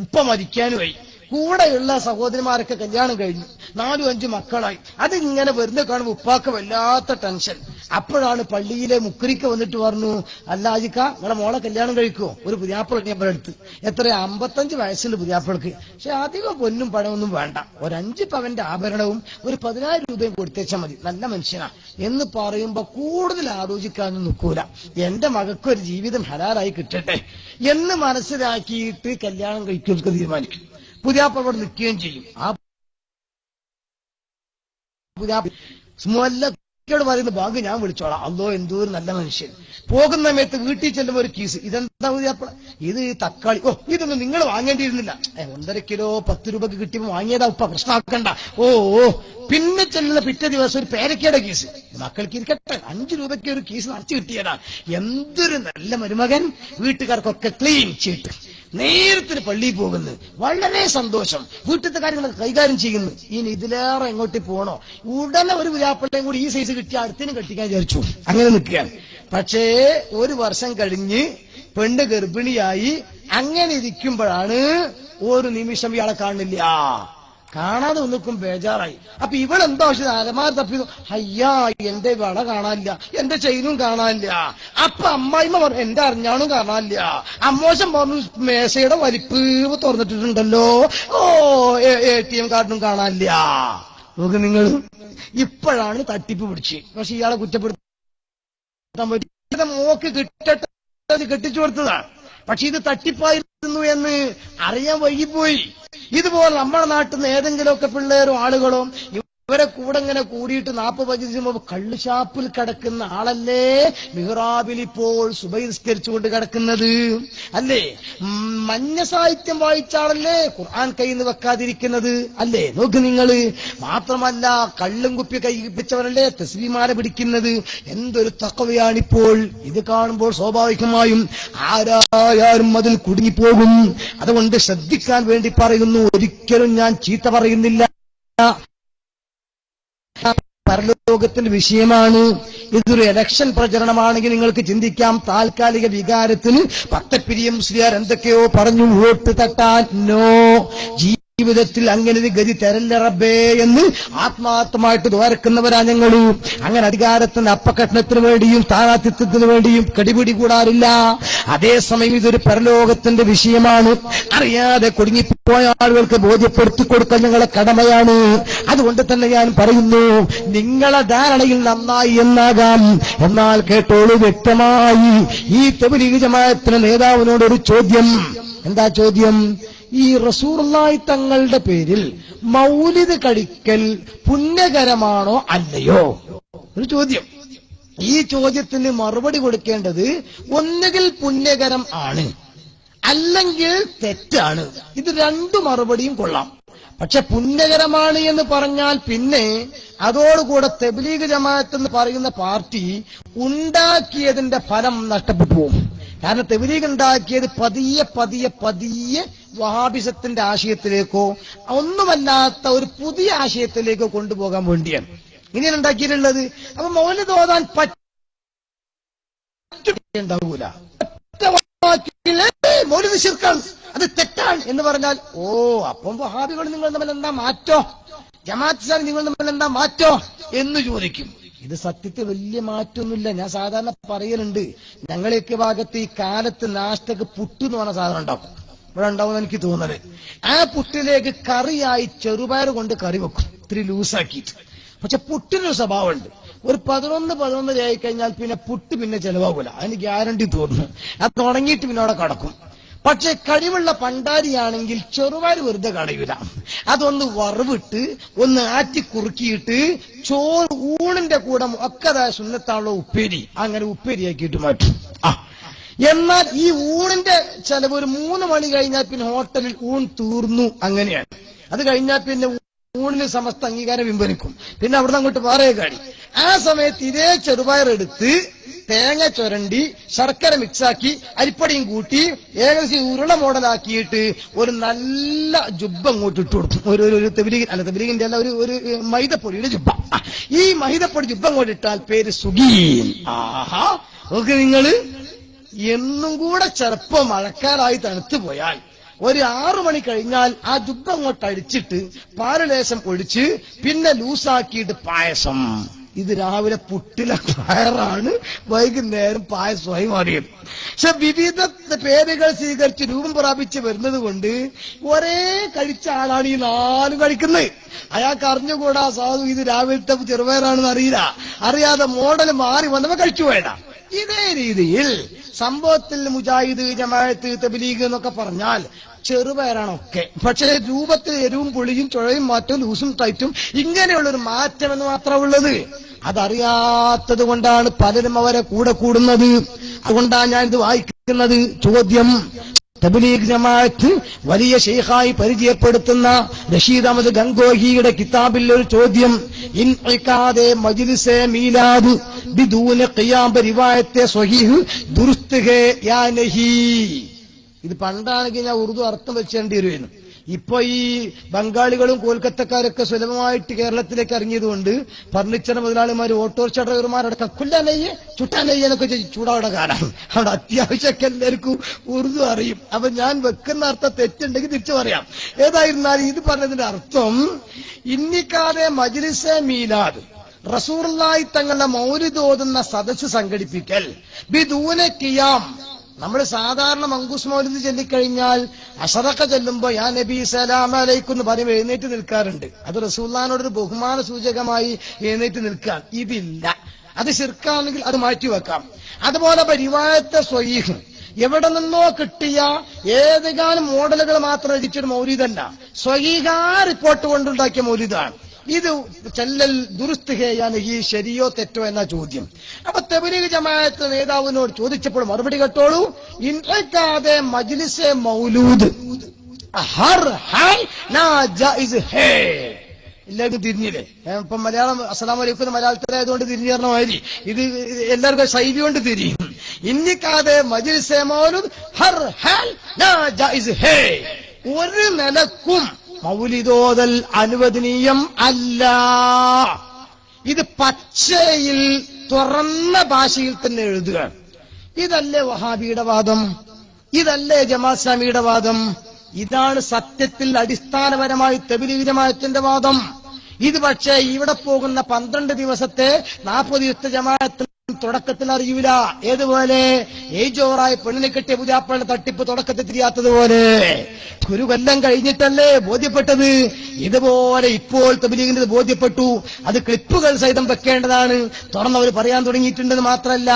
ഉപ്പ മരിക്കാനുമായി, കൂടെയുള്ള സഹോദരിമാരൊക്കെ കല്യാണം കഴിഞ്ഞു, 4-5 മക്കളായി. അതിങ്ങനെ വെറുതെ കാണുമ്പോൾ ഉപ്പാക്ക് വല്ലാത്ത ടെൻഷൻ. അപ്പോഴാണ് പള്ളിയിലെ മുക്രിക്ക് വന്നിട്ട് പറഞ്ഞു, അല്ല ആജിക്ക നിങ്ങളെ മോളെ കല്യാണം കഴിക്കുമോ? ഒരു പുതിയാപ്പിള ഞാൻ എടുത്ത്. എത്ര? 55 വയസ്സുണ്ട് പുതിയാപ്പിളക്ക്. പക്ഷെ അധികം പൊന്നും പണമൊന്നും വേണ്ട, ഒരു 5 പവന്റെ ആഭരണവും ഒരു 10,000 രൂപയും കൊടുത്തേച്ചാൽ മതി, നല്ല മനുഷ്യനാ എന്ന് പറയുമ്പോ കൂടുതൽ ആലോചിക്കാനൊന്നും നിൽക്കൂല. എന്റെ മകൾക്കൊരു ജീവിതം ഹലാലായി കിട്ടട്ടെ എന്ന് മനസ്സിലാക്കിയിട്ട് കല്യാണം കഴിക്കുക തീരുമാനിക്കും. പുതിയാപ്പിള അവിടെ നിൽക്കുകയും ചെയ്യും. ആ പുതിയാപ്പിളോട് പറയുന്ന ബാങ്ക് ഞാൻ വിളിച്ചോളാം, അല്ലോ എന്തോ ഒരു നല്ല മനുഷ്യൻ. പോകുന്ന സമയത്ത് വീട്ടിൽ ചെല്ലുമ്പോ ഒരു കീസ്, ഇതെന്താ പുതിയാപ്പിള? ഇത് തക്കാളി. ഓ, ഇതൊന്നും നിങ്ങൾ വാങ്ങേണ്ടിയിരുന്നില്ല, 1.5 കിലോ 10 രൂപക്ക് കിട്ടിയപ്പോ വാങ്ങിയതാ ഉപ്പ, പ്രശ്നമാക്കണ്ട. ഓ, പിന്നെ ചെല്ലുന്ന പിറ്റേ ദിവസം ഒരു പേരക്കയുടെ കീസ്, മക്കൾക്ക് ഇരിക്കട്ടെ, 5 രൂപയ്ക്ക് ഒരു കീസ് നിറച്ചു കിട്ടിയതാ. എന്തൊരു നല്ല മരുമകൻ, വീട്ടുകാർക്കൊക്കെ ക്ലീൻ ചീട്ട്, നേരത്തിന് പള്ളിയിൽ പോകുന്നു, വളരെ സന്തോഷം, വീട്ടിലത്തെ കാര്യങ്ങളൊക്കെ കൈകാര്യം ചെയ്യുന്നു. ഇനി ഇതിലേറെ എങ്ങോട്ട് പോണോ? ഉടനെ ഒരു പുതിയാപ്പിളയും കൂടി ഈ സൈസ് കിട്ടിയ അടുത്തിനും കെട്ടിക്കാൻ വിചാരിച്ചു. അങ്ങനെ നിൽക്കുകയാണ്. പക്ഷേ 1 വർഷം കഴിഞ്ഞ് പെണ്ണ് ഗർഭിണിയായി, അങ്ങനെ ഇരിക്കുമ്പോഴാണ് ഒരു നിമിഷം ഇയാളെ കാണുന്നില്ല. കാണാതെ ഒന്നിക്കും ബേജാറായി. അപ്പൊ ഇവളെന്താ പക്ഷെ അലമാര തപ്പി, അയ്യാ എന്റെ വള കാണാനില്ല, എന്റെ ചെയിനും കാണാനില്ല. അപ്പൊ അമ്മായിമ്മ പറഞ്ഞു എന്റെ അറിഞ്ഞാണും കാണാനില്ല. അമ്മോശം പറഞ്ഞു മേശയുടെ വലിപ്പ് തുറന്നിട്ടിട്ടുണ്ടല്ലോ, ATM കാർഡും കാണാനില്ല. നോക്ക് നിങ്ങൾ, ഇപ്പോഴാണ് തട്ടിപ്പ് പിടിച്ച്. പക്ഷെ ഇയാളെ കുറ്റപ്പെടുത്താൻ പറ്റും. മോക്ക് കെട്ടിച്ചു കൊടുത്തതാണ്. പക്ഷെ ഇത് തട്ടിപ്പായിരുന്നു എന്ന് അറിയാൻ വൈകിപ്പോയി. ഇതുപോലെ നമ്മുടെ നാട്ടിൽ നിന്ന് ഏതെങ്കിലുമൊക്കെ പിള്ളേരോ ആളുകളോ ഇവരെ കൂടെ ഇങ്ങനെ കൂടിയിട്ട് 40-50 മുമ്പ് കള്ളുഷാപ്പിൽ കിടക്കുന്ന ആളല്ലേ മിഹ്റാബിൽ ഇപ്പോൾ സുബഹിസ്കരിച്ചുകൊണ്ട് കിടക്കുന്നത് അല്ലേ? മഞ്ഞ സാഹിത്യം വായിച്ച ആളല്ലേ ഖുർആൻ കയ്യിൽ നിന്ന് വെക്കാതിരിക്കുന്നത് അല്ലേ? നോക്ക് നിങ്ങള്. മാത്രമല്ല കള്ളും കുപ്പി കൈ പിടിച്ചവരല്ലേ തസ്ബീഹ്മാല പിടിക്കുന്നത്. എന്തൊരു തഖ്വയാണിപ്പോൾ. ഇത് കാണുമ്പോൾ സ്വാഭാവികമായും ആരായാലും അതിൽ കുടുങ്ങിപ്പോകും. അതുകൊണ്ട് ശ്രദ്ധിക്കാൻ വേണ്ടി പറയുന്നു. ഒരിക്കലും ഞാൻ ചീത്ത പറയുന്നില്ല. പരലോകത്തിന്റെ വിഷയമാണ്. ഇതൊരു ഇലക്ഷൻ പ്രചരണമാണെങ്കിൽ നിങ്ങൾക്ക് ചിന്തിക്കാം, താൽക്കാലിക വികാരത്തിന് പത്തപ്പിരിയ മുസ്ലിയാർ എന്തൊക്കെയോ പറഞ്ഞു വോട്ട് തട്ടാൻ. നോ, ജീവിതത്തിൽ അങ്ങനെ ഒരു ഗതി തരല്ല റബ്ബേ എന്ന് ആത്മാർത്ഥമായിട്ട് ദ്വാരക്കുന്നവരാ ഞങ്ങൾ. അങ്ങനെ അധികാരത്തിന്റെ അപ്പകഷ്ണത്തിന് വേണ്ടിയും സ്ഥാനാർത്ഥിത്വത്തിന് വേണ്ടിയും കടിപിടി കൂടാറില്ല. അതേസമയം ഇതൊരു പരലോകത്തിന്റെ വിഷയമാണ്. അറിയാതെ കുടുങ്ങിപ്പോയ ആളുകൾക്ക് ബോധ്യപ്പെടുത്തി കൊടുക്കാൻ ഞങ്ങളെ കടമയാണ്. അതുകൊണ്ട് തന്നെ ഞാൻ പറയുന്നു, നിങ്ങളെ ധാരണയിൽ നന്നായി എന്നാകാം, എന്നാൽ കേട്ടോളൂ വ്യക്തമായി. ഈ തബ്ലീഗ് ജമാഅത്തിന്റെ നേതാവിനോടൊരു ചോദ്യം. എന്താ ചോദ്യം? ഈ റസൂലുള്ളാഹി തങ്ങളുടെ പേരിൽ മൗലിദ് കഴിക്കൽ പുണ്യകരമാണോ അല്ലയോ? ഒരു ചോദ്യം. ഈ ചോദ്യത്തിന് മറുപടി കൊടുക്കേണ്ടത് ഒന്നുകിൽ പുണ്യകരം ആണ്, അല്ലെങ്കിൽ തെറ്റാണ്. ഇത് രണ്ടു മറുപടിയും കൊള്ളാം. പക്ഷെ പുണ്യകരമാണ് എന്ന് പറഞ്ഞാൽ പിന്നെ അതോടുകൂടെ തബ്ലീഗ് ജമാഅത്ത് എന്ന് പറയുന്ന പാർട്ടി ഉണ്ടാക്കിയതിന്റെ ഫലം നഷ്ടപ്പെട്ടു പോകും. കാരണം തബ്ലീഗ് ഉണ്ടാക്കിയത് പതിയെ പതിയെ പതിയെ വഹാബിസത്തിന്റെ ആശയത്തിലേക്കോ ഒന്നുമല്ലാത്ത ഒരു പുതിയ ആശയത്തിലേക്കോ കൊണ്ടുപോകാൻ വേണ്ടിയാണ് ഇങ്ങനെ ഉണ്ടാക്കിയിട്ടുള്ളത്. അപ്പൊ മൗലിദ് ഓതാൻ പറ്റുണ്ടാവൂല. മൗലിദ് ശിർക്കാണ്, അത് തെറ്റാണ് എന്ന് പറഞ്ഞാൽ അപ്പം വഹാബികൾ നിങ്ങൾ തമ്മിൽ എന്താ മാറ്റോ, ജമാഅത്ത് ഇസ്ലാമി നിങ്ങൾ തമ്മിൽ എന്താ മാറ്റോ എന്ന് ചോദിക്കും. ഇത് സത്യത്തിൽ വലിയ മാറ്റമൊന്നുമില്ല. ഞാൻ സാധാരണ പറയലുണ്ട്, ഞങ്ങളെയൊക്കെ ഭാഗത്ത് ഈ കാലത്ത് നാസ്തക്ക് പുട്ട് എന്ന് പറഞ്ഞ സാധനം ഉണ്ടാക്കും. ഇവിടെ ഉണ്ടാവും എനിക്ക് തോന്നുന്നത്. ആ പുട്ടിലേക്ക് കറിയായി ചെറുപയർ കൊണ്ട് കറി വെക്കും, ഇത്തിരി ലൂസാക്കിയിട്ട്. പക്ഷെ പുട്ടിനൊരു സ്വഭാവമുണ്ട്. ഒരു 11 ആയി കഴിഞ്ഞാൽ പിന്നെ പുട്ട് പിന്നെ ചെലവാകൂല, അതിന് ഗ്യാരണ്ടി തോന്നുന്നു. അത് തുടങ്ങിയിട്ട് പിന്നെ അവിടെ കടക്കും. പക്ഷെ കഴിവുള്ള പണ്ടാരിയാണെങ്കിൽ ചെറുപയർ വെറുതെ കടയൂല. അതൊന്ന് വറവിട്ട് ഒന്ന് ആറ്റി കുറുക്കിയിട്ട് ചോറ് ഊണിന്റെ കൂടെ ഒക്കതായ സുന്നത്താണല്ലോ ഉപ്പേരി, അങ്ങനെ ഉപ്പേരിയാക്കിയിട്ട് മാറ്റും. എന്നാൽ ഈ ഊണിന്റെ ചെലവ് ഒരു 3 മണി കഴിഞ്ഞാൽ പിന്നെ ഹോട്ടലിൽ ഊൺ തീർന്നു, അങ്ങനെയാണ്. അത് കഴിഞ്ഞാൽ പിന്നെ ഊണിന് സമസ്ത അംഗീകാരം പിൻവലിക്കും. പിന്നെ അവിടുന്ന് അങ്ങോട്ട് വേറെ കാടി. ആ സമയത്ത് ഇതേ ചെറുപയർ എടുത്ത് തേങ്ങ ചുരണ്ടി ശർക്കര മിക്സാക്കി അരിപ്പടിയും കൂട്ടി ഏകദേശം ഉരുള മോഡലാക്കിയിട്ട് ഒരു നല്ല ജുബ്ബ അങ്ങോട്ട് ഇട്ട് കൊടുക്കും. ഒരു തബ്ലീഗിന്റെ അല്ല, ഒരു മൈദപ്പൊടിയുടെ ജുബ്ബ. ഈ മൈദപ്പൊടി ജുബ്ബ അങ്ങോട്ട് ഇട്ടാൽ പേര് സുഗീൻ. ആഹാ, നോക്ക് നിങ്ങള്. എന്നും കൂടെ ചെറുപ്പം മഴക്കാലായി തണുത്തു പോയാൽ ഒരു 6 മണി കഴിഞ്ഞാൽ ആ ജുബ്ബ അങ്ങോട്ട് അടിച്ചിട്ട് പാരലേശം ഒഴിച്ച് പിന്നെ ലൂസാക്കിയിട്ട് പായസം. ഇത് രാവിലെ പുട്ടിലെ പയറാണ്, വൈകുന്നേരം പായസമായി മാറിയത്. പക്ഷെ വിവിധ പേരുകൾ സ്വീകരിച്ച് രൂപം പ്രാപിച്ച് വരുന്നത് കൊണ്ട് ഒരേ കഴിച്ച ആളാണ് ഈ 4 കഴിക്കുന്നത്. അയാൾക്ക് അറിഞ്ഞുകൂടാ സാധു ഇത് രാവിലത്തെ ചെറുപയറാണെന്ന് അറിയില്ല. അറിയാതെ മോഡൽ മാറി വന്നവ കഴിച്ചു വേണ്ട. ഇതേ രീതിയിൽ സംഭവത്തിൽ മുജാഹിദ്, ജമാഅത്ത്, തബ്ലീഗ് എന്നൊക്കെ പറഞ്ഞാൽ ചെറുപയറാണൊക്കെ. പക്ഷേ രൂപത്തിൽ എരിവും പുളിയും ചുഴയും മാറ്റവും ലൂസും ടൈറ്റും ഇങ്ങനെയുള്ളൊരു മാറ്റം എന്ന് മാത്രമുള്ളത്. അതറിയാത്തത് കൊണ്ടാണ് പലരും അവരെ കൂടെ കൂടുന്നത്. അതുകൊണ്ടാണ് ഞാൻ ഇത് വായിക്കുന്നത്. ചോദ്യം: തബ്ലീഗ് ജമാഅത്ത് വലിയ ശൈഖായി പരിചയപ്പെടുത്തുന്ന റഷീദ് അഹമ്മദ് ഗംഗോഹിയുടെ കിതാബിൽ ഒരു ചോദ്യം: ഇൻഇഖാദെ മജ്ലിസെ മീലാദ് ബിദൂന ഖിയാം റിവായത്തെ സ്വഹീഹ് ദുരുസ്ത് ഹേ യാ നഹി. ഇത് പണ്ടാണെങ്കിൽ ഞാൻ ഉറുദു അർത്ഥം വെച്ചേണ്ടി വരുമായിരുന്നു. ഇപ്പൊ ഈ ബംഗാളികളും കൊൽക്കത്തക്കാരൊക്കെ സുലഭമായിട്ട് കേരളത്തിലേക്ക് ഇറങ്ങിയതുകൊണ്ട് ഫർണിച്ചർ മുതലാളിമാർ ഓട്ടോറിക്ഷ ഡ്രൈവർമാരടക്കം കുല്ലാനെയ്യ് ചുട്ടാനെയ്യ് എന്നൊക്കെ ചൂടാവിടെ കാണാം. അവിടെ അത്യാവശ്യമൊക്കെ എല്ലാവർക്കും ഉറുദു അറിയും. അപ്പൊ ഞാൻ വെക്കുന്ന അർത്ഥം തെറ്റുണ്ടെങ്കിൽ തിരിച്ചു പറയാം. ഏതായിരുന്നാലും ഇത് പറഞ്ഞതിന്റെ അർത്ഥം ഇന്നിക്കാതെ മജ്ലിസെ മീലാദ് റസൂലുള്ളാഹി തങ്ങളുടെ മൗലിദ് ഓതുന്ന സദസ്സ് സംഘടിപ്പിക്കൽ ബിദൂന ഖിയാം. നമ്മൾ സാധാരണ മങ്കൂസ് മൗലിദ് ചൊല്ലിക്കഴിഞ്ഞാൽ അശറഖ ചൊല്ലുമ്പോ യാ നബി സലാം അലൈക്കും എന്ന് പറയുമ്പോൾ എഴുന്നേറ്റ് നിൽക്കാറുണ്ട്. അത് റസൂലുള്ളാഹിനോടൊരു ബഹുമാന സൂചകമായി എഴുന്നേറ്റ് നിൽക്കാൻ. ഇതില്ല. അത് ശിർക്കാണെങ്കിൽ അത് മാറ്റിവെക്കാം. അതുപോലെ റിവായത്തെ സ്വഹീഹ് എവിടെ നിന്നോ കിട്ടിയ ഏതെങ്കിലും മോഡലുകൾ മാത്രം രചിച്ചൊരു മൗലിദല്ല, സ്വഹീഹാ റിപ്പോർട്ട് കൊണ്ടുണ്ടാക്കിയ മൗലിദാണ്. ഇത് ചെല്ലൽ ദുരുസ്ത് ഹേയാണ്, ഈ ശരിയോ തെറ്റോ എന്ന ചോദ്യം. അപ്പൊ തബ്ലീഗ് ജമാഅത്ത് നേതാവിനോട് ചോദിച്ചപ്പോൾ മറുപടി കേട്ടോളൂ, ഇൻകാതെ മജ്ലിസെ മൗലൂദ് ഹർ ഹാൽ നാ ജായിസ് ഹേ. എല്ലാവർക്കും തിരിഞ്ഞില്ലേ? ഇപ്പൊ മലയാളം അസ്സലാമു അലൈക്കും മലയാളത്തിലായതുകൊണ്ട് തിരിഞ്ഞു പറഞ്ഞ മാതിരി ഇത് എല്ലാവർക്കും ശൈലി കൊണ്ട് തിരിയും. ഇന്നിക്കാതെ മജ്ലിസെ മൗലൂദ് ഹർ ഹാൽ നാ ജായിസ് ഹേ. ഒരു നിലക്കും മൗലിദോദൽ അനുവദനീയം അല്ല. ഇത് പച്ചയിൽ തുറന്ന ഭാഷയിൽ തന്നെ എഴുതുക. ഇതല്ലേ വഹാബിയുടെ വാദം? ഇതല്ലേ ജമാഅത്ത് ഇസ്ലാമിയുടെ വാദം? ഇതാണ് സത്യത്തിൽ അടിസ്ഥാനപരമായി തബ്ലീഗ് ജമാഅത്തിന്റെ വാദം. ഇത് പക്ഷേ ഇവിടെ പോകുന്ന 12 ദിവസത്തെ 40 ദിവസത്തെ ജമാഅത്ത് തുടക്കത്തിൽ അറിയൂല. ഏതുപോലെ ഏജോറായി പെണ്ണിനെ കെട്ടിയ പുതിയാപ്പളുടെ തട്ടിപ്പ് തുടക്കത്തിൽ തിരിയാത്തതുപോലെ ഒരു കൊല്ലം കഴിഞ്ഞിട്ടല്ലേ ബോധ്യപ്പെട്ടത്. ഇതുപോലെ ഇപ്പോൾ തബ്ലീഗിന്റെ ബോധ്യപ്പെട്ടു. അത് ക്ലിപ്പുകൾ സഹിതം വെക്കേണ്ടതാണ്. തുറന്നവർ പറയാൻ തുടങ്ങിയിട്ടുണ്ടെന്ന് മാത്രമല്ല,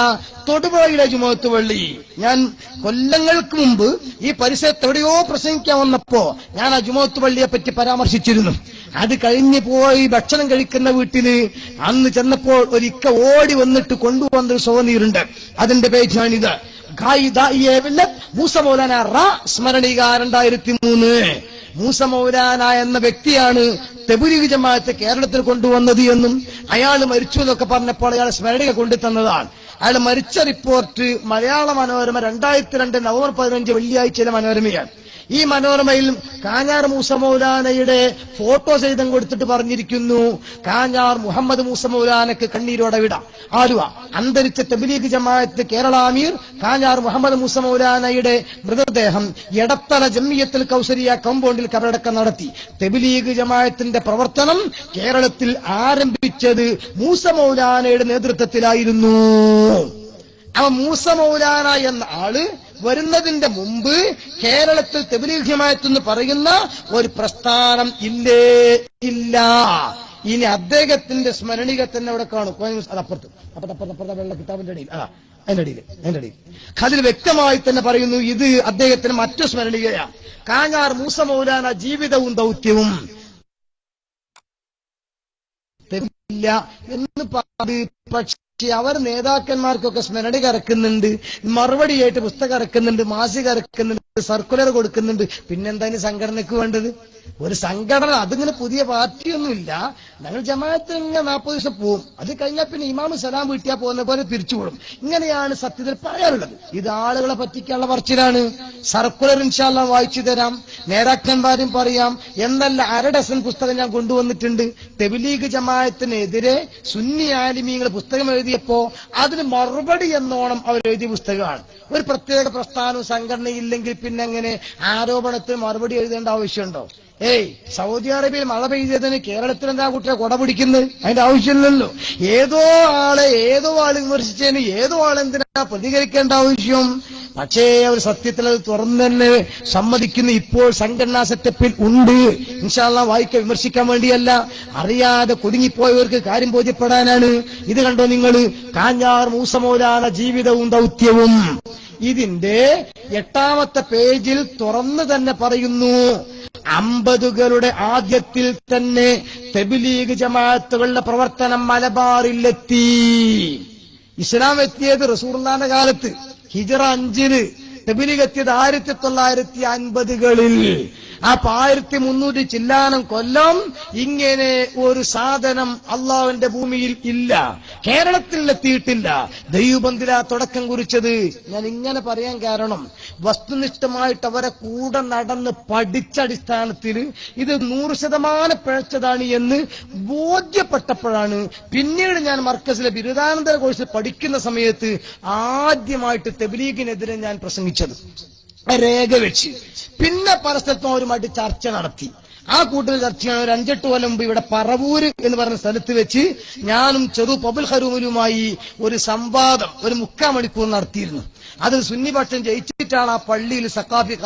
തൊടുപുഴയിലെ ജുമുഅത്ത് പള്ളി ഞാൻ കൊല്ലങ്ങൾക്ക് മുമ്പ് ഈ പരിസരത്ത് എവിടെയോ പ്രസംഗിക്കാൻ വന്നപ്പോ ഞാൻ ആ ജുമുഅത്ത് പള്ളിയെ പറ്റി പരാമർശിച്ചിരുന്നു. അത് കഴിഞ്ഞു പോയി ഭക്ഷണം കഴിക്കുന്ന വീട്ടില് അന്ന് ചെന്നപ്പോൾ ഒരിക്ക ഓടി വന്നിട്ട് കൊണ്ടുവന്നൊരു സോനീറുണ്ട്. അതിന്റെ പേജാണിത്. മൂസ മൗലാന സ്മരണിക 2003. മൂസ മൗലാന എന്ന വ്യക്തിയാണ് തബ്ലീഗ് ജമാഅത്ത് കേരളത്തിൽ കൊണ്ടുവന്നത് എന്നും അയാൾ മരിച്ചു എന്നൊക്കെ പറഞ്ഞപ്പോൾ അയാൾ സ്മരണിക കൊണ്ടുതന്നതാണ്. അയാൾ മരിച്ച റിപ്പോർട്ട് മലയാള മനോരമ 2002 നവംബർ 15 വെള്ളിയാഴ്ചയിലെ മനോരമയാണ്. ഈ മനോരമയിൽ കാഞ്ഞാർ മൂസ മൗലാനയുടെ ഫോട്ടോ സഹിതം കൊടുത്തിട്ട് പറഞ്ഞിരിക്കുന്നു, കാഞ്ഞാർ മുഹമ്മദ് മൂസ മൗലാനക്ക് കണ്ണീരോടെ വിട. ആലുവ അന്തരിച്ച തബ്ലീഗ് ജമാഅത്ത് കേരള അമീർ കാഞ്ഞാർ മുഹമ്മദ് മൂസ മൗലാനയുടെ മൃതദേഹം എടത്തല ജംഇയ്യത്തുൽ കൗസരിയ കോമ്പൗണ്ടിൽ കബറടക്കം നടത്തി. തബ്ലീഗ് ജമാഅത്തിന്റെ പ്രവർത്തനം കേരളത്തിൽ ആരംഭിച്ചത് മൂസ മൗലാനയുടെ നേതൃത്വത്തിലായിരുന്നു. അവ മൂസ മൗലാന എന്ന ആള് വരുന്നതിന്റെ മുമ്പ് കേരളത്തിൽ തബ്ലീഗ് ജമാഅത്ത് എന്ന് പറയുന്ന ഒരു പ്രസ്ഥാനം ഇല്ലേ ഇല്ല. ഇനി അദ്ദേഹത്തിന്റെ സ്മരണിക തന്നെ അവിടെ കാണും. അപ്പുറത്ത് വെള്ള കിതാബിന്റെ അടിയിൽ അതിന്റെ അടിയിൽ അതിൽ വ്യക്തമായി തന്നെ പറയുന്നു, ഇത് അദ്ദേഹത്തിന് മറ്റു സ്മരണികയാണ്. കാഞ്ഞാർ മൂസ മൗലാന ജീവിതവും ദൗത്യവും ഇല്ല എന്ന് പക്ഷെ അവർ നേതാക്കന്മാർക്കൊക്കെ സ്മരണിക ഇറക്കുന്നുണ്ട്, മറുപടിയായിട്ട് പുസ്തകം ഇറക്കുന്നുണ്ട്, മാസിക ഇറക്കുന്നുണ്ട്, സർക്കുലർ കൊടുക്കുന്നുണ്ട്. പിന്നെന്താ സംഘടനയ്ക്ക് വേണ്ടത്? ഒരു സംഘടന അതിങ്ങനെ പുതിയ പാർട്ടിയൊന്നുമില്ല. ഞങ്ങൾ ജമാഅത്ത് ഇങ്ങനെ 40 ദിവസം പോവും. അത് കഴിഞ്ഞാൽ പിന്നെ ഇമാമ് സലാം വീട്ടിയാ പോകുന്ന പോലെ തിരിച്ചുപോകും. ഇങ്ങനെയാണ് സത്യത്തിൽ പറയാറുള്ളത്. ഇത് ആളുകളെ പറ്റിക്കാനുള്ള പറച്ചിലാണ്. സർക്കുലർ ഇൻഷാ അല്ലാഹ് വായിച്ചു തരാം, നേതാക്കന്മാരും പറയാം. എന്നല്ല 1/2 ഡസൻ പുസ്തകം ഞാൻ കൊണ്ടുവന്നിട്ടുണ്ട്. തബ്ലീഗ് ജമാഅത്തിനെതിരെ സുന്നി ആലിമീങ്ങൾ പുസ്തകം എഴുതിയപ്പോ അതിന് മറുപടി എന്നോണം അവർ എഴുതിയ പുസ്തകമാണ്. ഒരു പ്രത്യേക പ്രസ്ഥാനവും സംഘടനയില്ലെങ്കിൽ പിന്നെ എങ്ങനെ ആരോപണത്തിന് മറുപടി എഴുതേണ്ട ആവശ്യമുണ്ടോ? സൗദി അറേബ്യയിൽ മഴ പെയ്തതിന് കേരളത്തിൽ എന്താ കുട്ടിയെ കൊട പിടിക്കുന്നത്? അതിന്റെ ആവശ്യമില്ലല്ലോ. ഏതോ ആള് വിമർശിച്ചതിന് ഏതോ ആളെന്തിനാ പ്രതികരിക്കേണ്ട ആവശ്യം? പക്ഷേ അവർ സത്യത്തിൽ അത് തുറന്നു തന്നെ സമ്മതിക്കുന്നു. ഇപ്പോൾ സംഘടനാ സെറ്റപ്പിൽ ഉണ്ട്. ഇൻഷാ അല്ലാഹ് വായിക്കാൻ വിമർശിക്കാൻ വേണ്ടിയല്ല, അറിയാതെ കുടുങ്ങിപ്പോയവർക്ക് കാര്യം ബോധ്യപ്പെടാനാണ്. ഇത് കണ്ടോ നിങ്ങൾ, കാഞ്ഞാർ മൂസ മൗലാന ജീവിതവും ദൗത്യവും. ഇതിന്റെ 8ാമത്തെ പേജിൽ തുറന്നു തന്നെ പറയുന്നു, 50കളുടെ ആദ്യത്തിൽ തന്നെ തബ്ലീഗ് ജമാഅത്തുകളുടെ പ്രവർത്തനം മലബാറിലെത്തി. ഇസ്ലാം എത്തിയത് റസൂലുള്ളാഹിന്റെ കാലത്ത് ഹിജ്റ 5 തബ്ലീഗ് എത്തിയത് 1950കളിൽ. അപ്പൊ 1300 ചില്ലാനം കൊല്ലം ഇങ്ങനെ ഒരു സാധനം അള്ളാഹുവിന്റെ ഭൂമിയിൽ ഇല്ല, കേരളത്തിൽ എത്തിയിട്ടില്ല. ദൈവബന്ധില തുടക്കം കുറിച്ചത്. ഞാൻ ഇങ്ങനെ പറയാൻ കാരണം വസ്തുനിഷ്ഠമായിട്ട് അവരെ കൂടെ നടന്ന് പഠിച്ച അടിസ്ഥാനത്തിൽ ഇത് 100% പിഴച്ചതാണ് എന്ന് ബോധ്യപ്പെട്ടപ്പോഴാണ് പിന്നീട് ഞാൻ മർക്കസിലെ ബിരുദാനന്തര കോഴ്സിൽ പഠിക്കുന്ന സമയത്ത് ആദ്യമായിട്ട് തബ്ലീഗിനെതിരെ ഞാൻ പ്രസംഗിച്ചത് രേഖ വെച്ച്. പിന്നെ പല സ്ഥലത്തും അവരുമായിട്ട് ചർച്ച നടത്തി. ആ കൂട്ടത്തിൽ ചർച്ചയാണ് ഒരു 5-8 കൊല്ലം മുമ്പ് ഇവിടെ പറവൂര് എന്ന് പറഞ്ഞ സ്ഥലത്ത് വെച്ച് ഞാനും അബുൽ ഹറൂമിലുമായി ഒരു സംവാദം ഒരു 3/4 മണിക്കൂർ നടത്തിയിരുന്നു. അത് സുന്നിപക്ഷം ജയിച്ചിട്ടാണ് ആ പള്ളിയിൽ സഖാഫി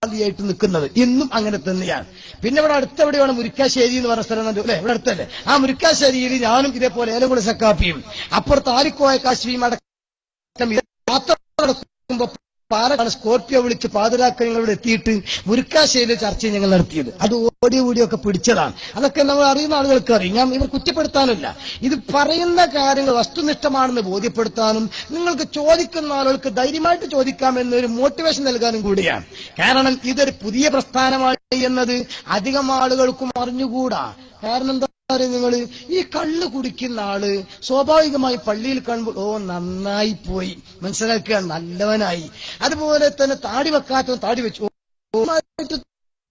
ായിട്ട് നിൽക്കുന്നത്. ഇന്നും അങ്ങനെ തന്നെയാണ്. പിന്നെ ഇവിടെ അടുത്തെവിടെയാണ് മുരിക്കാശ്ശേരി എന്ന് പറഞ്ഞ സ്ഥലം അല്ലെ, ഇവിടെ അടുത്തല്ലേ. ആ മുരിക്കാശ്ശേരിയിൽ ഞാനും ഇതേപോലെ ഏലകുള സക്കാഫിയും അപ്പുറത്ത് ആരിക്കോയ കാശ്മീരും അടക്കം നടക്കുമ്പോ പാലക്കാട് സ്കോർപ്പിയോ വിളിച്ച് പാതിരാക്കൾ എത്തിയിട്ട് മുരിക്കാശ്ശേരിയിലെ ചർച്ച ഞങ്ങൾ നടത്തിയത്. അത് ഓടിയൊക്കെ പിടിച്ചതാണ്. അതൊക്കെ നമ്മൾ അറിയുന്ന ആളുകൾക്ക് അറിയാം. ഞാൻ ഇവർ കുറ്റപ്പെടുത്താനില്ല. ഇത് പറയുന്ന കാര്യങ്ങൾ വസ്തുനിഷ്ഠമാണെന്ന് ബോധ്യപ്പെടുത്താനും നിങ്ങൾക്ക് ചോദിക്കുന്ന ആളുകൾക്ക് ധൈര്യമായിട്ട് ചോദിക്കാമെന്നൊരു മോട്ടിവേഷൻ നൽകാനും കൂടിയാണ്. കാരണം ഇതൊരു പുതിയ പ്രസ്ഥാനമാണ് എന്നത് അധികം ആളുകൾക്കും അറിഞ്ഞുകൂടാ. കാരണം എന്താ നിങ്ങൾ ഈ കള്ള് കുടിക്കുന്ന ആള് സ്വാഭാവികമായി പള്ളിയിൽ കാണുമ്പോൾ ഓ നന്നായി പോയി മനസ്സിലാക്കുക, നല്ലവനായി. അതുപോലെ തന്നെ താടി വെക്കാത്ത താടി വെച്ചു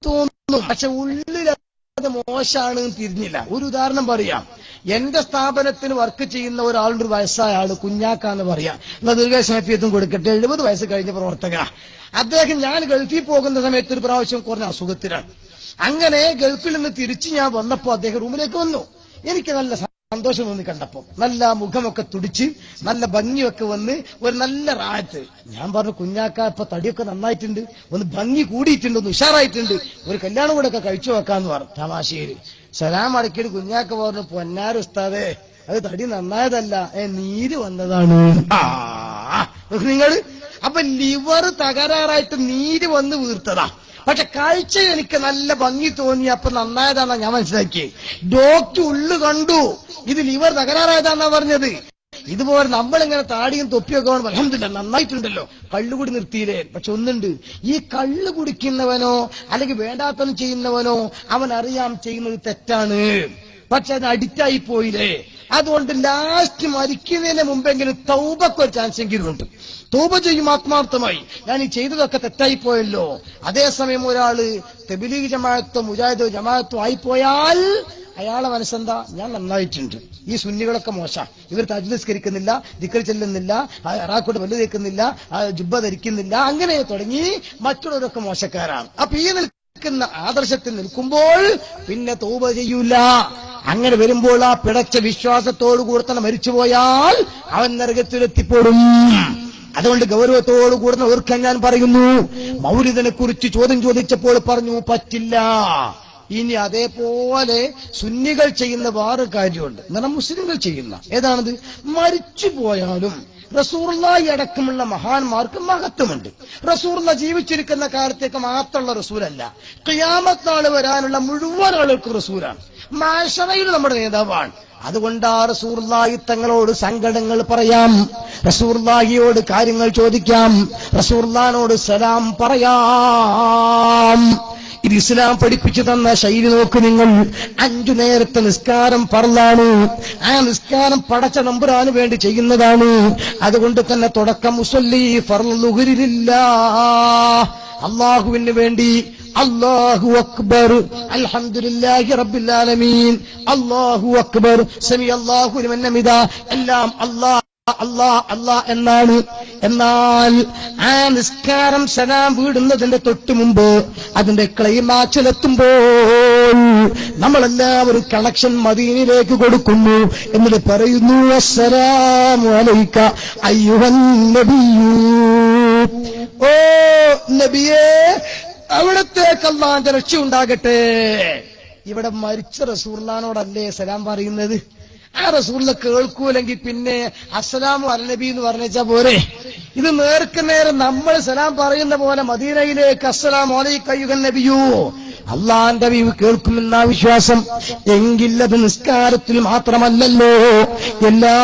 തോന്നും, പക്ഷെ ഉള്ളിലത് മോശമാണ് തിരിഞ്ഞില്ല. ഒരു ഉദാഹരണം പറയാം. എന്റെ സ്ഥാപനത്തിന് വർക്ക് ചെയ്യുന്ന ഒരാളുടെ വയസ്സായ ആള് കുഞ്ഞാക്കാന്ന് പറയാം, എന്നാ ദീർഘസമയത്തും കൊടുക്കട്ടെ, 70 വയസ്സ് കഴിഞ്ഞ പ്രവർത്തക. അദ്ദേഹം ഞാൻ ഗൾഫിൽ പോകുന്ന സമയത്ത് ഒരു പ്രാവശ്യം കുറഞ്ഞ അസുഖത്തിലാണ്. അങ്ങനെ ഗൾഫിൽ നിന്ന് തിരിച്ച് ഞാൻ വന്നപ്പോ അദ്ദേഹം റൂമിലേക്ക് വന്നു. എനിക്ക് നല്ല സന്തോഷം തോന്നി കണ്ടപ്പോ. നല്ല മുഖമൊക്കെ തുടിച്ച് നല്ല ഭംഗിയൊക്കെ വന്ന് ഒരു നല്ല റായത്ത്. ഞാൻ പറഞ്ഞു, കുഞ്ഞാക്ക ഇപ്പൊ തടിയൊക്കെ നന്നായിട്ടുണ്ട്, ഒന്ന് ഭംഗി കൂടിയിട്ടുണ്ട്, ഒന്ന് ഉഷാറായിട്ടുണ്ട്, ഒരു കല്യാണം കൂടെ ഒക്കെ കഴിച്ചു വെക്കാന്ന് പറഞ്ഞു. തമാശേരി സലാം അടക്കിയിട്ട് കുഞ്ഞാക്ക പറഞ്ഞു, പൊന്നാര ഉസ്താദേ അത് തടി നന്നായതല്ല, നീര് വന്നതാണ്. നിങ്ങൾ അപ്പൊ ലിവർ തകരാറായിട്ട് നീര് വന്ന് വീർത്തതാ. പക്ഷെ കാഴ്ച എനിക്ക് നല്ല ഭംഗി തോന്നി, അപ്പൊ നന്നായതാണെന്നാ ഞാൻ മനസ്സിലാക്കി. ഡോക്ടർ ഉള്ളു കണ്ടു, ഇത് ലിവർ തകരാറായതാണെന്നാ പറഞ്ഞത്. ഇതുപോലെ നമ്മളിങ്ങനെ താടിയും തൊപ്പിയൊക്കെ വേണം, അൽഹംദുലില്ലാഹ് നന്നായിട്ടുണ്ടല്ലോ, കള്ളുകൂടി നിർത്തിയില്ലേ. പക്ഷെ ഒന്നുണ്ട്, ഈ കള്ളു കുടിക്കുന്നവനോ അല്ലെങ്കിൽ വേണ്ടാത്തവനും ചെയ്യുന്നവനോ അവൻ അറിയാം ചെയ്യുന്നത് തെറ്റാണ്, പക്ഷെ അതിന് അഡിക്റ്റായി പോയില്ലേ. അതുകൊണ്ട് ലാസ്റ്റ് മരിക്കുന്നതിന് മുമ്പെങ്കിലും തൗബക്കൊരു ചാൻസ് എങ്കിലും ഉണ്ട്. തൗബ ചെയ്യും ആത്മാർത്ഥമായി, ഞാൻ ഈ ചെയ്തതൊക്കെ തെറ്റായിപ്പോയല്ലോ. അതേസമയം ഒരാള് തബ്ലീഗ് ജമാഅത്തോ മുജാഹിദോ ജമാഅത്തോ ആയിപ്പോയാൽ അയാളെ മനസ്സെന്താ, ഞാൻ നന്നായിട്ടുണ്ട്, ഈ സുന്നികളൊക്കെ മോശം, ഇവർ തജ്വീദ് നിസ്കരിക്കുന്നില്ല, ദിക്ർ ചെല്ലുന്നില്ല, അറാക്കോട്ട് പല്ല് തേക്കുന്നില്ല, ജുബ്ബ ധരിക്കുന്നില്ല, അങ്ങനെ തുടങ്ങി മറ്റുള്ളവരൊക്കെ മോശക്കാരാണ്. അപ്പൊ ഈ നിൽക്കുന്ന ആദർശത്തിൽ നിൽക്കുമ്പോൾ പിന്നെ തൗബ ചെയ്യൂല. അങ്ങനെ വരുമ്പോൾ ആ പിടച്ച വിശ്വാസത്തോടു കൂടെ തന്നെ മരിച്ചുപോയാൽ അവൻ നരകത്തിലെത്തിപ്പെടും. അതുകൊണ്ട് ഗൗരവത്തോടു കൂടെ ഓർക്കാൻ ഞാൻ പറയുന്നു. മൗലിദിനെ കുറിച്ച് ചോദ്യം ചോദിച്ചപ്പോൾ പറഞ്ഞു പറ്റില്ല. ഇനി അതേപോലെ സുന്നികൾ ചെയ്യുന്ന വേറെ കാര്യമുണ്ട്, എന്നാൽ മുസ്ലിങ്ങൾ ചെയ്യുന്ന ഏതാണത്? മരിച്ചുപോയാലും റസൂലുള്ളാഹി അടക്കമുള്ള മഹാന്മാർക്ക് മഹത്വമുണ്ട്. റസൂലുള്ളാഹി ജീവിച്ചിരിക്കുന്ന കാലത്തേക്ക് മാത്രമുള്ള റസൂലല്ല, ഖിയാമത്ത് നാൾ വരാനുള്ള മുഴുവൻ ആളുകൾക്ക് റസൂലാണ്, മഹ്ശറയിൽ നമ്മുടെ നേതാവാണ്. അതുകൊണ്ട് ആ റസൂലുള്ളാഹി തങ്ങളോട് സങ്കടങ്ങൾ പറയാം, റസൂലുള്ളാഹിയോട് കാര്യങ്ങൾ ചോദിക്കാം, റസൂലുള്ളാഹിനോട് സലാം പറയാം. ഇത് ഇസ്ലാം പഠിപ്പിച്ചു തന്ന ശൈലി നോക്ക് നിങ്ങൾ. 5 നേരത്തെ നിസ്കാരം ഫർളാണ്. ആ നിസ്കാരം പടച്ച നമ്പുരാന് വേണ്ടി ചെയ്യുന്നതാണ്. അതുകൊണ്ട് തന്നെ തുടക്കം മുസല്ലി ഫർളു ലുഹ്രിലില്ലാഹ്, അല്ലാഹുവിന് വേണ്ടി. അല്ലാഹു അക്ബർ, അൽഹംദുലില്ലാഹി റബ്ബിൽ ആലമീൻ, അല്ലാഹു അക്ബർ, സമിഅല്ലാഹു ലിമൻ ഹമിദ, എല്ലാം അല്ലാഹ് അല്ലാഹ് അല്ലാഹ് എന്നാണ്. എന്നാൽ ആ നിസ്കാരം സലാം വീടുന്നതിന്റെ തൊട്ടു മുമ്പ് അതിന്റെ ക്ലൈമാക്സിലെത്തുമ്പോൾ നമ്മളെല്ലാവരും കണക്ഷൻ മദീനയിലേക്ക് കൊടുക്കുന്നു. എന്നിട്ട് പറയുന്നു, അസ്സലാമു അലൈക അയ്യുഹൻ നബിയ്യു, ഓ നബിയേ അവിടത്തേക്ക് അല്ലാഹുവിന്റെ രക്ഷ ഉണ്ടാകട്ടെ. ഇവിടെ മരിച്ച റസൂലുള്ളാഹിനോടല്ലേ സലാം പറയുന്നത്? ആ റസൂലിനെ കേൾക്കൂലെങ്കിൽ പിന്നെ അസ്സലാമു അലനബി എന്ന് പറഞ്ഞാ പോരെ? ഇത് നേർക്ക് നേരെ നമ്മൾ സലാം പറയുന്ന പോലെ മദീനയിലേക്ക് അസ്സലാമു അലൈക അയ്യുഹൻ നബിയ്യു, അള്ളാന്റെ ഹബീബ് കേൾക്കുമെന്ന വിശ്വാസം. എങ്കിൽ അത് നിസ്കാരത്തിൽ മാത്രമല്ലല്ലോ, എല്ലാ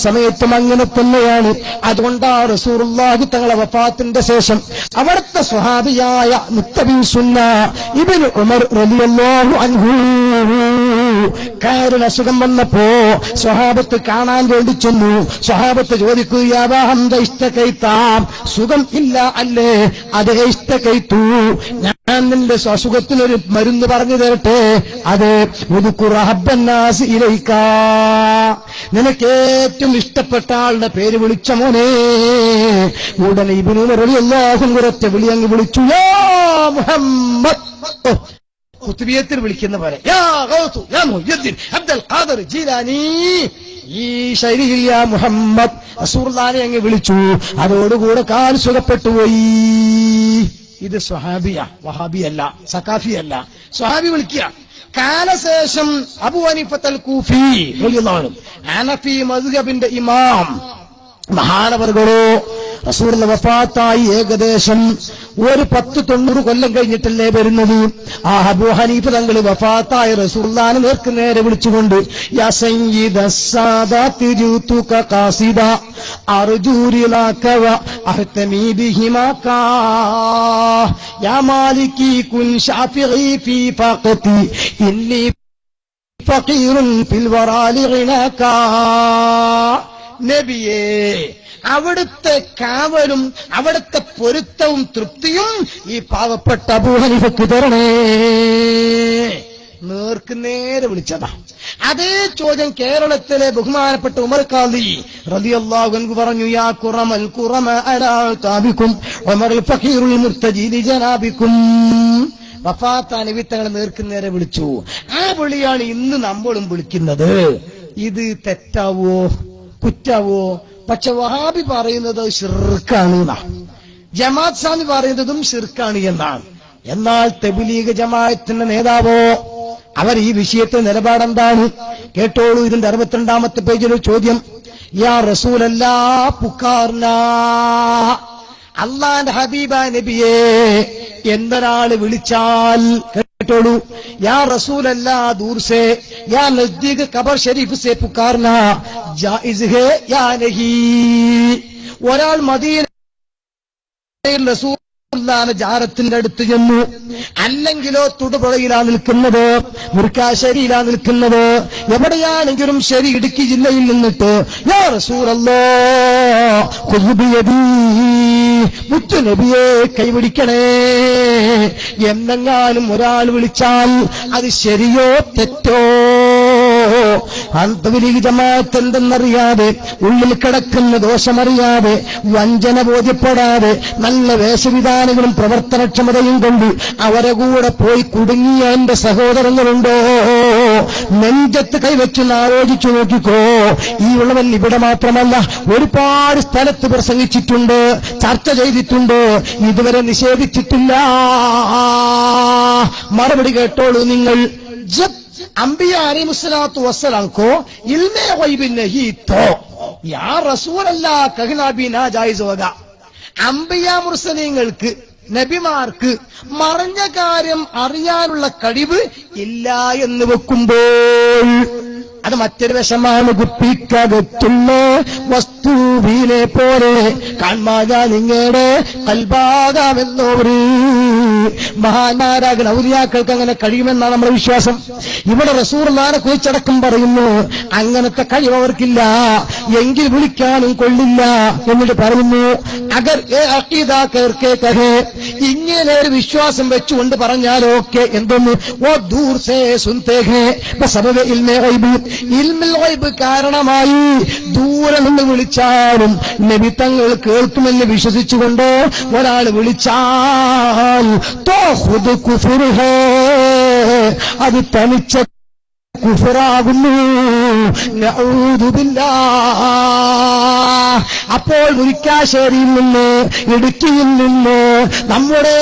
സമയത്തും അങ്ങനെ തന്നെയാണ്. അതുകൊണ്ടാണ് റസൂലുള്ളാഹി തങ്ങളുടെ വഫാത്തിന്റെ ശേഷം അവിടുത്തെ സ്വഹാബിയായ മുത്തബി സുന്ന ഇബ്നു ഉമർ റളിയല്ലാഹു അൻഹു കയറിന് അസുഖം വന്നപ്പോ സ്വഹാബത്ത് കാണാൻ വേണ്ടി ചെന്നു. സ്വഹാബത്ത് ചോദിക്കൂ, യാ അബാ ഹംസ ഇസ്തകൈതാം, സുഖം ഇല്ല അല്ലേ? അതേ, ഇസ്തകൈതു, ഞാൻ നിന്റെ അസുഖത്തിനൊരു മരുന്ന് പറഞ്ഞു തരട്ടെ. അത് ഉദ്കുർ അഹബ്ബന്നാസി ഇലൈക, നിനക്ക് ഏറ്റവും ഇഷ്ടപ്പെട്ട ആളുടെ പേര് വിളിച്ച മോനെ. ഉടനെ ഇബ്നു ഉമർ റളിയല്ലാഹു അൻഹു ഒരൊറ്റ വിളി അങ്ങ് വിളിച്ചു, യാ മുഹമ്മദ്. ഖുത്ബിയത്തിൽ വിളിക്കുന്ന പോലെ, യാ ഗൗതു യാ മുഹ്യിദ്ദീൻ അബ്ദുൽ ഖാദിർ ജീലാനി, ഈ ശൈലിയിൽ യാ മുഹമ്മദ് റസൂലുള്ളാഹിനെ അങ്ങ് വിളിച്ചു. അതോടുകൂടെ കാൽ സുഖപ്പെട്ടുപോയി. ഇത് സ്വഹാബിയ, വഹാബിയല്ല, സഖാഫിയല്ല. സ്വഹാബി വിളിക്കുക. കാലശേഷം അബൂ ഹനീഫത്തുൽ കൂഫി റളിയല്ലാഹു അൻഹു, ഹനഫി മദ്ഹബിന്റെ ഇമാം മഹാനവർകളോ റസൂലുള്ളാഹി വഫാത്തായി ഏകദേശം ഒരു 10-90 കൊല്ലം കഴിഞ്ഞിട്ടല്ലേ വരുന്നത്. ആ അബൂ ഹനീഫ തങ്ങൾ വഫാത്തായി റസൂലുള്ളാഹിനെ നേർക്കുനേരെ വിളിച്ചുകൊണ്ട്, യാ സയ്യിദസ്സാദാത്തി ജൂതുക ഖാസിദ അർജൂരിലാക വ അഹ്തമി ബിഹിമാക, യാ മാലികി കുൻ ഷാഫിഈ ഫീ ഫഖതി ഇന്നി ഫഖീറുൻ ഫിൽ വറാലി ഗിനാക. നബിയേ, അവിടുത്തെ കാവലും അവിടുത്തെ പൊരുത്തവും തൃപ്തിയും ഈ പാവപ്പെട്ട അബൂ ഹനീഫക്ക് തരണേ. നേർക്കുനേരെ വിളിച്ചതാ. അതേ ചോദ്യം കേരളത്തിലെ ബഹുമാനപ്പെട്ട ഉമർ ഖാദി റളിയല്ലാഹു അൻഹു പറഞ്ഞു, യാ ഖുറമൽ ഖുറമ അലാ താബിക്കും ഉമറുൽ ഫഖീറുൽ മുർതജി ലി ജനാബിക്കും. വഫാത്തായ നബി തങ്ങളെ നേർക്കുനേരെ വിളിച്ചു. ആ വിളിയാണ് ഇന്ന് നമ്മളും വിളിക്കുന്നത്. ഇത് തെറ്റാവോ, കുറ്റാവോ? പക്ഷെ വഹാബി പറയുന്നത് ശിർക്കാണ് എന്നാണ്, ജമാഅത്ത് ഇസ്ലാമി പറയുന്നതും ശിർക്കാണ് എന്നാണ്. എന്നാൽ തബ്ലീഗ് ജമാഅത്തിന്റെ നേതാവോ, അവർ ഈ വിഷയത്തിൽ നിലപാടെന്താണ്? കേട്ടോളൂ. ഇതിന്റെ 62-ാമത്തെ പേജിൽ ചോദ്യം, യാ റസൂലല്ലാ പുക്കാർനാ, അല്ലാഹുവിന്റെ ഹബീബായ നബിയെ എന്തൊരാള് വിളിച്ചാൽ, കേട്ടോളൂ, യാ റസൂലല്ലാ ദൂർ സേ യാ നസ്ദീക് ഖബർ ഷരീഫ് സേ പുക്കാർനാ ജായിസ് ഹേ യാ നഹി. ഒരാൾ മദീനയിൽ റസൂലുള്ളാഹിന്റെ ജാറത്തിന്റെ അടുത്ത് ചെന്നു, അല്ലെങ്കിലോ തൊടുപുഴയിലാ നിൽക്കുന്നത്, മുർക്കാശ്ശേരിയിലാ നിൽക്കുന്നത്, എവിടെയാണെങ്കിലും ശരി, ഇടുക്കി ജില്ലയിൽ നിന്നിട്ട് യാ റസൂലല്ലാഹ് ഖുദ് ബിയദീ, മുത്തു നബിയെ കൈപിടിക്കണേ എന്നെങ്ങാനും ഒരാൾ വിളിച്ചാൽ അത് ശരിയോ തെറ്റോ? തബ്ലീഗ് ജമാഅത്ത് എന്തെന്നറിയാതെ, ഉള്ളിൽ കിടക്കുന്ന ദോഷമറിയാതെ, വഞ്ചന ബോധ്യപ്പെടാതെ, നല്ല വേഷവിധാനങ്ങളും പ്രവർത്തനക്ഷമതയും കൊണ്ട് അവരെ കൂടെ പോയി കുടുങ്ങിയ എന്റെ സഹോദരങ്ങളുണ്ടോ? നെഞ്ചത്ത് കൈവച്ചെന്ന് ആലോചിച്ചു നോക്കിക്കോ. ഈ ഉള്ളവൻ ഇവിടെ മാത്രമല്ല, ഒരുപാട് സ്ഥലത്ത് പ്രസംഗിച്ചിട്ടുണ്ട്, ചർച്ച ചെയ്തിട്ടുണ്ട്, ഇതുവരെ നിഷേധിച്ചിട്ടില്ല. മറുപടി കേട്ടോളൂ നിങ്ങൾ. अंबिया अलैहिस्सलातु वस्सलाम को इल्मे गैब नहीं तो या रसूल अल्लाह कहना भी ना जायज होगा. അംബിയ മുർസലീങ്ങൾക്ക്, നബിമാർക്ക് മറഞ്ഞ കാര്യം അറിയാനുള്ള കഴിവ് ഇല്ല എന്ന് വെക്കുമ്പോൾ അത് മറ്റൊരു വശമാണ്. കുപ്പിക്കകത്തുള്ള വസ്തുവിനെ പോലെ കാൺമാകാൻ നിങ്ങളുടെ കൽബാകാമെന്നോര് മഹാന്മാരാകുന്ന ഔലിയാക്കൾക്ക് അങ്ങനെ കഴിയുമെന്നാണ് നമ്മുടെ വിശ്വാസം. ഇവിടെ റസൂലുള്ളാഹിനെ കുറിച്ചടക്കം പറയുന്നു അങ്ങനത്തെ കഴിവ് അവർക്കില്ല, എങ്കിൽ വിളിക്കാനും കൊള്ളില്ല എന്നിട്ട് പറയുന്നു. അഗർ അഖീദാ കർക്കെ കഹേ, ഇങ്ങനെ ഒരു വിശ്വാസം വെച്ചുകൊണ്ട് പറഞ്ഞാലൊക്കെ എന്തൊന്ന് ഓ ദൂർ സേ സുൻതേ ഹേ ബസബബ് ഇൽമെ ഗൈബ്, ഇൽമുൽ ഗൈബ് കാരണമായി ദൂരെ നിന്ന് വിളിച്ചാലും നബി തങ്ങൾ കേൾക്കുമെന്ന് വിശ്വസിച്ചുകൊണ്ട് ഒരാൾ വിളിച്ചാൽ തോ ഖുദ് കുഫ്ർ ഹേ, അത് തനിച്ച കുഫറാകുന്നു. നഊദു ബില്ലാഹ്. അപ്പോൾ മുരിക്കാശ്ശേരിയിൽ നിന്ന്, ഇടുക്കിയിൽ നിന്ന്, നമ്മുടെ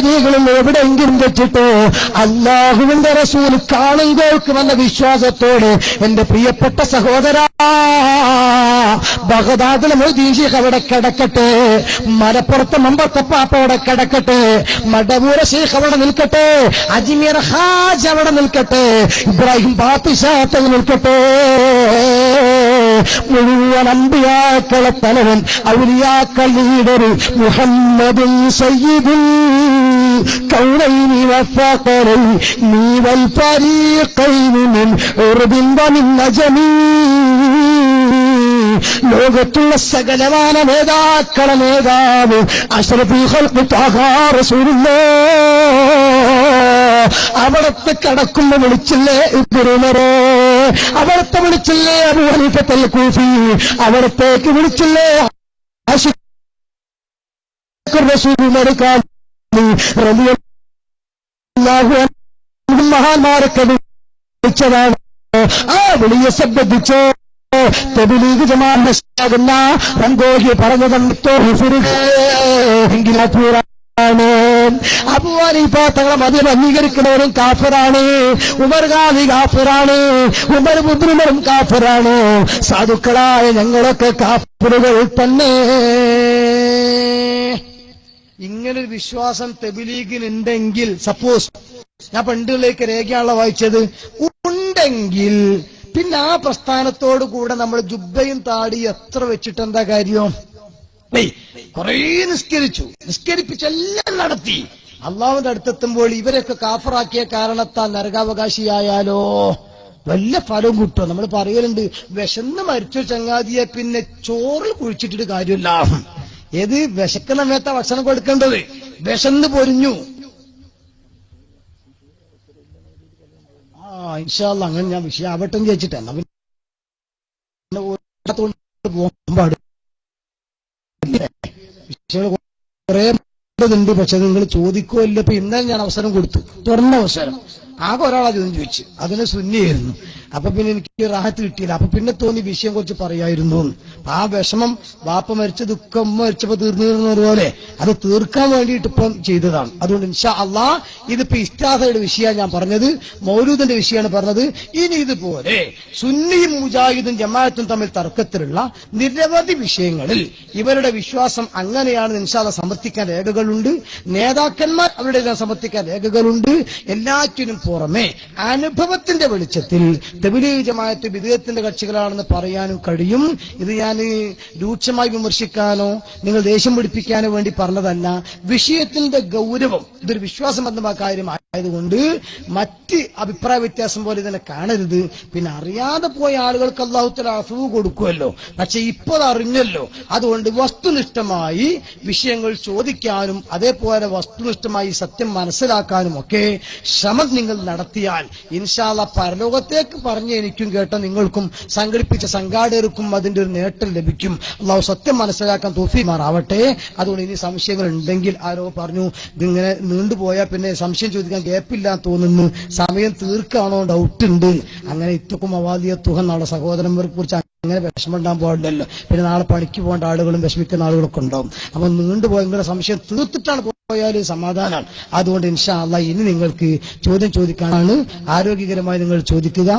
നീകളും എവിടെയെങ്കിലും വെച്ചിട്ട് അല്ലാഹുവിന്റെ റസൂൽ കാണും കേൾക്കുമെന്ന വിശ്വാസത്തോടെ എന്റെ പ്രിയപ്പെട്ട സഹോദരാ ബഗ്ദാദിലെ മൊയ്തീൻ ശൈഖ് അവിടെ കിടക്കട്ടെ, മലപ്പുറത്തെ മമ്പത്തപ്പാപ്പ അവിടെ കിടക്കട്ടെ, മടവൂര ശൈഖ് അവിടെ നിൽക്കട്ടെ, അജ്മീർ ഹാജ് അവിടെ നിൽക്കട്ടെ, ഇബ്രാഹിം ബാത്തിഷാത്ത് നിൽക്കട്ടെ, മുഴുവൻ അമ്പിയാക്കളെ തലവൻ ഔലിയാക്കൾ ലീഡർ മുഹമ്മദുൻ സയ്യിദുൽ കൗനൈനി വഫഖറൈനി വൽ ഫരീഖൈനി മിൻ ഉർബിൻ വമിൻ നജമീ, ലോകത്തുള്ള സകലമാന നേതാക്കളെ നേതാവ് അഷ്റഫുൽ ഖൽഖ് ത്വാഹ റസൂലുള്ളാഹ് അവിടത്തെ കടക്കുമ്പോ വിളിച്ചില്ലേ ഇബ്നുമറേ, അവിടത്തെ വിളിച്ചില്ലേ അബൂ ഹനീഫത്തുൽ കൂഫി, അവിടത്തേക്ക് വിളിച്ചില്ലേ മഹാന്മാരൊക്കെ വിളിച്ചതാണ്. ആ വിളിയെ സംബന്ധിച്ച് തബ്ലീഗ് ജമാഅത്താകുന്ന റംഗോഹി പറഞ്ഞതെങ്കിലാണ് അബൂ ഹനീഫ തങ്ങളെ മദ്ഹബ് അംഗീകരിക്കുന്നവരും കാഫിറാണ്, ഉമർ ഖാദി കാഫിറാണ്, ഉമർ മുദ്രിമറും കാഫിറാണ്, സാധുക്കളായ ഞങ്ങളൊക്കെ കാഫിറുകൾ തന്നെ. ഇങ്ങനൊരു വിശ്വാസം തബ്ലീഗിനുണ്ടെങ്കിൽ, സപ്പോസ് ഞാൻ പണ്ടുകളിലേക്ക് രേഖയാണല്ലോ വായിച്ചത്, ഉണ്ടെങ്കിൽ പിന്നെ ആ പ്രസ്ഥാനത്തോടു കൂടെ നമ്മൾ ജുബ്ബയും താടി എത്ര വെച്ചിട്ട് എന്താ കാര്യം? കുറേ നിസ്കരിപ്പിച്ചെല്ലാം നടത്തി അള്ളാഹുവിന്റെ അടുത്തെത്തുമ്പോൾ ഇവരൊക്കെ കാഫറാക്കിയ കാരണത്താൽ നരകാവകാശിയായാലോ വല്ല ഫലവും കിട്ടുമോ? നമ്മൾ പറയലുണ്ട്, വിശന്ന് മരിച്ച ചങ്ങാതിയെ പിന്നെ ചോറിൽ കുഴിച്ചിട്ടിട്ട് കാര്യമില്ല. ഏത് വിശക്കുന്ന മേത്ത ഭക്ഷണം കൊടുക്കേണ്ടത്? വിശന്ന് പൊരിഞ്ഞു, ഇൻഷാ അല്ലാഹ് അങ്ങനെ ഞാൻ വിഷയം ആവട്ടെ ചോദിച്ചിട്ട് എന്നാ പിന്നെ പോകാൻ പാടില്ല. വിഷയങ്ങൾ കുറെ ഉണ്ട്, പക്ഷെ നിങ്ങൾ ചോദിക്കുമല്ലോ. ഇപ്പൊ ഇന്നലെ ഞാൻ അവസരം കൊടുത്തു, തുറന്ന അവസരം. ആകെ ഒരാളാ ചോദിച്ചു, അതിന് സുന്നിയായിരുന്നു. അപ്പൊ പിന്നെ എനിക്ക് റാഹത്ത് കിട്ടിയില്ല. അപ്പൊ പിന്നെ തോന്നി വിഷയം കുറച്ച് പറയായിരുന്നു. ആ വിഷമം വാപ്പ മരിച്ച ദുഃഖം മരിച്ചപ്പോ തീർന്നതുപോലെ അത് തീർക്കാൻ വേണ്ടിയിട്ട് ഇപ്പം ചെയ്തതാണ്. അതുകൊണ്ട് ഇൻഷാ അല്ലാഹ് ഇതിപ്പോ ഇസ്തിഹാസയുടെ വിഷയമാണ് ഞാൻ പറഞ്ഞത്, മൗലൂദിന്റെ വിഷയമാണ് പറഞ്ഞത്. ഇനി ഇതുപോലെ സുന്നിയും മുജാഹിദും ജമാഅത്തും തമ്മിൽ തർക്കത്തിലുള്ള നിരവധി വിഷയങ്ങളിൽ ഇവരുടെ വിശ്വാസം അങ്ങനെയാണ് ഇൻഷാ അല്ലാഹ് സമർത്ഥിക്കാൻ രേഖകളുണ്ട്, നേതാക്കന്മാർ അവരുടെ സമർത്ഥിക്കാൻ രേഖകളുണ്ട്. എല്ലാറ്റിനും പുറമെ അനുഭവത്തിന്റെ വെളിച്ചത്തിൽ തബ്ലീഗ് ജമാഅത്ത് ബിദ്അത്തിന്റെ കക്ഷികളാണെന്ന് പറയാനും കഴിയും. ഇത് ഞാൻ രൂക്ഷമായി വിമർശിക്കാനോ നിങ്ങൾ ദേഷ്യം പിടിപ്പിക്കാനോ വേണ്ടി പറഞ്ഞതല്ല. വിഷയത്തിന്റെ ഗൗരവം, ഇതൊരു വിശ്വാസബന്ധമായ കാര്യമായതുകൊണ്ട് മറ്റ് അഭിപ്രായ വ്യത്യാസം പോലെ ഇതിനെ കാണരുത്. പിന്നെ അറിയാതെ പോയ ആളുകൾക്ക് അല്ലാഹു തആല അഫ്വ് കൊടുക്കുമല്ലോ, പക്ഷെ ഇപ്പോൾ അറിഞ്ഞല്ലോ. അതുകൊണ്ട് വസ്തുനിഷ്ഠമായി വിഷയങ്ങൾ ചോദിക്കാനും അതേപോലെ വസ്തുനിഷ്ഠമായി സത്യം മനസ്സിലാക്കാനും ഒക്കെ ശ്രമം നിങ്ങൾ നടത്തിയാൽ ഇൻഷാ അല്ലാഹ് പരലോകത്തേക്ക് പറഞ്ഞ എനിക്കും കേട്ട നിങ്ങൾക്കും സംഘടിപ്പിച്ച സംഘാടകർക്കും അതിന്റെ ഒരു നേട്ടം ലഭിക്കും. അല്ലാഹു സത്യം മനസ്സിലാക്കാൻ തൗഫീഖ് മാറാവട്ടെ. അതുകൊണ്ട് ഇനി സംശയങ്ങൾ ഉണ്ടെങ്കിൽ, ആരോ പറഞ്ഞു ഇതിങ്ങനെ നീണ്ടുപോയാൽ പിന്നെ സംശയം ചോദിക്കാൻ ഗ്യാപ്പില്ല തോന്നുന്നു, സമയം തീർക്കാണോ ഡൗട്ട് ഉണ്ട്. അങ്ങനെ ഇത്തക്കും അവാദിയ തുഹ നാളെ സഹോദരന്മാരെ കുറിച്ച് അങ്ങനെ വിഷമമുണ്ടാകാൻ പാടില്ലല്ലോ. പിന്നെ നാളെ പണിക്ക് പോകേണ്ട ആളുകളും വിഷമിക്കുന്ന ആളുകളൊക്കെ ഉണ്ടാവും. അപ്പൊ നീണ്ടുപോയ നിങ്ങളുടെ സംശയം തീർത്തിട്ടാണ് പോയാൽ സമാധാനമാണ്. അതുകൊണ്ട് ഇൻഷാ അല്ലാഹ് ഇനി നിങ്ങൾക്ക് ചോദ്യം ചോദിക്കാനാണ്, ആരോഗ്യകരമായി നിങ്ങൾ ചോദിക്കുക.